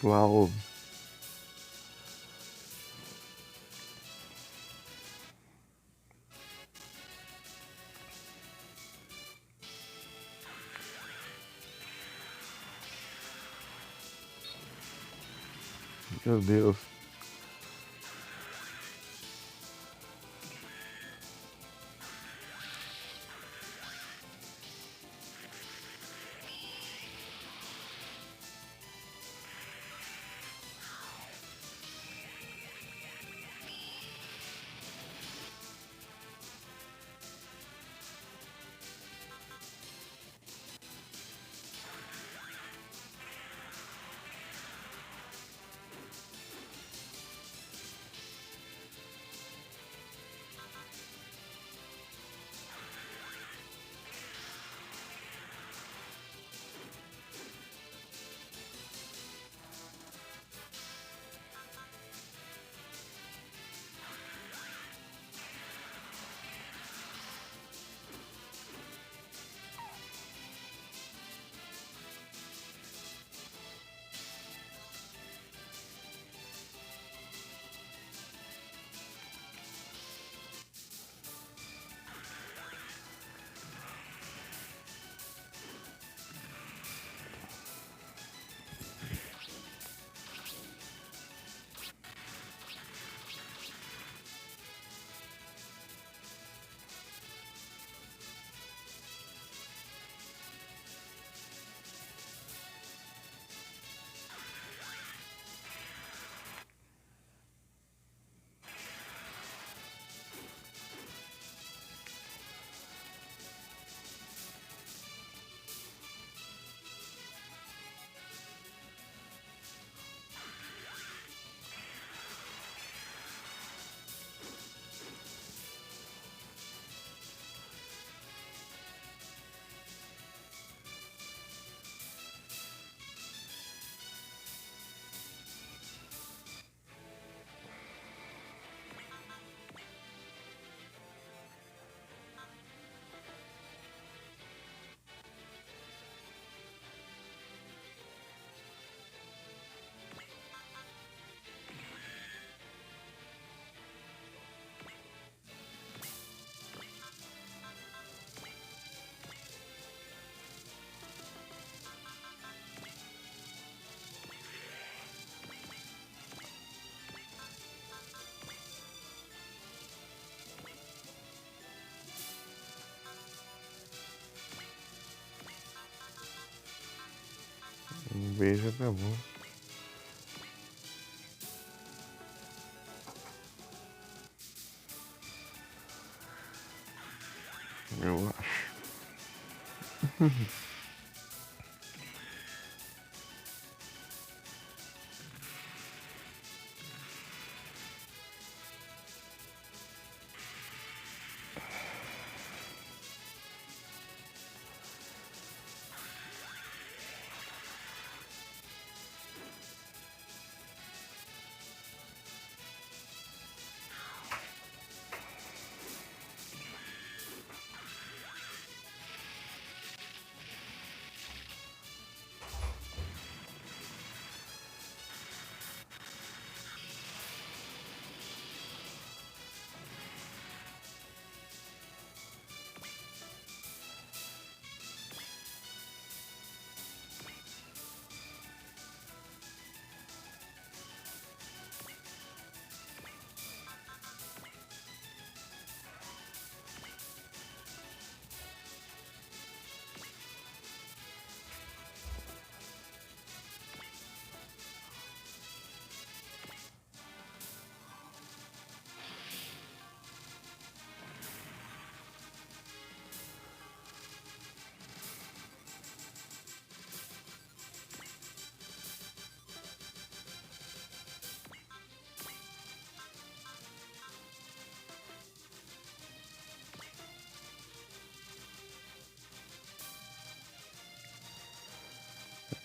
Uau. Meu Deus. Um beijo tá bom. Eu acho.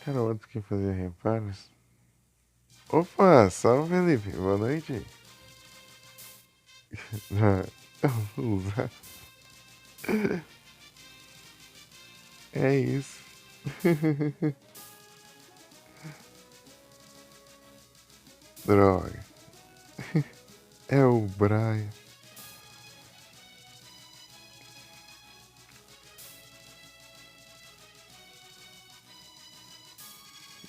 Cara, outro que fazia reparos. Opa, salve Felipe, boa noite. Vamos usar. É isso. Droga. É o Brian.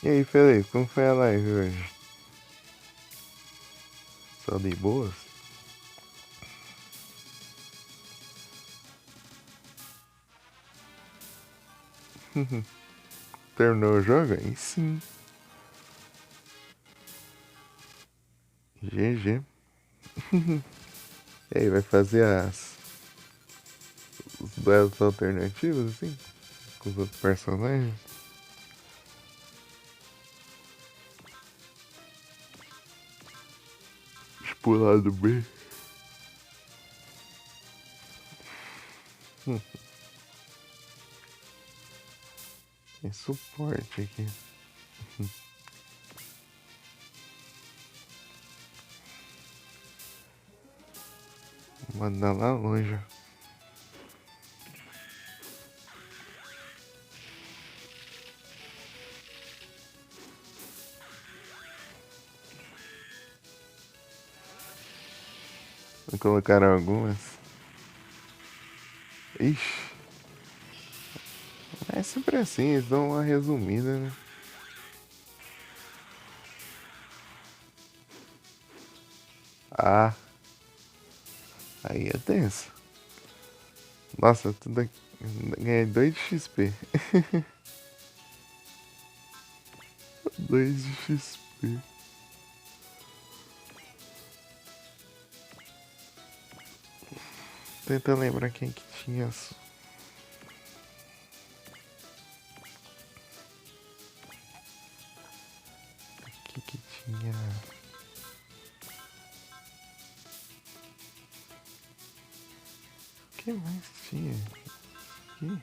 E aí, Felipe, como foi a live hoje? Só de boas? Terminou o jogo? Aí sim. GG. E aí, vai fazer os duelos alternativos, assim? Com os outros personagens? Tipo o lado B. Tem suporte aqui. Mandar lá longe. Vou colocar algumas. Ixi. É sempre assim, eles dão uma resumida, né? Ah, aí é tenso. Nossa, tudo aqui. Ganhei 2 de XP. 2 de XP. Tentando lembrar quem que tinha. Quem que tinha. O que mais tinha? Aqui?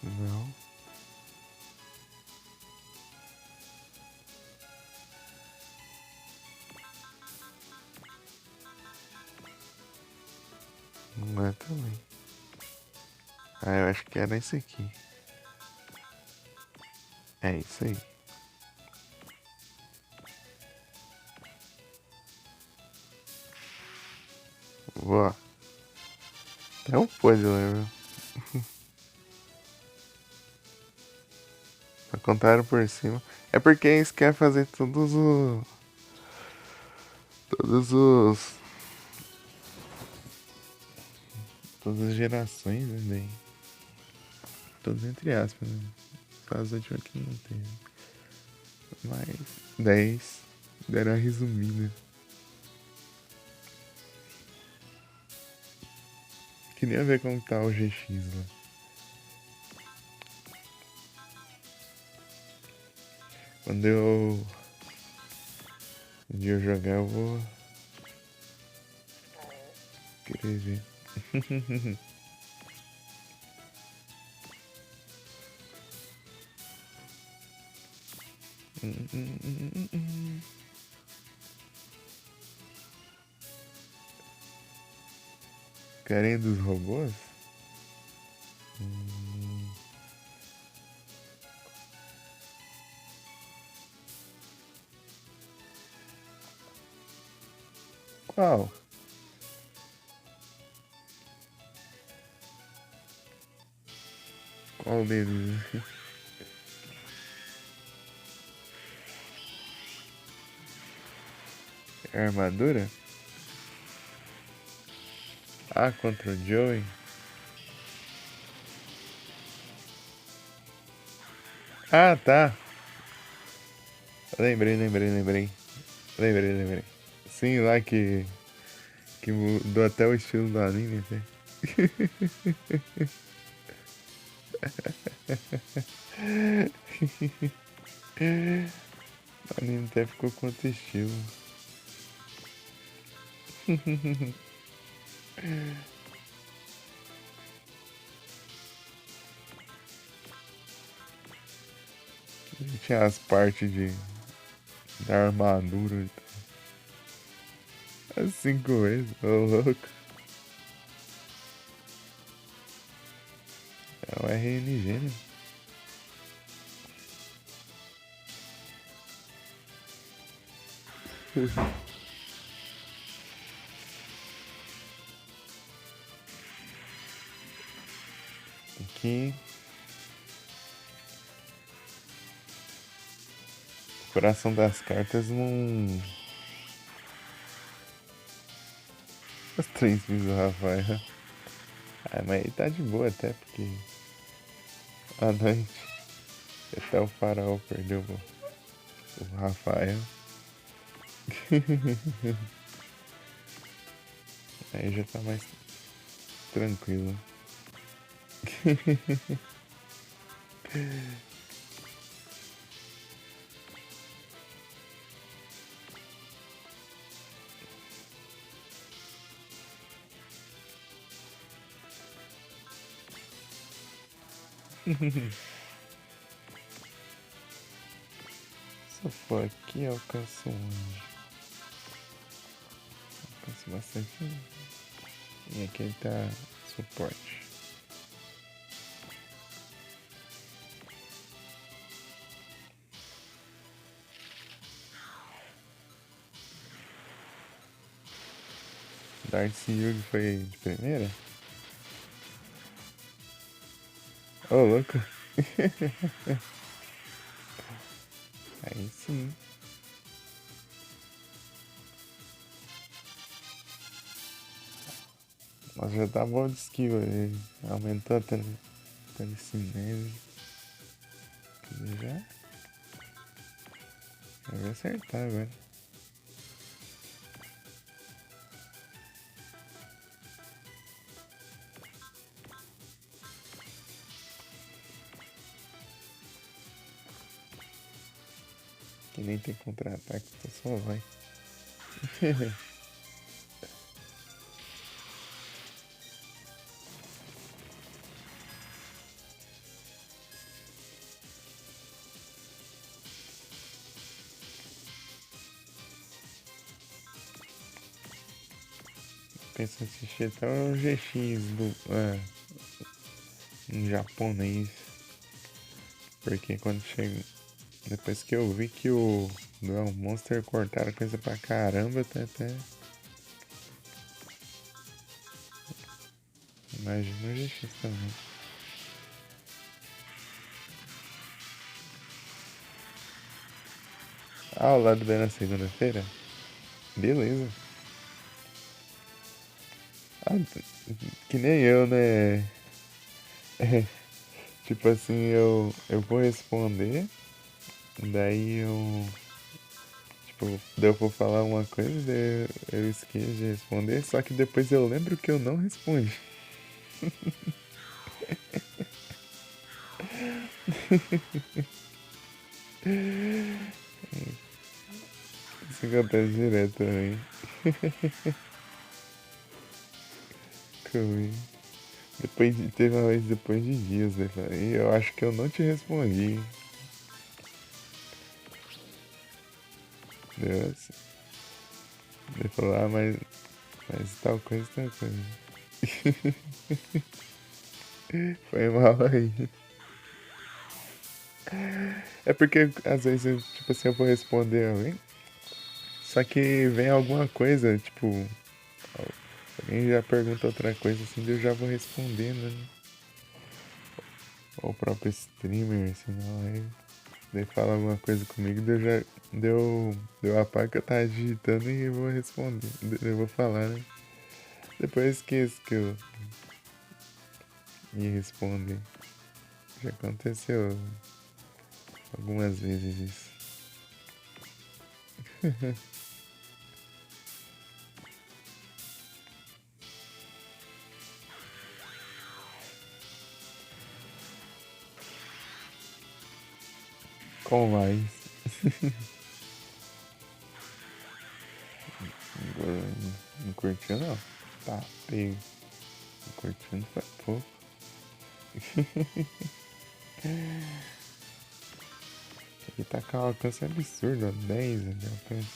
Não. Não é também. Ah, eu acho que era esse aqui. É isso aí. Boa. Até um pôde level. Contaram por cima. É porque eles querem fazer Todos os. Todas as gerações, né? Bem. Todos entre aspas, né? Só as últimas que não tem. Mas 10 deram a resumida. Queria ver como tá o GX lá. Quando eu. Um dia eu jogar, eu vou. Querer ver. Carinha dos robôs? Qual? Qual deles? É a armadura? Ah, contra o Joey? Ah, tá. Lembrei. Lembrei. Sim, lá que mudou até o estilo do anime, né? O anime até ficou com outro estilo. Tinha as partes da armadura e tal. As 5 vezes, ô louco. É o RNG, né? Aqui. O coração das cartas não. Os 3 do Rafael. Ah, mas aí tá de boa até, porque à noite até o faraó perdeu o Rafael. Aí já tá mais tranquilo. Se eu for aqui, alcanço onde? Alcanço bastante. E aqui ele tá suporte. Darcy Yugi foi de primeira? Ô, louco. Aí sim. Mas já tá bom de skill aí. Aumentou a telecinese. Já? Eu vou acertar agora. Que nem tem contra-ataque, então só vai. Pensa em assistir até o GX em japonês. Porque quando chega. Depois que eu vi que o Duel Monster cortaram coisa pra caramba, tá até. Imagina o GX também. Ah, o lado B na segunda-feira? Beleza. Ah, que nem eu, né? Tipo assim, eu vou responder, daí eu. Tipo, daí eu vou falar uma coisa, daí eu esqueço de responder, só que depois eu lembro que eu não respondi. Isso acontece direto também. Comigo. Teve uma vez depois de dias, né? E eu acho que eu não te respondi. Deus. Ele falou, ah, mas tal coisa, tal coisa. Foi mal aí. É porque às vezes, tipo assim, eu vou responder alguém, só que vem alguma coisa, tipo, alguém já pergunta outra coisa assim, daí eu já vou respondendo, né? Ou o próprio streamer, assim, não, aí daí fala alguma coisa comigo, daí eu já deu a pá que eu tava digitando e eu vou responder, eu vou falar, né? Depois eu esqueço que eu ia responder. Já aconteceu algumas vezes isso. Com mais. Agora não curtiu não? Tá feio. Não curtindo foi pouco. Ele tá com um alcance absurdo, ó, 10 de alcance.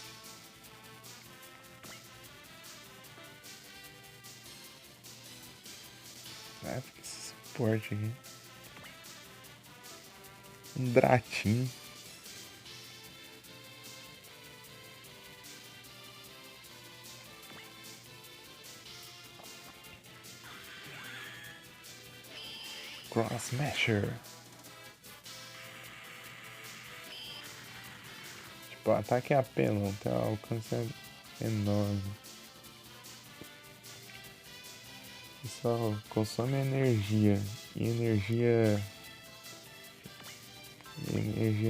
Ah, fica esse suporte aqui. Um Dratin. Cross Smasher. Tipo, o ataque é apelão, tem um alcance enorme. E só consome energia. E energia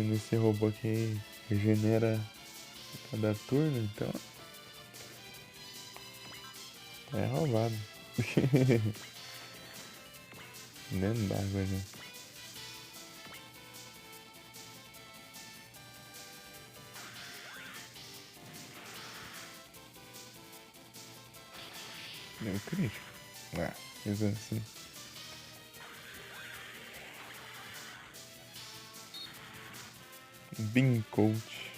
nesse robô aqui regenera a cada turno, então é roubado. Dentro d'água já. Deu crítico. Ah, coisa assim. Bean Coach.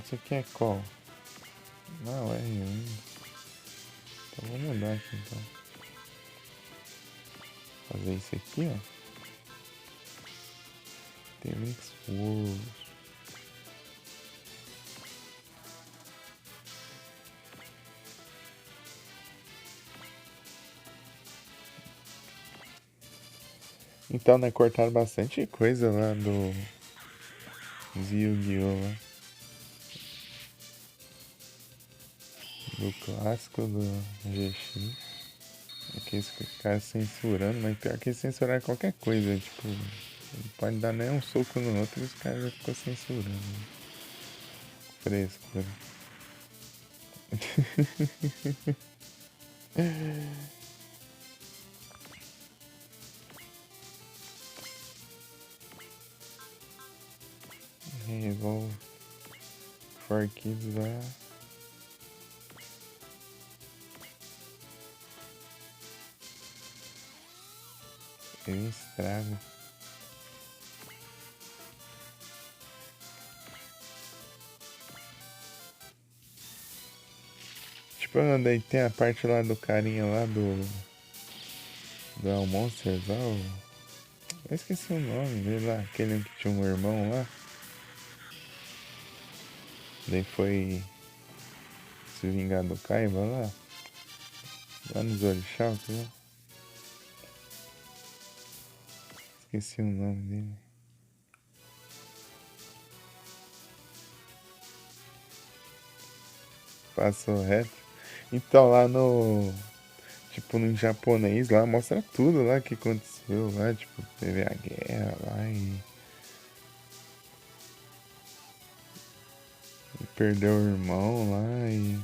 Isso aqui é qual? Não, é ainda. Então vou mudar aqui então. Fazer isso aqui, ó. Felix World. Então, né, cortaram bastante coisa lá do Yu-Gi-Oh! Lá. Do clássico do GX. Aqui eles ficaram censurando, mas pior que eles censuraram qualquer coisa, tipo, não pode dar nem um soco no outro e os caras já ficam censurando. Fresco, Revolve for Kids lá. Eu estrago. Tipo, daí tem a parte lá do carinha lá do All Monsters lá, eu esqueci o nome dele lá, aquele que tinha um irmão lá. Daí foi se vingar do Kaiba lá. Lá nos Orixás, lá. Esqueci o nome dele. Passou reto. Então lá no. Tipo, no japonês lá mostra tudo lá que aconteceu lá. Tipo, teve a guerra lá e perdeu o irmão lá e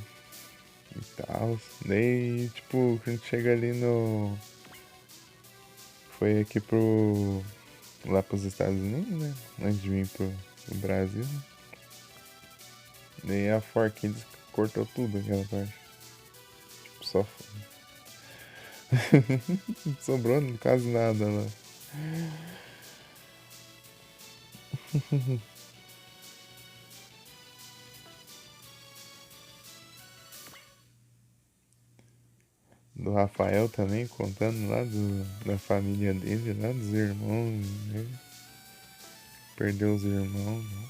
tal. Daí, tipo, quando chega ali no. Foi aqui lá pros Estados Unidos, né? Antes de vir pro Brasil. Daí a Fork cortou tudo aquela parte. Tipo, só. Não sobrou quase nada lá. Do Rafael também, contando lá da família dele, lá dos irmãos dele. Perdeu os irmãos. Né?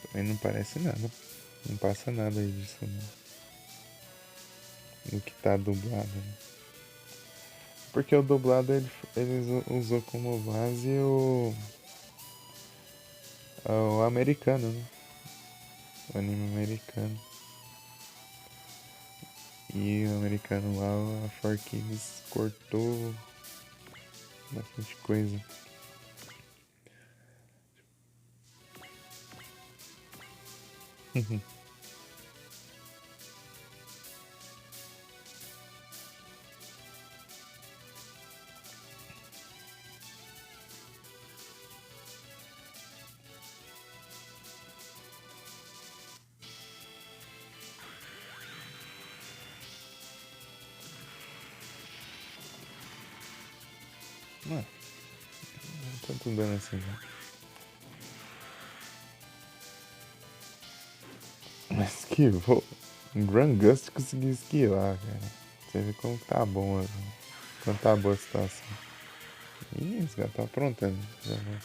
Também não parece nada. Não passa nada aí disso não. Do que tá dublado. Né? Porque o dublado ele usou como base o americano, né? O anime americano. E o americano lá, a Forkids cortou bastante coisa. Não tanto dano assim, né? Mas esquivou. Um Grand Gust conseguiu esquivar, cara. Você vê como tá bom, assim. Como tá boa a situação. Ih, esse cara tá aprontando. Já vai.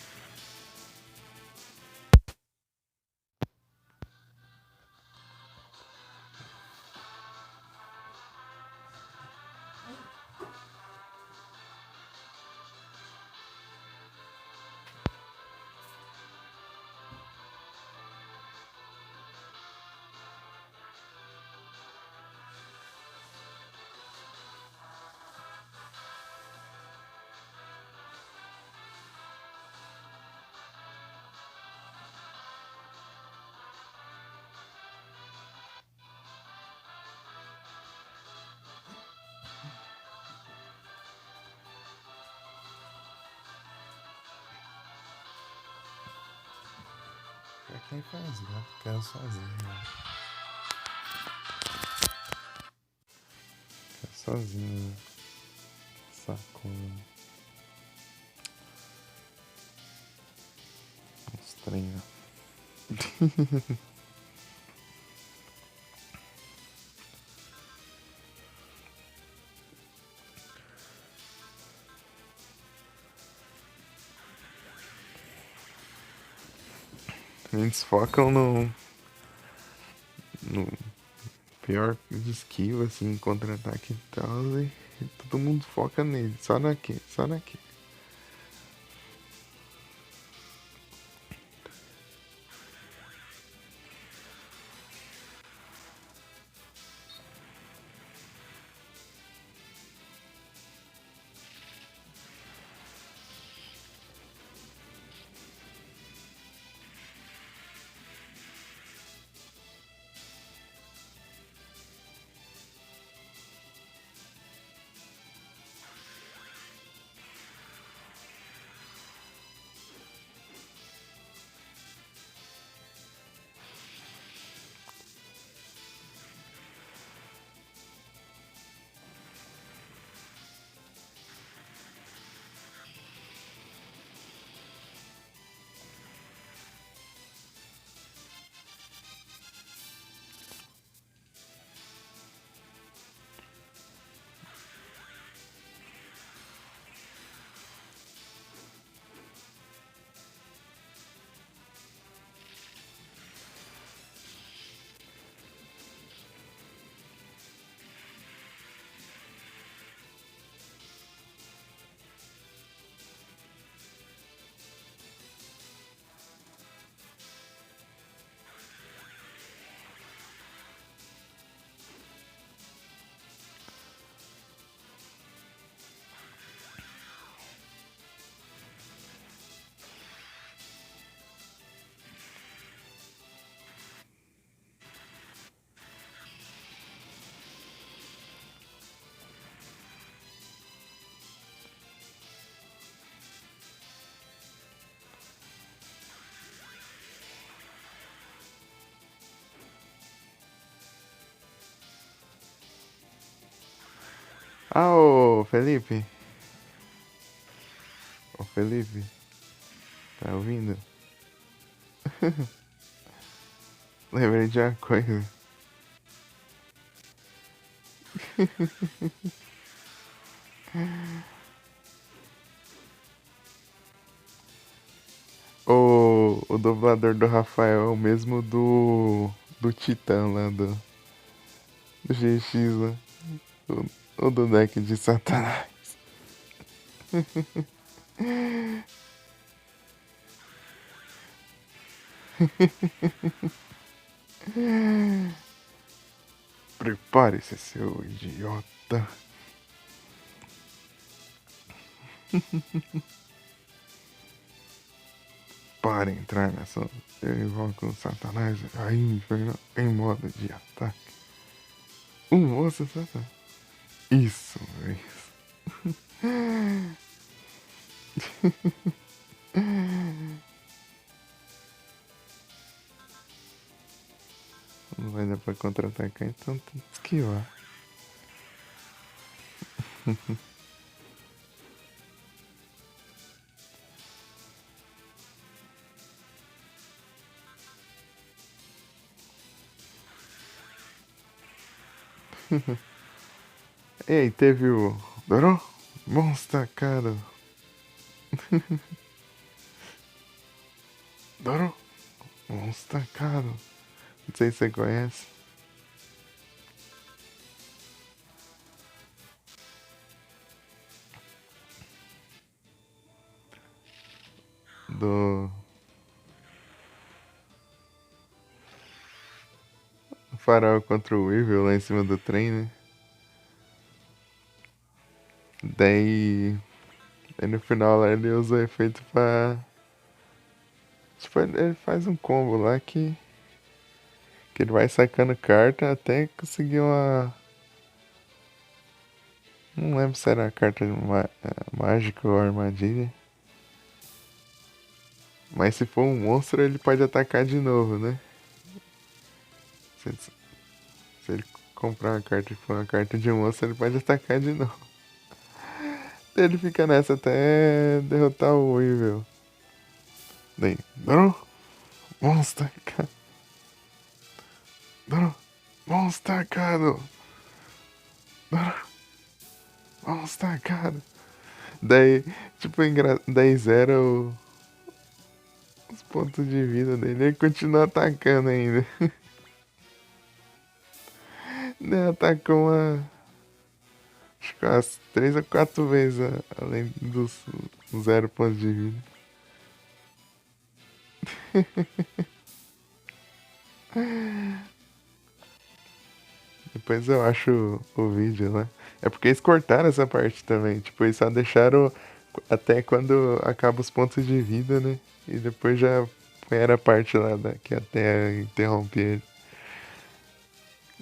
Aí faz gato, fica sozinho, né? Fica sozinho, saco uns treinos. Eles focam no pior esquiva, assim, contra-ataque e tal, e todo mundo foca nele, só naquele, só naquele. Ah, ô Felipe, ô Felipe, tá ouvindo? Lembrei de uma coisa. O dublador do Rafael é o mesmo do Titã lá do GX lá. O do deck de Satanás. Prepare-se, seu idiota. Para entrar nessa. Eu invoco o Satanás aí inferno em modo de ataque. Moço, Satanás. Isso, isso. Não vai dar pra contra-atacar, então tem que esquivar. Ei, teve o Doró? Monster, cara. Doró? Monster, cara. Não sei se você conhece. Do Farol contra o Weevil lá em cima do trem, né? Daí no final lá ele usa o efeito pra. Tipo, ele faz um combo lá que ele vai sacando carta até conseguir uma. Não lembro se era a carta mágica ou armadilha. Mas se for um monstro, ele pode atacar de novo, né? Se, se ele comprar uma carta e for uma carta de um monstro, ele pode atacar de novo. Ele fica nessa até derrotar o Weevil. Daí, não, monstro, cara. Não, monstro, cara. Não, monstro, cara. Daí, tipo, daí zera os pontos de vida dele. Ele continua atacando ainda. Daí atacou acho que umas 3 ou 4 vezes além dos 0 pontos de vida. Depois eu acho o vídeo lá. É porque eles cortaram essa parte também. Tipo, eles só deixaram até quando acaba os pontos de vida, né? E depois já era a parte lá que até interrompe ele.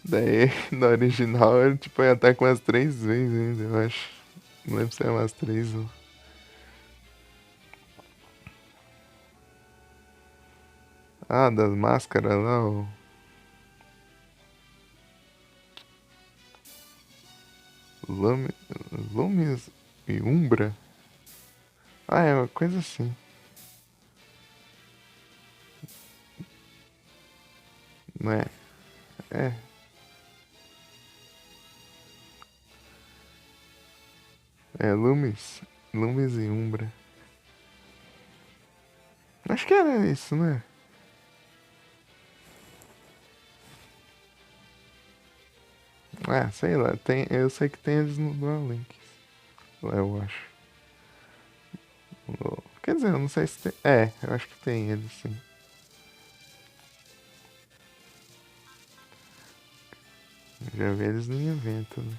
Daí, no original, ele tipo, ataca umas 3 vezes ainda, eu acho. Não lembro se é umas 3 ou... Ah, das máscaras lá, o Lame... Lumias e Umbra. Ah, é uma coisa assim. Não é? É. É Lumis. Lumis e Umbra. Acho que era isso, né? Ah, sei lá. Eu sei que tem eles no Dual Links. Eu acho. Quer dizer, eu não sei se tem. É, eu acho que tem eles sim. Já vi eles no evento, né?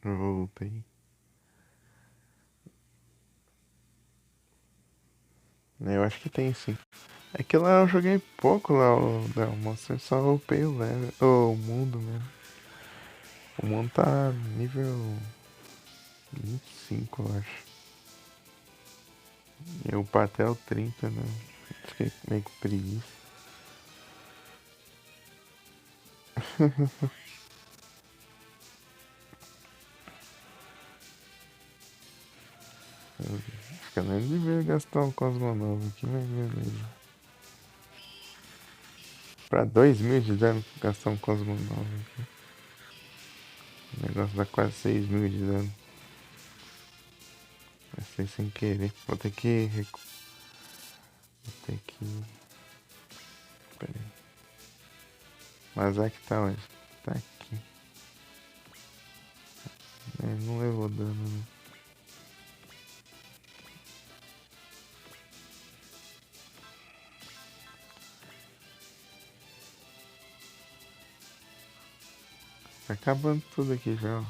Eu voltei. Eu acho que tem sim. É que lá eu joguei pouco lá, o Delmonster, só upei o level, o mundo mesmo. O mundo tá nível 25, eu acho. E o até o 30, né? Fiquei meio com preguiça. Acho que eu nem devia gastar um Cosmonova aqui, mas beleza. Pra 2.000 de dano, gastar um Cosmonova aqui. O negócio dá quase 6.000 de dano. Vai ser sem querer. Vou ter que. Vou ter que. Pera aí. Mas é que tá onde? Tá aqui. É, não levou dano, né? Tá acabando tudo aqui já, ó.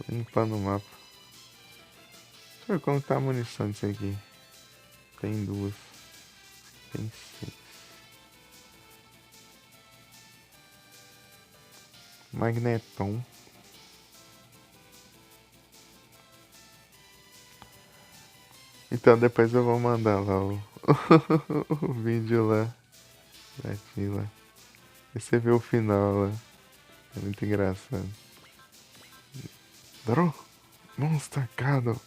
Limpando o mapa. Deixa eu ver como tá a munição disso aqui. Tem 2. Tem 6. Magneton. Então depois eu vou mandar lá o vídeo lá. Pra ti lá. E você vê o final lá. É muito engraçado. Dro! Monster Cado!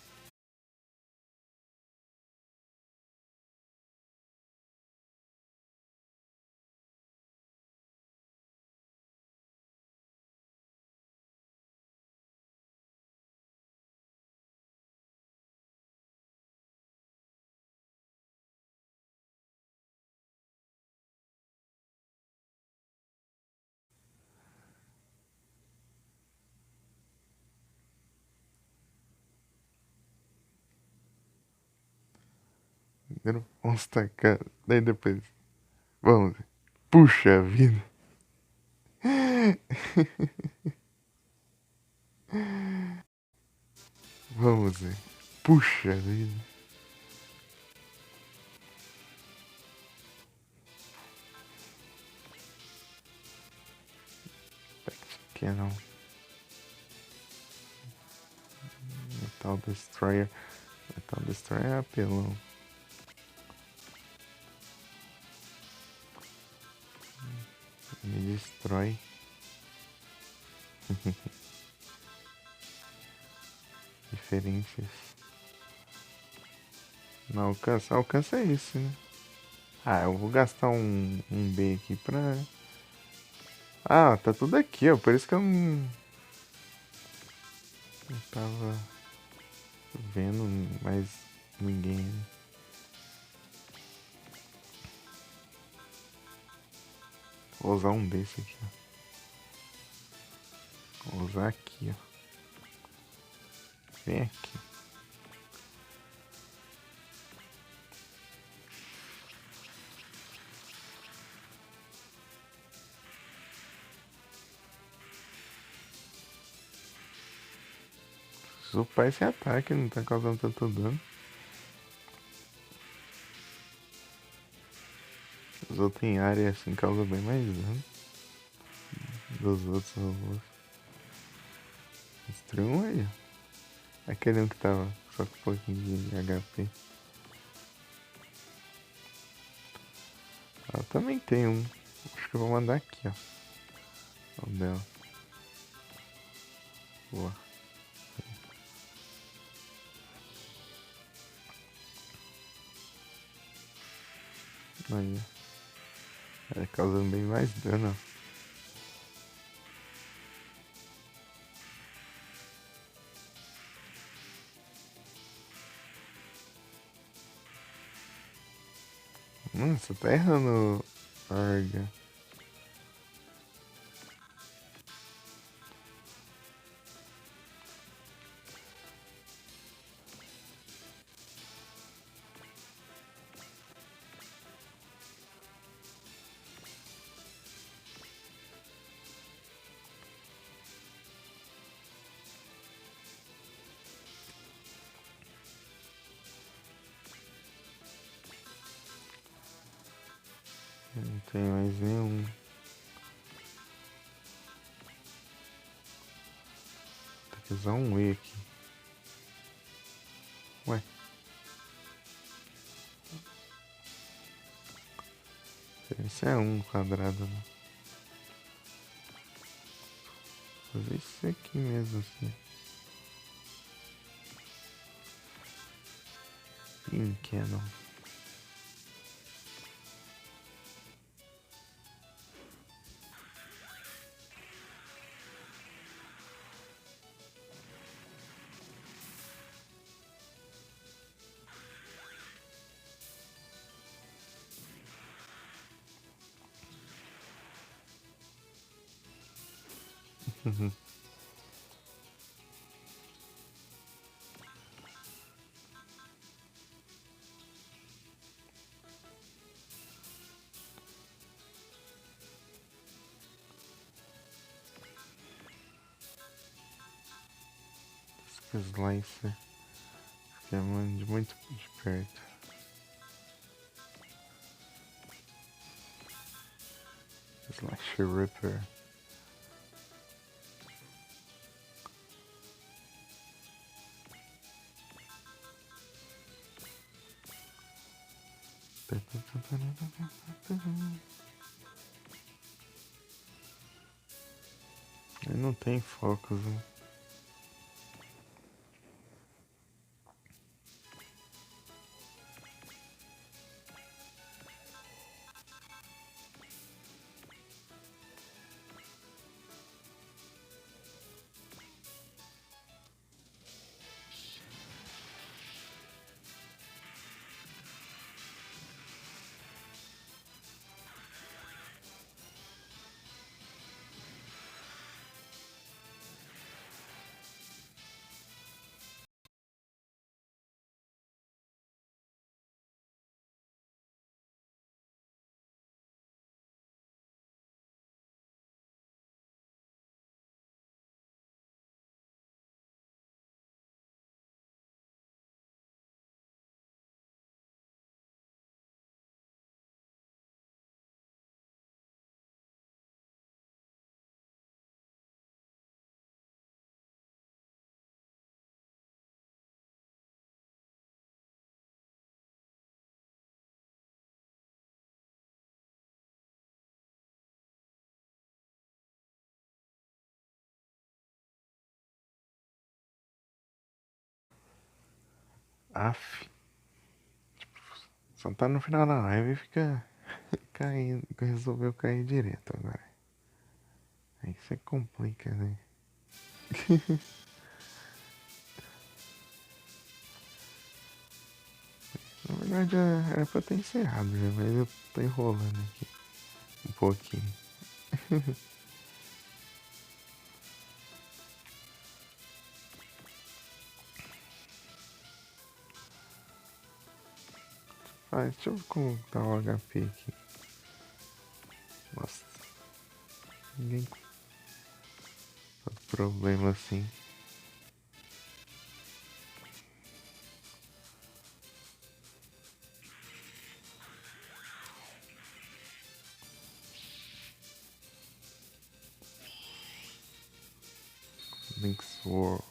Primeiro vamos tacar. Daí depois. Vamos. Puxa vida. Vamos ver. Puxa vida. Cannon. Metal Destroyer. Metal Destroyer é apelão. Me destrói. Referências. Não alcança. Alcança é isso, né? Ah, eu vou gastar um B aqui pra. Ah, tá tudo aqui, ó. Por isso que eu não tava vendo mais ninguém. Vou usar um desse aqui, ó. Vou usar aqui, ó. Vem aqui. Upar esse ataque, não tá causando tanto dano. Os outros em área assim causam bem mais dano dos outros robôs. Destruiu um aí, ó. Aquele um que tava só com um pouquinho de HP. Ela também tem um. Acho que eu vou mandar aqui, ó. O dela. Boa. Aí, ó. Ela causando bem mais dano, ó. Mano, você tá errando, Arga. Não tem mais nenhum. Tem que usar um E aqui. Ué. Esse é um quadrado, né? Vou fazer isso aqui mesmo, assim. Em Canon. Slicer. Que é muito de perto. Slasher Ripper. Ele não tem focos, né? Aff. Só tá no final da live e fica caindo. Resolveu cair direto agora. Aí você complica, né? Na verdade era pra ter encerrado já, mas eu tô enrolando aqui um pouquinho. Ah, deixa eu contar o HP aqui. Nossa, ninguém com tanto problema assim. Link's War.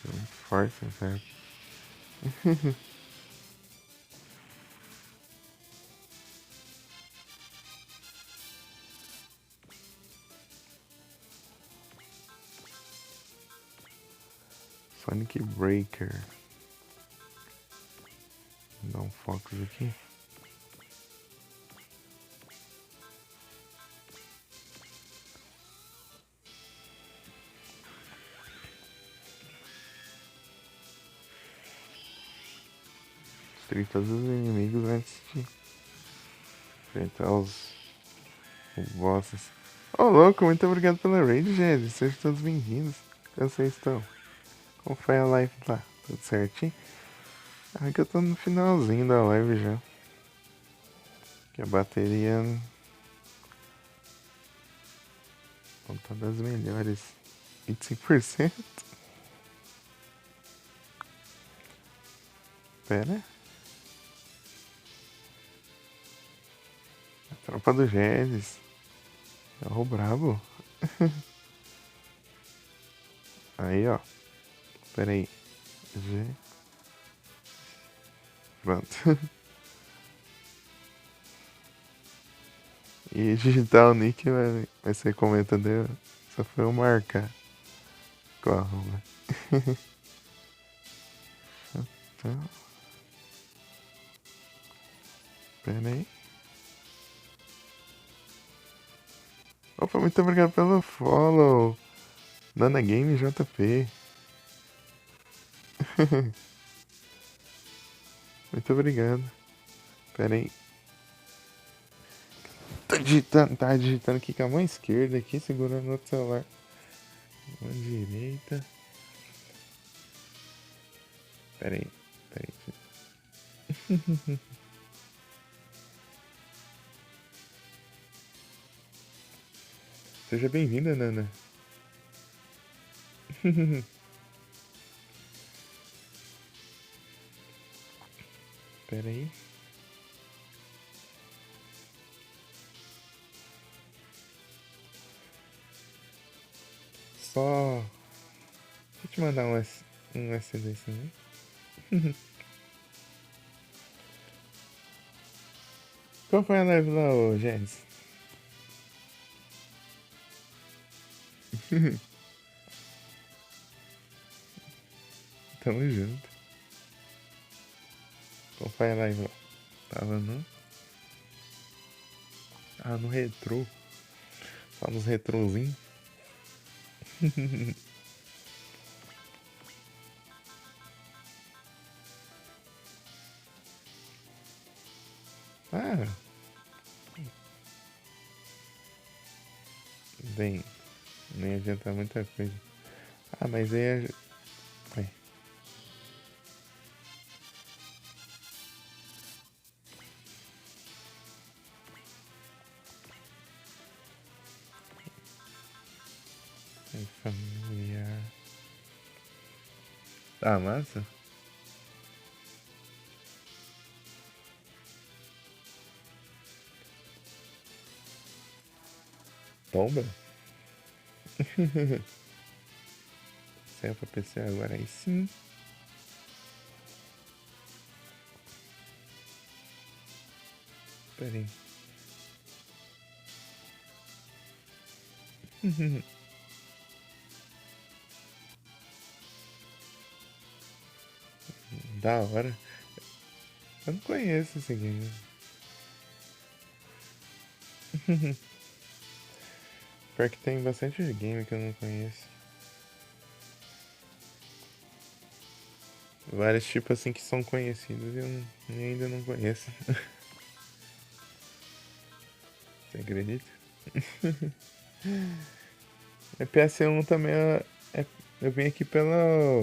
Muito forte, certo? Sonic Breaker. Vou dar um foco aqui. Destruir todos os inimigos antes de enfrentar os bosses. Ô louco, muito obrigado pela raid, gente. Sejam todos bem-vindos. Como vocês estão? Como foi a live lá? Tudo certinho? Ah, que eu tô no finalzinho da live já. Que a bateria não tá das melhores. 25%? Pera. A tropa do Gélis. É o brabo. Aí, ó. Pera aí. G. Pronto. E digitar o nick vai ser comentador. Só foi eu marcar com a arroba. Então, pera aí. Opa, muito obrigado pelo follow. Nana Game JP. Muito obrigado. Pera aí. Tá digitando aqui com a mão esquerda aqui, segurando o outro celular. Mão direita. Pera aí. Seja bem-vinda, Nana. Pera aí. Só. Deixa eu te mandar um SMS, né? Qual foi a live lá, ô Jens? Tamo junto. Qual foi a live lá? Tava no. Ah, no retrô. Só nos retrozinhos. Ah, bem. Nem adianta muita coisa. Ah, mas aí é. Ué. É familiar. Ah, massa? Tomba? Saiu pra PC agora aí sim. Pera aí. Da hora. Eu não conheço esse game. Pior que tem bastante game que eu não conheço. Vários tipos assim que são conhecidos e ainda não conheço. Você acredita? É PS1 também eu vim aqui pela.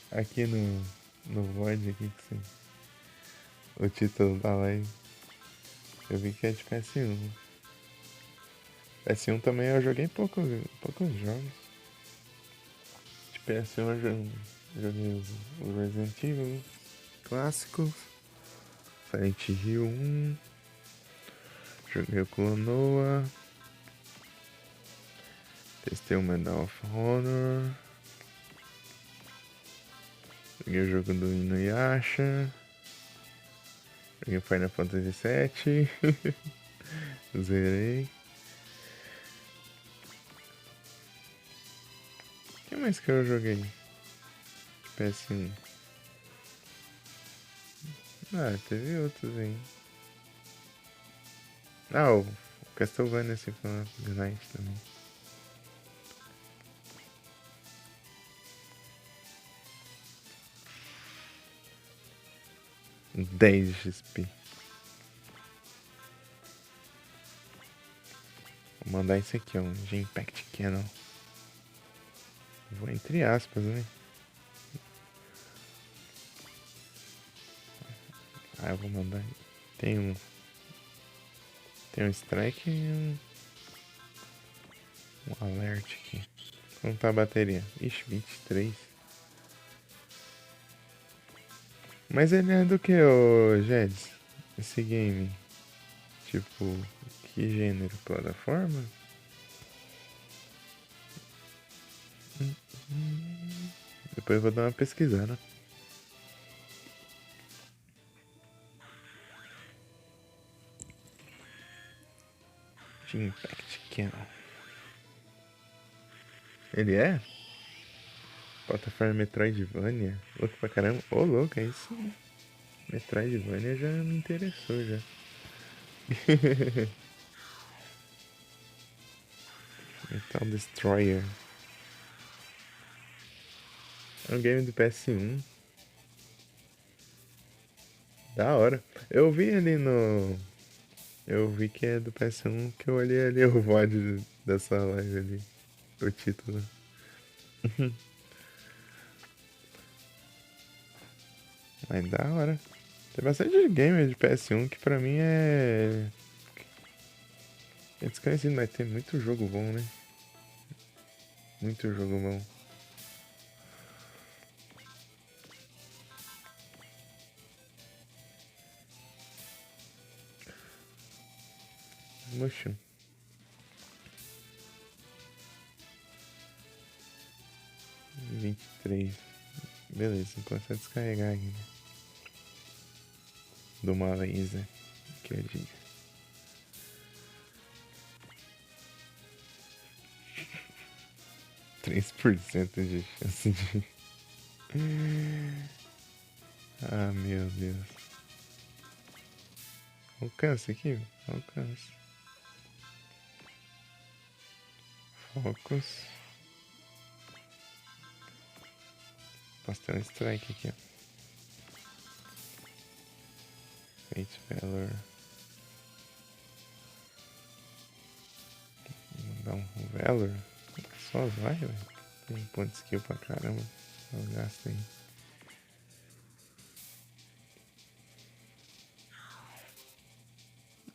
Aqui no Void aqui que você, o título da live. Eu vi que é de PS1. PS1 também eu joguei poucos jogos. De PS1 eu joguei os Resident Evil clássicos. Silent Hill 1. Joguei o Clonoa. Testei o Medal of Honor. Joguei o jogo do Inuyasha. Joguei Final Fantasy VII. Zerei. O que mais que eu joguei? De PS1. Ah, teve outros aí. Ah, o Castlevania Symphony of the Night também. 10 de XP. Vou mandar isso aqui, ó, um G-Impact Cannon. Vou entre aspas, né? Ah, eu vou mandar. Tem um. Tem um strike e um alert aqui. Como tá a bateria? Ixi, 23. Mas ele é do que, ô Jeds? Esse game? Tipo, que gênero? Plataforma? Depois eu vou dar uma pesquisada. Impact Cannon. Ele é? Plataforma Metroidvania? Louco pra caramba. Ô, louco, é isso? Metroidvania já me interessou já. Metal Destroyer. É um game do PS1. Da hora. Eu vi ali no. Eu vi que é do PS1 que eu olhei ali o VOD dessa live ali. O título. Mas da hora. Tem bastante game de PS1 que pra mim é desconhecido, mas tem muito jogo bom, né? Muito jogo bom. Motion. Vinte e três. Beleza, começa a descarregar aqui. Do Malaysia, que eu digo. Três por cento de chance de. Ah, meu Deus. Alcance aqui, alcance. Focus. Posso ter um strike aqui, ó. Fate Valor. Vou dar um Valor. Só vai, velho. Tem ponto de skill pra caramba. Eu gasto aí.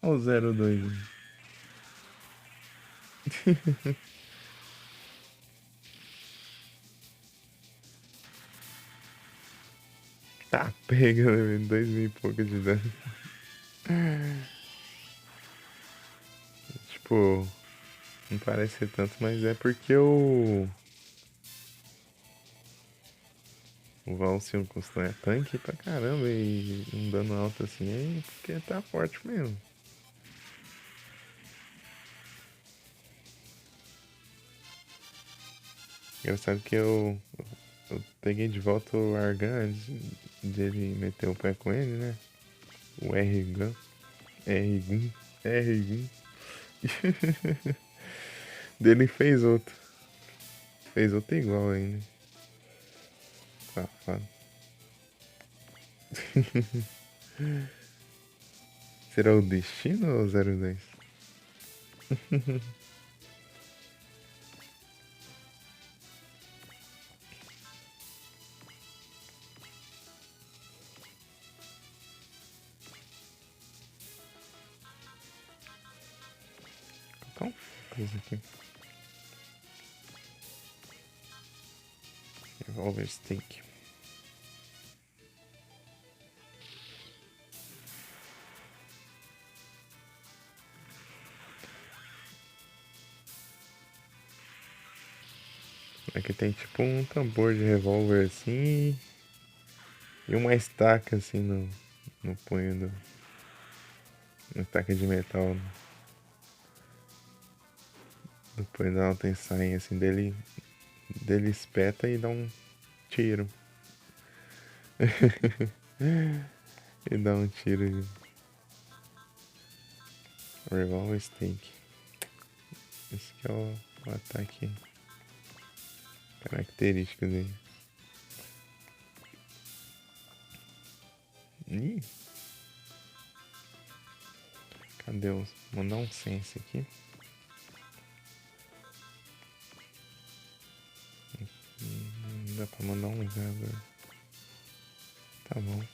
Olha o 02. Tá pegando, velho. 2000 e pouco de dano. Tipo, não parece ser tanto, mas é porque o Valcion custa tanque pra caramba e um dano alto assim é porque tá forte mesmo. Engraçado que Eu peguei de volta o Argan antes dele meter o pé com ele, né? O R-Gun. R-Gun. R-Gun. Dele fez outro. Fez outro igual ainda. Safado. Será o destino ou o 02? Então, coisa aqui. Revolver Stick. Aqui tem tipo um tambor de revólver assim e uma estaca assim no punho do. Uma estaca de metal no punho da Altenstein assim dele espeta e dá um tiro. E dá um tiro de revolver stick. Esse que é o ataque característico dele. Ih! Cadê os? Mandar um sense aqui. Não dá pra mandar um lugar agora. Tá bom.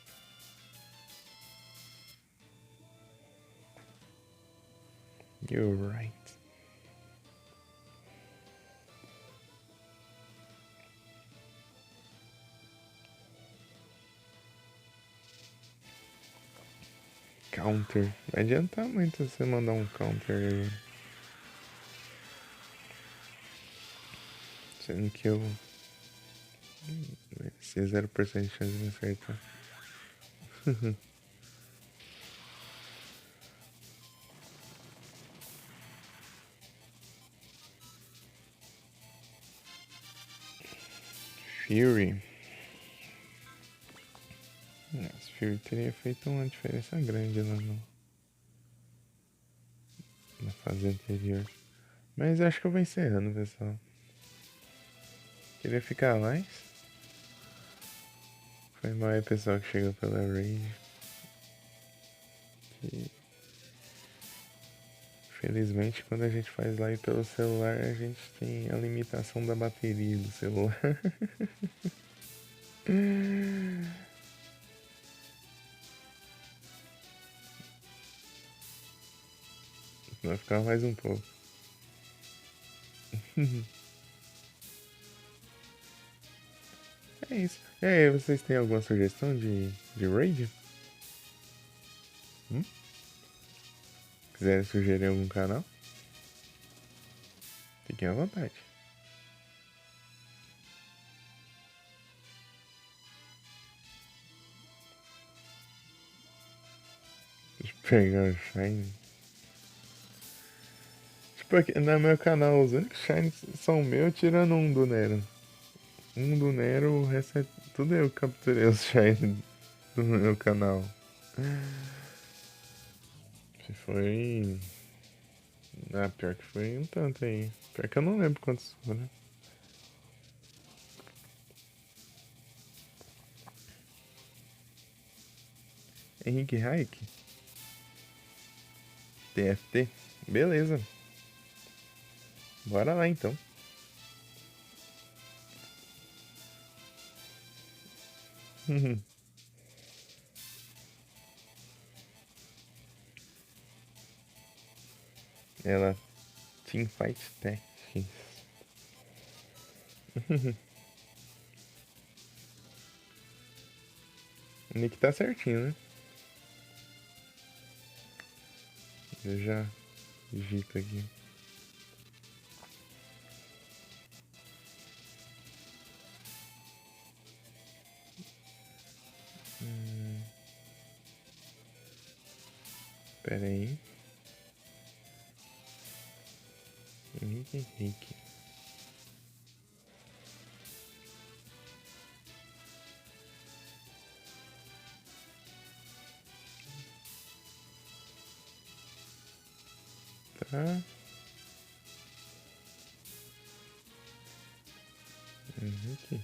You're right. Counter. Vai adiantar muito você mandar um counter aí. Sendo que eu. Esse é 0% de chance de me acertar. Fury. Esse Fury teria feito uma diferença grande na fase anterior. Mas acho que eu vou encerrando, pessoal. Queria ficar mais. Foi mal aí, pessoal, que chegou pela Rage. Que... Felizmente, quando a gente faz live pelo celular, a gente tem a limitação da bateria do celular. Vai ficar mais um pouco. É isso. E aí, vocês têm alguma sugestão de raid? Quiserem sugerir algum canal? Fiquem à vontade. Deixa eu pegar o Shine. Tipo, aqui no meu canal, os únicos Shines são meus, tirando um do Nero. Um do Nero, o resto é tudo eu que capturei os Shines do meu canal. Que foi. Ah, pior que foi um tanto aí. Pior que eu não lembro quantos foram. Henrique Raik? TFT? Beleza. Bora lá então. Ela. Teamfight Tactics. O nick tá certinho, né? Eu já digito aqui. Pera aí. Henrique. Henrique.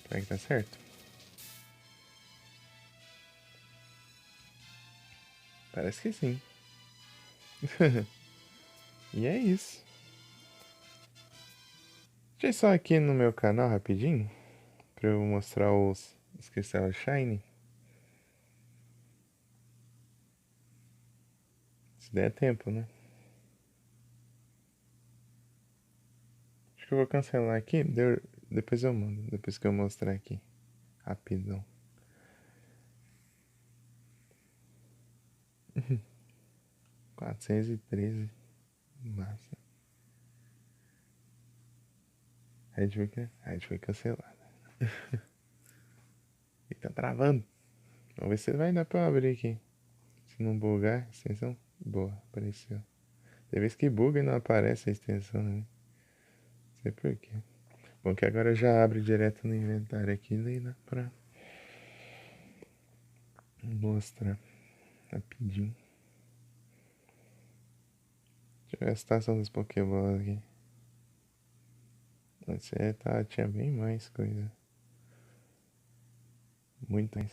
Será que tá certo? Parece que sim. E é isso. Deixa eu só aqui no meu canal rapidinho. Pra eu mostrar os cristais Shine. Se der tempo, né? Acho que eu vou cancelar aqui. Depois eu mando. Depois que eu mostrar aqui. Rapidão. 413. Massa. Red foi cancelada. E tá travando. Vamos ver se vai dar pra abrir aqui. Se não bugar, extensão. Boa, apareceu. Tem vez que buga e não aparece a extensão, né? Não sei por quê. Bom que agora já abre direto no inventário aqui, daí dá pra mostrar rapidinho. Deixa eu ver a situação dos Pokéballs aqui. Você tinha bem mais coisa. Muito mais.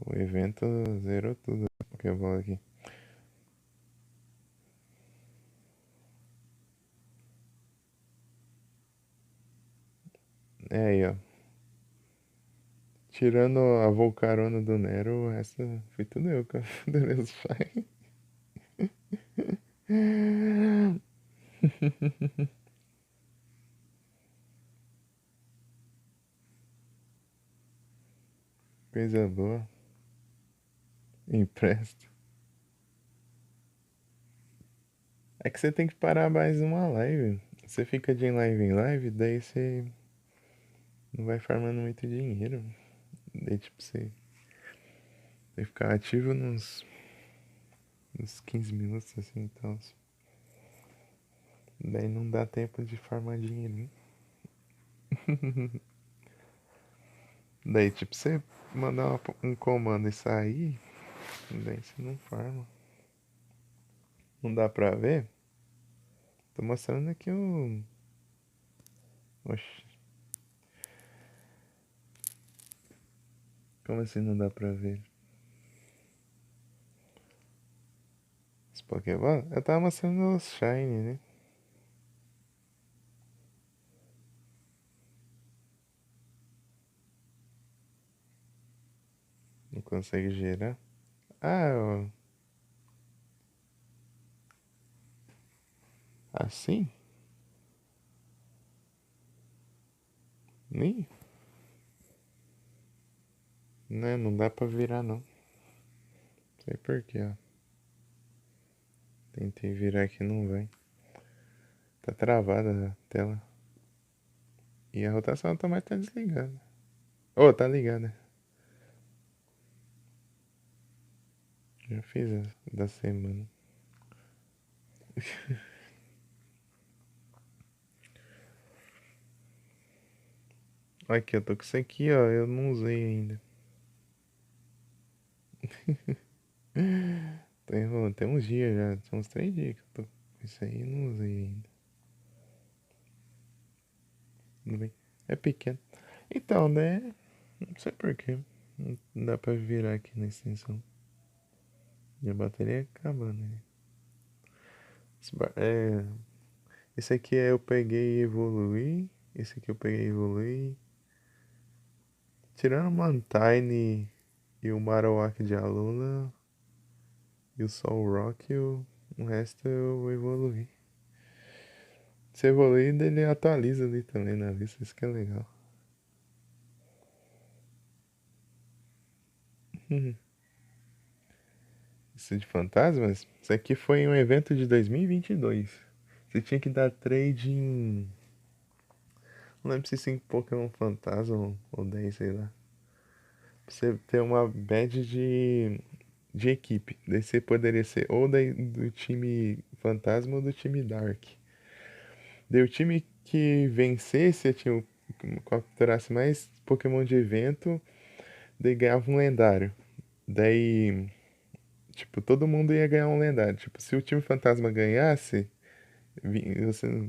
O evento zerou tudo Pokéball aqui. É aí, ó. Tirando a Volcarona do Nero, o resto foi tudo eu, cara. Beleza, pai. Coisa boa. Empresta. É que você tem que parar mais uma live. Você fica de live em live, daí você não vai farmando muito dinheiro. Daí, tipo, você tem que ficar ativo uns 15 minutos, assim, então. Daí não dá tempo de farmar dinheirinho. Daí, tipo, você mandar um comando e sair, daí você não farma. Não dá pra ver? Tô mostrando aqui o... Oxi. Como assim não dá pra ver? Esse Pokémon? Eu tava mostrando os Shine, né? Não consegue gerar. Ah, ó. Assim? Nem? Né, não dá pra virar não. Sei por quê, ó. Tentei virar aqui, não vai. Tá travada a tela. E a rotação automática tá desligada. Oh, tá ligada. Já fiz a da semana. Aqui, eu tô com isso aqui, ó. Eu não usei ainda. Tô enrolando. Tem uns dias já. São uns 3 dias que eu tô com isso aí e não usei ainda. Tudo bem. É pequeno. Então, né? Não sei porquê. Não dá pra virar aqui na extensão. Minha bateria acabando, né? Esse aqui eu peguei e evoluí. Esse aqui eu peguei e evoluí. Tirando o Mantine e o Marowak de Alola e o Soul Rock, o resto eu evoluí. Se evoluir, ele atualiza ali também na lista, isso que é legal. Isso de fantasmas? Isso aqui foi um evento de 2022. Você tinha que dar trade em... Não lembro se 5 Pokémon fantasma ou 10, sei lá. Pra você ter uma badge de equipe. Daí você poderia ser ou do time fantasma ou do time Dark. Daí o time que vencesse, tinha capturasse mais Pokémon de evento, daí ganhava um lendário. Daí Tipo, todo mundo ia ganhar um lendário. Tipo, se o time fantasma ganhasse,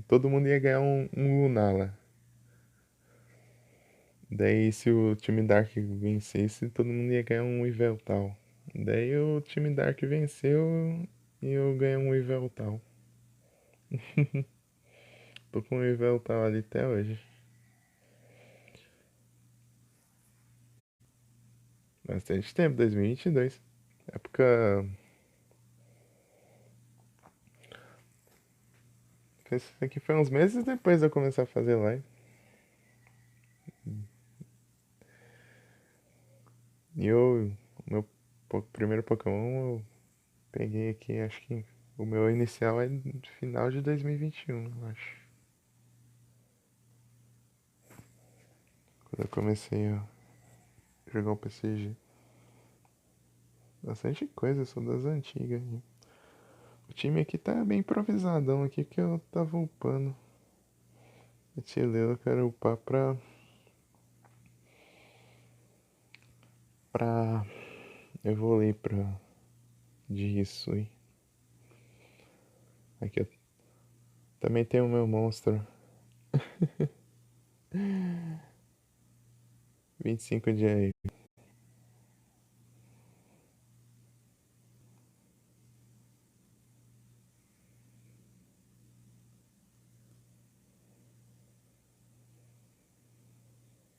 todo mundo ia ganhar um Lunala. Daí, se o time Dark vencesse, todo mundo ia ganhar um Yveltal. Daí, o time Dark venceu e eu ganhei um Yveltal. Tô com um Yveltal ali até hoje. Bastante tempo, 2022. Época. Isso aqui foi uns meses depois de eu começar a fazer live. E eu. O meu primeiro Pokémon eu peguei aqui, acho que o meu inicial é no final de 2021, eu acho. Quando eu comecei a jogar o PCG. Bastante coisa, eu sou das antigas. O time aqui tá bem improvisadão aqui que eu tava upando. Eu quero upar pra evoluir pra Jigisui. Aqui eu também tenho o meu monstro. 25 de aí.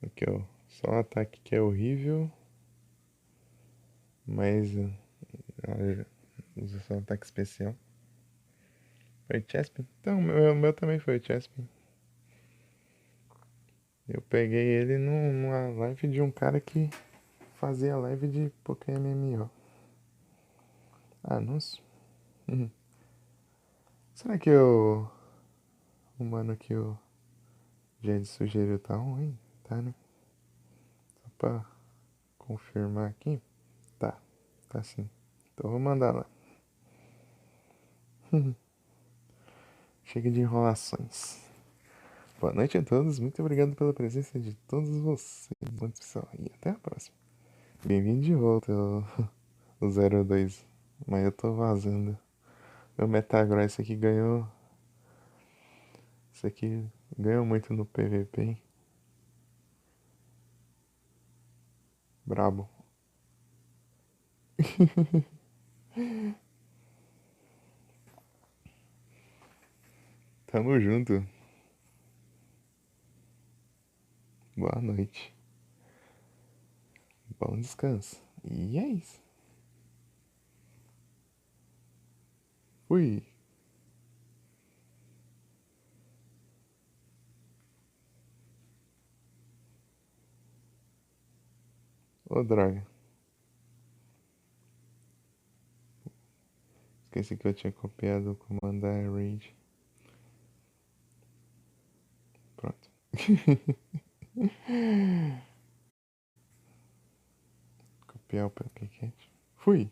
Aqui ó, só um ataque que é horrível. Mas usa só um ataque especial. Foi Chespin? Então, o meu também foi o Chespin. Eu peguei ele numa live de um cara que fazia live de Pokémon MMO. Ah, nossa. Uhum. Será que o mano que o Jade sugeriu tá ruim? Tá, né? Só pra confirmar aqui. Tá, tá sim. Então vou mandar lá. Chega de enrolações. Boa noite a todos, muito obrigado pela presença de todos vocês. Muito pessoal, e até a próxima. Bem-vindo de volta, o 02. Mas eu tô vazando. Meu Metagross aqui ganhou. Isso aqui ganhou muito no PVP, hein? Brabo. Tamo junto. Boa noite. Bom descanso. E é isso. Fui. Ô, droga. Esqueci que eu tinha copiado o comando da Rage. Pronto. Copiar o Pokécat. Fui.